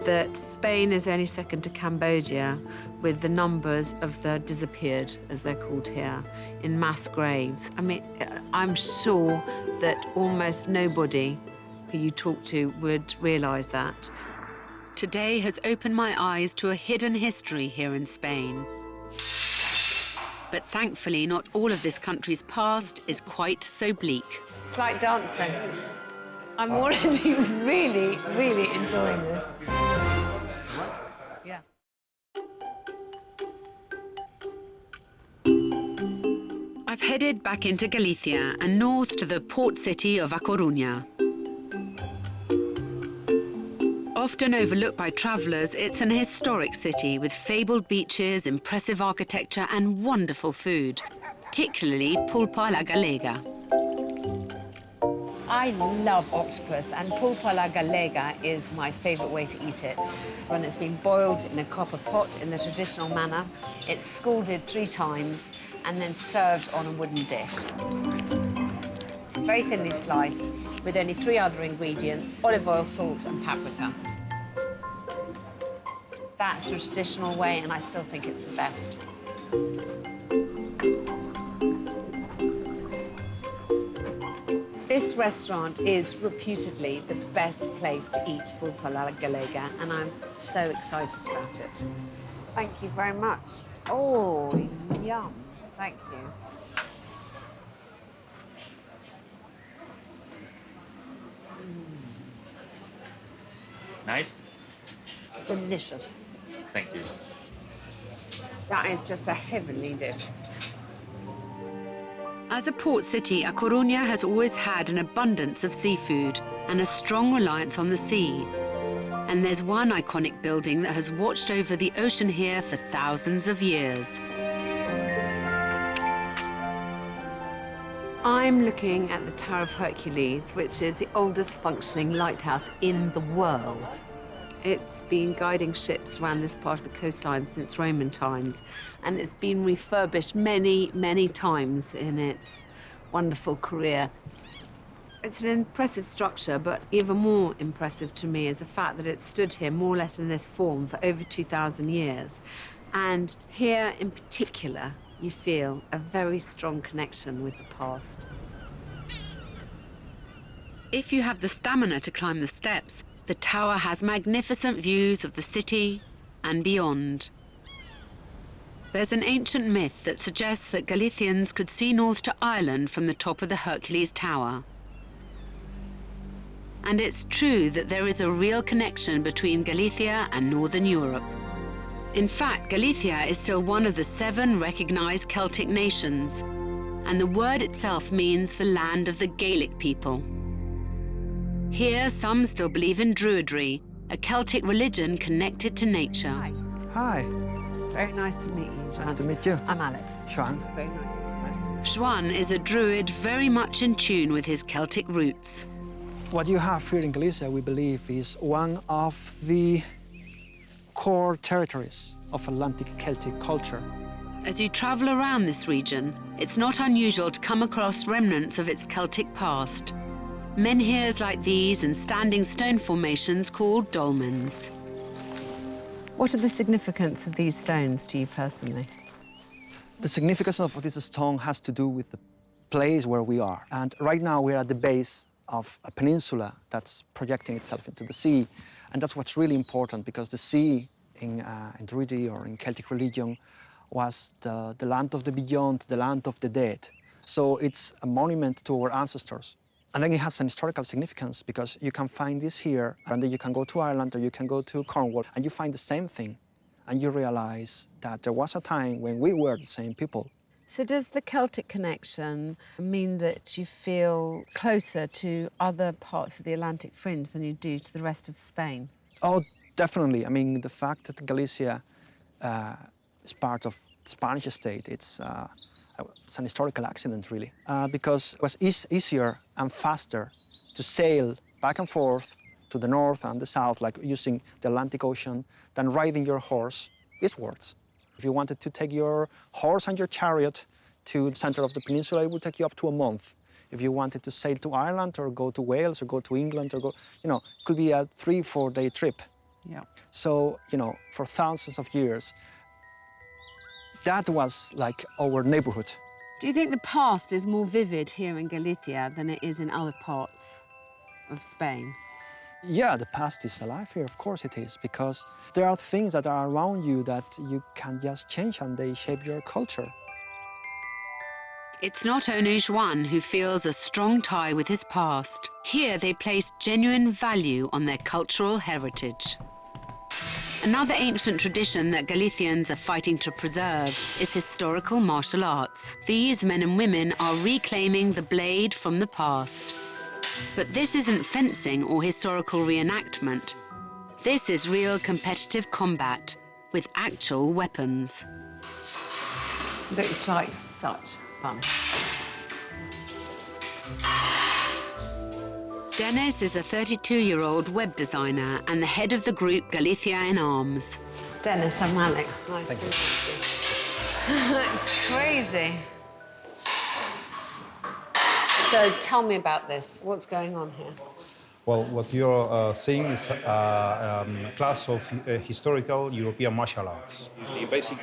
that Spain is only second to Cambodia with the numbers of the disappeared, as they're called here, in mass graves. I mean, I'm sure that almost nobody who you talk to would realise that. Today has opened my eyes to a hidden history here in Spain. But thankfully, not all of this country's past is quite so bleak. It's like dancing. I'm already really, really enjoying this. Yeah. I've headed back into Galicia and north to the port city of A Coruña. Often overlooked by travellers, it's an historic city with fabled beaches, impressive architecture and wonderful food, particularly pulpa a la gallega. I love octopus, and pulpa a la gallega is my favourite way to eat it. When it's been boiled in a copper pot in the traditional manner, it's scalded 3 times and then served on a wooden dish. Very thinly sliced, with only 3 other ingredients: olive oil, salt and paprika. That's the traditional way, and I still think it's the best. This restaurant is reputedly the best place to eat pulpa a la gallega, and I'm so excited about it. Thank you very much. Oh, yum. Thank you. Nice? Delicious. Thank you. That is just a heavenly dish. As a port city, A Coruña has always had an abundance of seafood and a strong reliance on the sea. And there's one iconic building that has watched over the ocean here for thousands of years. I'm looking at the Tower of Hercules, which is the oldest functioning lighthouse in the world. It's been guiding ships around this part of the coastline since Roman times, and it's been refurbished many, many times in its wonderful career. It's an impressive structure, but even more impressive to me is the fact that it's stood here more or less in this form for over 2,000 years. And here in particular, you feel a very strong connection with the past. If you have the stamina to climb the steps, the tower has magnificent views of the city and beyond. There's an ancient myth that suggests that Galicians could see north to Ireland from the top of the Hercules Tower. And it's true that there is a real connection between Galicia and Northern Europe. In fact, Galicia is still one of the 7 recognized Celtic nations, and the word itself means the land of the Gaelic people. Here, some still believe in Druidry, a Celtic religion connected to nature. Hi. Very nice to meet you, Joan. Nice to meet you. I'm Alex. Joan. Very nice to meet you. Juan is a Druid very much in tune with his Celtic roots. What you have here in Galicia, we believe, is one of the core territories of Atlantic Celtic culture. As you travel around this region, it's not unusual to come across remnants of its Celtic past. Menhirs like these and standing stone formations called dolmens. What are the significance of these stones to you personally? The significance of this stone has to do with the place where we are. And right now we're at the base of a peninsula that's projecting itself into the sea. And that's what's really important, because the sea in Druidry or in Celtic religion was the land of the beyond, the land of the dead. So it's a monument to our ancestors. And then it has an historical significance, because you can find this here, and then you can go to Ireland or you can go to Cornwall and you find the same thing. And you realize that there was a time when we were the same people. So does the Celtic connection mean that you feel closer to other parts of the Atlantic fringe than you do to the rest of Spain? Oh, definitely. I mean, the fact that Galicia is part of the Spanish state, it's an historical accident, really, because it was easier and faster to sail back and forth to the north and the south, like using the Atlantic Ocean, than riding your horse eastwards. If you wanted to take your horse and your chariot to the center of the peninsula, it would take you up to a month. If you wanted to sail to Ireland or go to Wales or go to England or go, it could be a 3-4 day trip. Yeah. So, you know, for thousands of years, that was like our neighborhood. Do you think the past is more vivid here in Galicia than it is in other parts of Spain? Yeah, the past is alive here, of course it is, because there are things that are around you that you can just change and they shape your culture. It's not only Juan who feels a strong tie with his past. Here they place genuine value on their cultural heritage. Another ancient tradition that Galicians are fighting to preserve is historical martial arts. These men and women are reclaiming the blade from the past. But this isn't fencing or historical reenactment. This is real competitive combat with actual weapons. Looks like such fun. Dennis is a 32-year-old web designer and the head of the group Galicia in Arms. Dennis, I'm Alex. Nice to meet you. It's crazy. So tell me about this. What's going on here? Well, what you're seeing is a class of historical European martial arts. The basic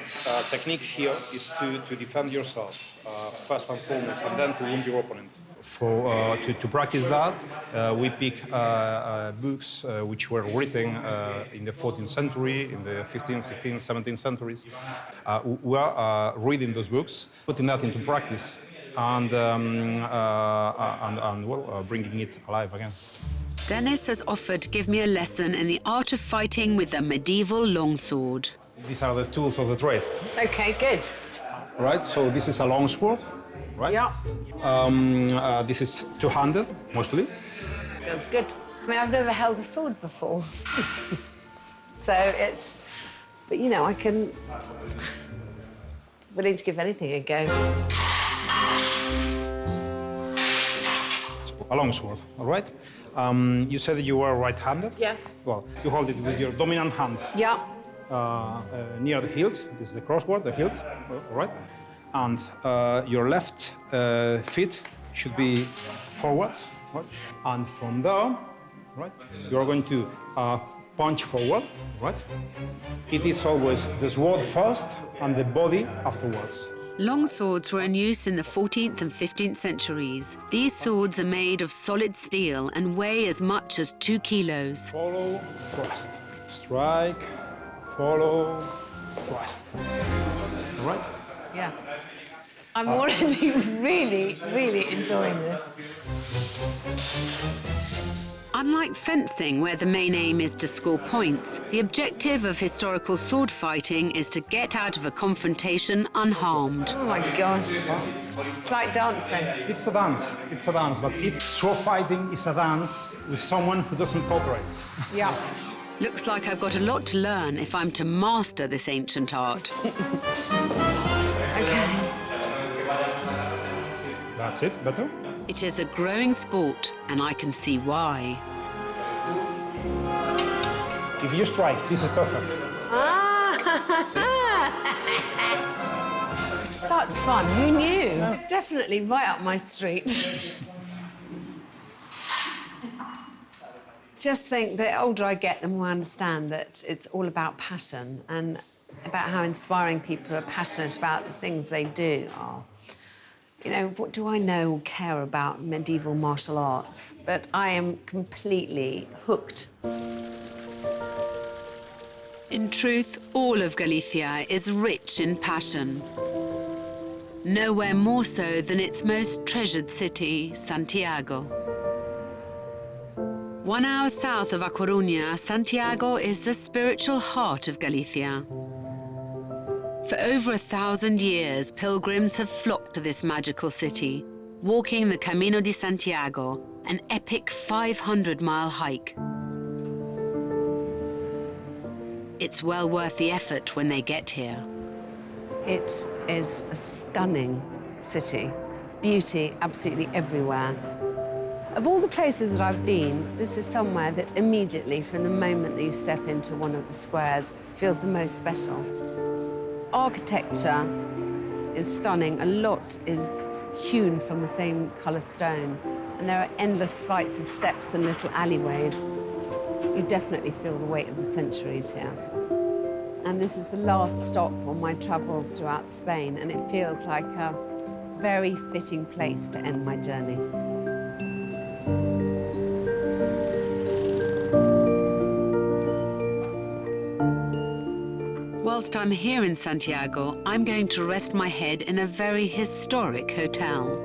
technique here is to defend yourself, first and foremost, and then to wound your opponent. To practice that, we pick books which were written in the 14th century, in the 15th, 16th, 17th centuries. We are reading those books, putting that into practice, and bringing it alive again. Dennis has offered to give me a lesson in the art of fighting with a medieval longsword. These are the tools of the trade. Okay, good. Right, so this is a longsword, right? Yeah. This is two-handed, mostly. Feels good. I mean, I've never held a sword before. So it's... But, you know, I can... Willing to give anything a go. So, a longsword, all right? You said that you were right-handed? Yes. Well, you hold it with your dominant hand. Yeah. Near the hilt. This is the crossguard, the hilt, all right? And your left feet should be forwards, right? And from there, right, you're going to punch forward, right? It is always the sword first and the body afterwards. Longswords were in use in the 14th and 15th centuries. These swords are made of solid steel and weigh as much as 2 kilos. Follow, thrust. Strike, follow, thrust. All right? Yeah. I'm already really enjoying this. Unlike fencing, where the main aim is to score points, the objective of historical sword fighting is to get out of a confrontation unharmed. Oh my gosh. It's like dancing. It's a dance, but sword fighting is a dance with someone who doesn't cooperate. Yeah. Looks like I've got a lot to learn if I'm to master this ancient art. Okay. That's it, better? It is a growing sport, and I can see why. If you strike, this is perfect. Such fun. Who knew? Definitely right up my street. Just think the older I get, the more I understand that it's all about passion and about how inspiring people are passionate about the things they do are. You know, what do I know or care about medieval martial arts? But I am completely hooked. In truth, all of Galicia is rich in passion. Nowhere more so than its most treasured city, Santiago. 1 hour south of A Coruña, Santiago is the spiritual heart of Galicia. For over 1,000 years, pilgrims have flocked to this magical city, walking the Camino de Santiago, an epic 500-mile hike. It's well worth the effort when they get here. It is a stunning city. Beauty absolutely everywhere. Of all the places that I've been, this is somewhere that immediately, from the moment that you step into one of the squares, feels the most special. Architecture is stunning. A lot is hewn from the same colour stone, and there are endless flights of steps and little alleyways. You definitely feel the weight of the centuries here. And this is the last stop on my travels throughout Spain, and it feels like a very fitting place to end my journey. Whilst I'm here in Santiago, I'm going to rest my head in a very historic hotel.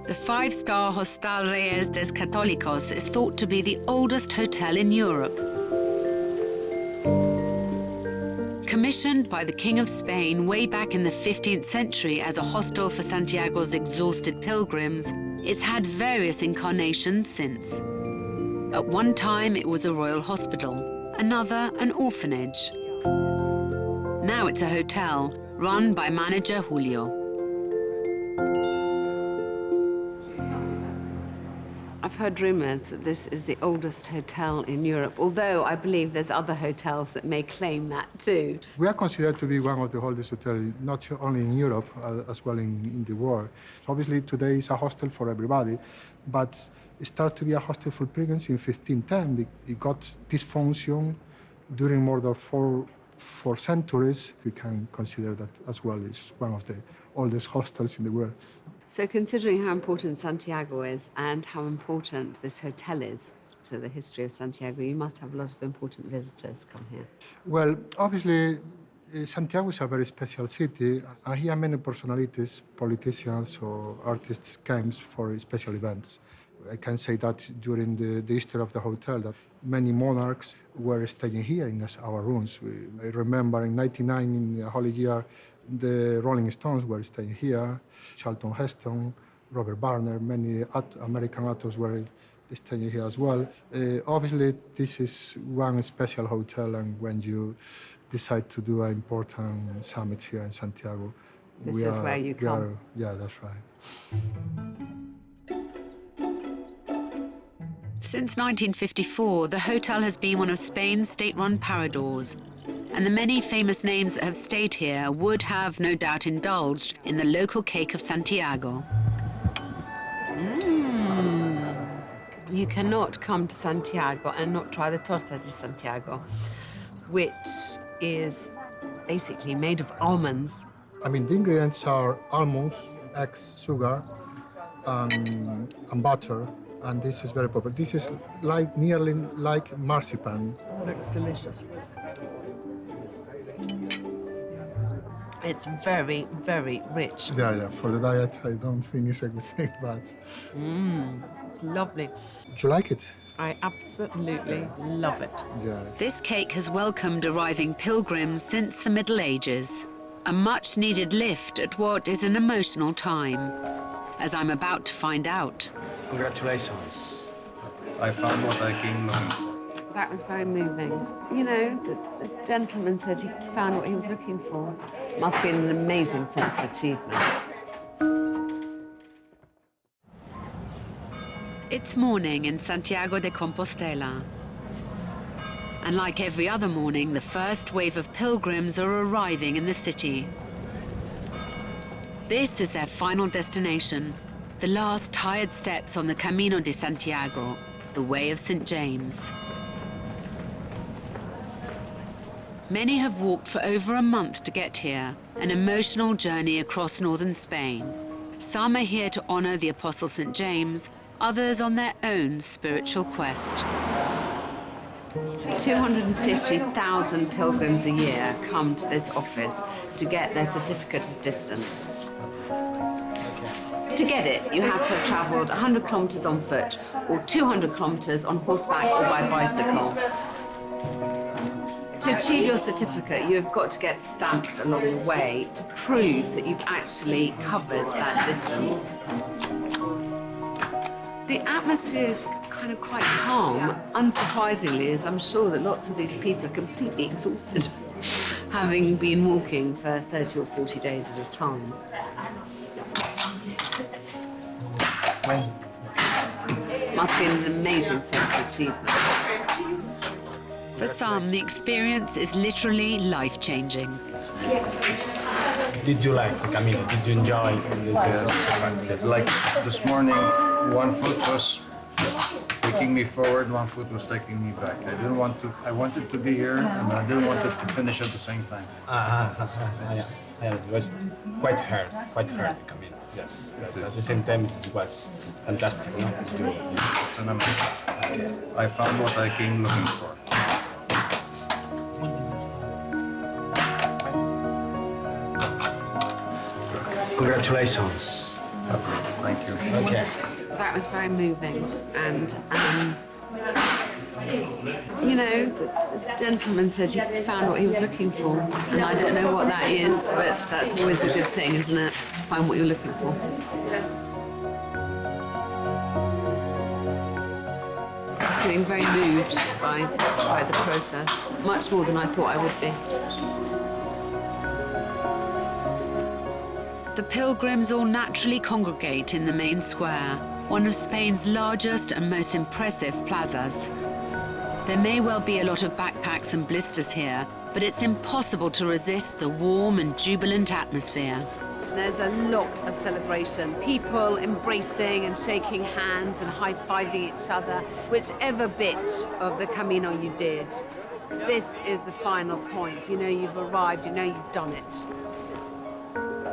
The five-star Hostal Reyes des Católicos is thought to be the oldest hotel in Europe. Commissioned by the King of Spain way back in the 15th century as a hostel for Santiago's exhausted pilgrims, it's had various incarnations since. At one time, it was a royal hospital, another an orphanage. Now it's a hotel, run by manager Julio. I've heard rumours that this is the oldest hotel in Europe, although I believe there's other hotels that may claim that too. We are considered to be one of the oldest hotels, not only in Europe, as well in the world. So obviously today it's a hostel for everybody, but it started to be a hostel for pilgrims in 1510. It got this function during more than four centuries. We can consider that as well as one of the oldest hostels in the world. So considering how important Santiago is and how important this hotel is to the history of Santiago, you must have a lot of important visitors come here. Well, obviously, Santiago is a very special city, and here many personalities, politicians or artists came for special events. I can say that during the history of the hotel, that many monarchs were staying here in our rooms. I remember in 1999, in the Holy Year, the Rolling Stones were staying here, Charlton Heston, Robert Barner, many American actors were staying here as well. Obviously, this is one special hotel, and when you decide to do an important summit here in Santiago, this is where you come. Yeah, that's right. Since 1954, the hotel has been one of Spain's state-run paradors, and the many famous names that have stayed here would have no doubt indulged in the local cake of Santiago. You cannot come to Santiago and not try the torta de Santiago, which is basically made of almonds. I mean, the ingredients are almonds, eggs, sugar, and butter, and this is very popular. This is nearly like marzipan. Looks delicious. It's very, very rich. Yeah, for the diet, I don't think it's a good thing, but... It's lovely. Do you like it? I absolutely love it. Yes. This cake has welcomed arriving pilgrims since the Middle Ages. A much-needed lift at what is an emotional time, as I'm about to find out. Congratulations. I found what I came looking for. That was very moving. You know, this gentleman said he found what he was looking for. Must be an amazing sense of achievement. It's morning in Santiago de Compostela. And like every other morning, the first wave of pilgrims are arriving in the city. This is their final destination, the last tired steps on the Camino de Santiago, the Way of St. James. Many have walked for over a month to get here, an emotional journey across northern Spain. Some are here to honor the Apostle St. James, others on their own spiritual quest. 250,000 pilgrims a year come to this office to get their certificate of distance. To get it, you have to have travelled 100 kilometres on foot or 200 kilometres on horseback or by bicycle. To achieve your certificate, you have got to get stamps along the way to prove that you've actually covered that distance. The atmosphere is kind of quite calm, unsurprisingly, as I'm sure that lots of these people are completely exhausted, having been walking for 30 or 40 days at a time. Must be an amazing sense of achievement. For some, the experience is literally life-changing. Did you like the Camino? Did you enjoy this? Like this morning, one foot was taking me forward, one foot was taking me back. I wanted to be here, and I didn't want it to finish at the same time. Yeah, it was quite hard the Camino. Yes, but at the same time it was fantastic. No? I found what I came looking for. Congratulations. Thank you. Okay. That was very moving, and you know, this gentleman said he found what he was looking for, and I don't know what that is, but that's always a good thing, isn't it? Find what you're looking for. I'm feeling very moved by the process, much more than I thought I would be. The pilgrims all naturally congregate in the main square, one of Spain's largest and most impressive plazas. There may well be a lot of backpacks and blisters here, but it's impossible to resist the warm and jubilant atmosphere. There's a lot of celebration, people embracing and shaking hands and high-fiving each other, whichever bit of the Camino you did. This is the final point. You know you've arrived, you know you've done it.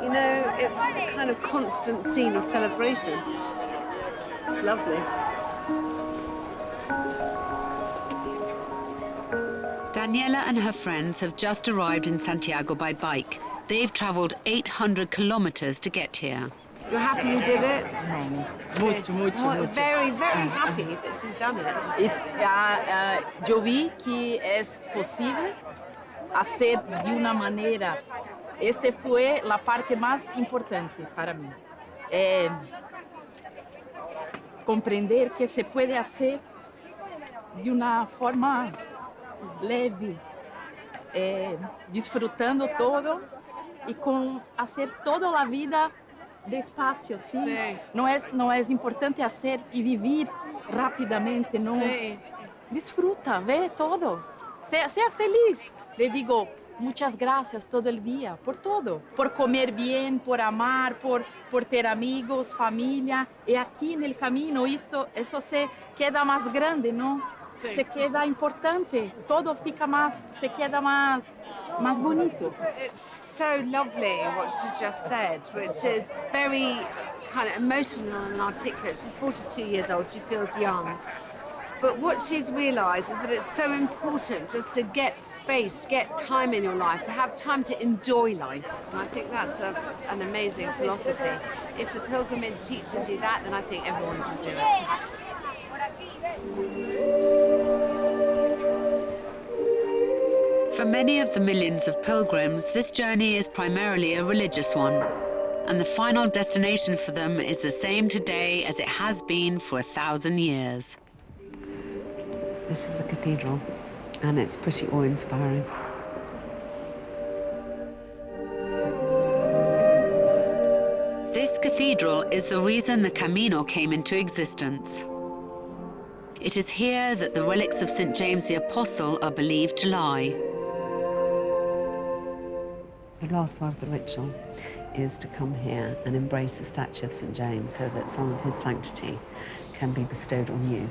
You know, it's a kind of constant scene of celebration. It's lovely. Daniela and her friends have just arrived in Santiago by bike. They've traveled 800 kilometers to get here. You're happy you did it? Mucho. Very, very happy that she's done it. Yo vi que es posible hacer de una manera. Esta fue la parte más importante para mí. Comprender que se puede hacer de una forma leve, disfrutando todo y con hacer toda la vida despacio, ¿sí? Sí. No es importante hacer y vivir rápidamente, no. Sí. Disfruta, ve todo, sea feliz. Le digo, muchas gracias todo el día, por todo. Por comer bien, por amar, por ter amigos, familia. Y aquí en el camino eso se queda más grande, ¿no? Sí. Se queda importante. Todo se queda más bonito. It's so lovely what she just said, which is very kind of emotional and articulate. She's 42 years old, she feels young. But what she's realised is that it's so important just to get space, to get time in your life, to have time to enjoy life. And I think that's an amazing philosophy. If the pilgrimage teaches you that, then I think everyone should do it. For many of the millions of pilgrims, this journey is primarily a religious one. And the final destination for them is the same today as it has been for 1,000 years. This is the cathedral, and it's pretty awe-inspiring. This cathedral is the reason the Camino came into existence. It is here that the relics of St. James the Apostle are believed to lie. The last part of the ritual is to come here and embrace the statue of St. James so that some of his sanctity can be bestowed on you.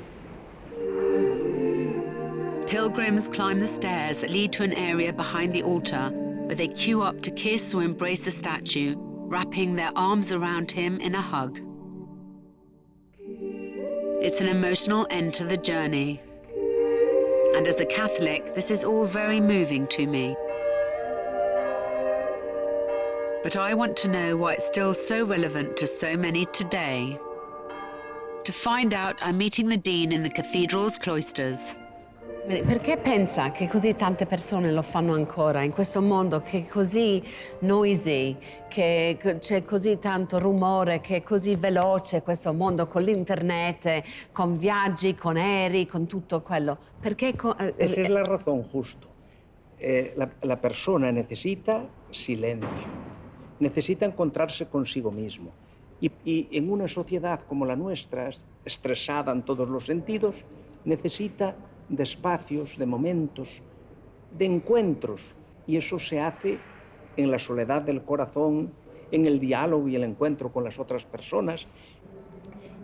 Pilgrims climb the stairs that lead to an area behind the altar where they queue up to kiss or embrace the statue, wrapping their arms around him in a hug. It's an emotional end to the journey. And as a Catholic, this is all very moving to me. But I want to know why it's still so relevant to so many today. To find out, I'm meeting the Dean in the cathedral's cloisters. Perché pensa che così tante persone lo fanno ancora in questo mondo che è così noisy, che c'è così tanto rumore, che è così veloce questo mondo con l'internet, con viaggi, con aerei, con tutto quello? Perché Esa es la razón, justo. La persona necesita silencio, necesita encontrarse consigo mismo. Y en una sociedad como la nuestra, estresada en todos los sentidos, necesita de espacios, de momentos, de encuentros. Y eso se hace en la soledad del corazón, en el diálogo y el encuentro con las otras personas,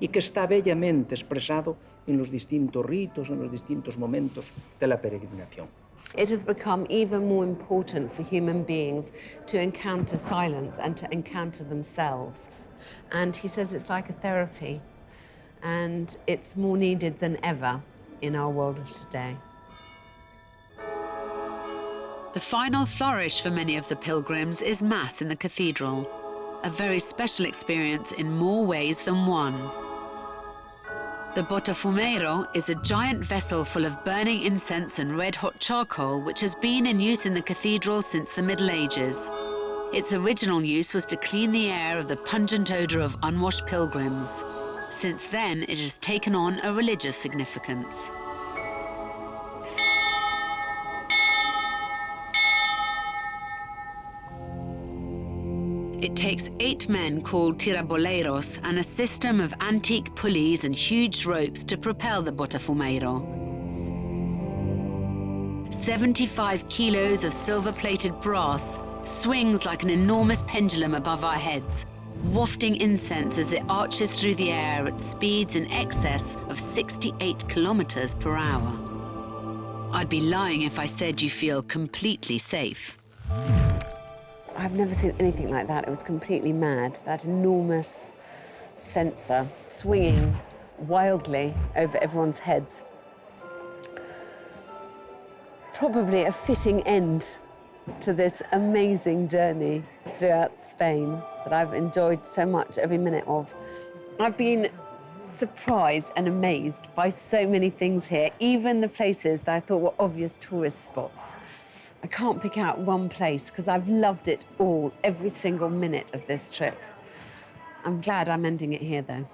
y que está bellamente expresado en los distintos ritos, en los distintos momentos de la peregrinación. It has become even more important for human beings to encounter silence and to encounter themselves. And he says it's like a therapy, and it's more needed than ever in our world of today. The final flourish for many of the pilgrims is Mass in the cathedral, a very special experience in more ways than one. The Botafumeiro is a giant vessel full of burning incense and red-hot charcoal which has been in use in the cathedral since the Middle Ages. Its original use was to clean the air of the pungent odour of unwashed pilgrims. Since then, it has taken on a religious significance. It takes 8 men called tiraboleiros and a system of antique pulleys and huge ropes to propel the Botafumeiro. 75 kilos of silver-plated brass swings like an enormous pendulum above our heads, wafting incense as it arches through the air at speeds in excess of 68 kilometers per hour. I'd be lying if I said you feel completely safe. I've never seen anything like that. It was completely mad. That enormous censer swinging wildly over everyone's heads. Probably a fitting end to this amazing journey throughout Spain that I've enjoyed so much every minute of. I've been surprised and amazed by so many things here, even the places that I thought were obvious tourist spots. I can't pick out one place because I've loved it all, every single minute of this trip. I'm glad I'm ending it here, though.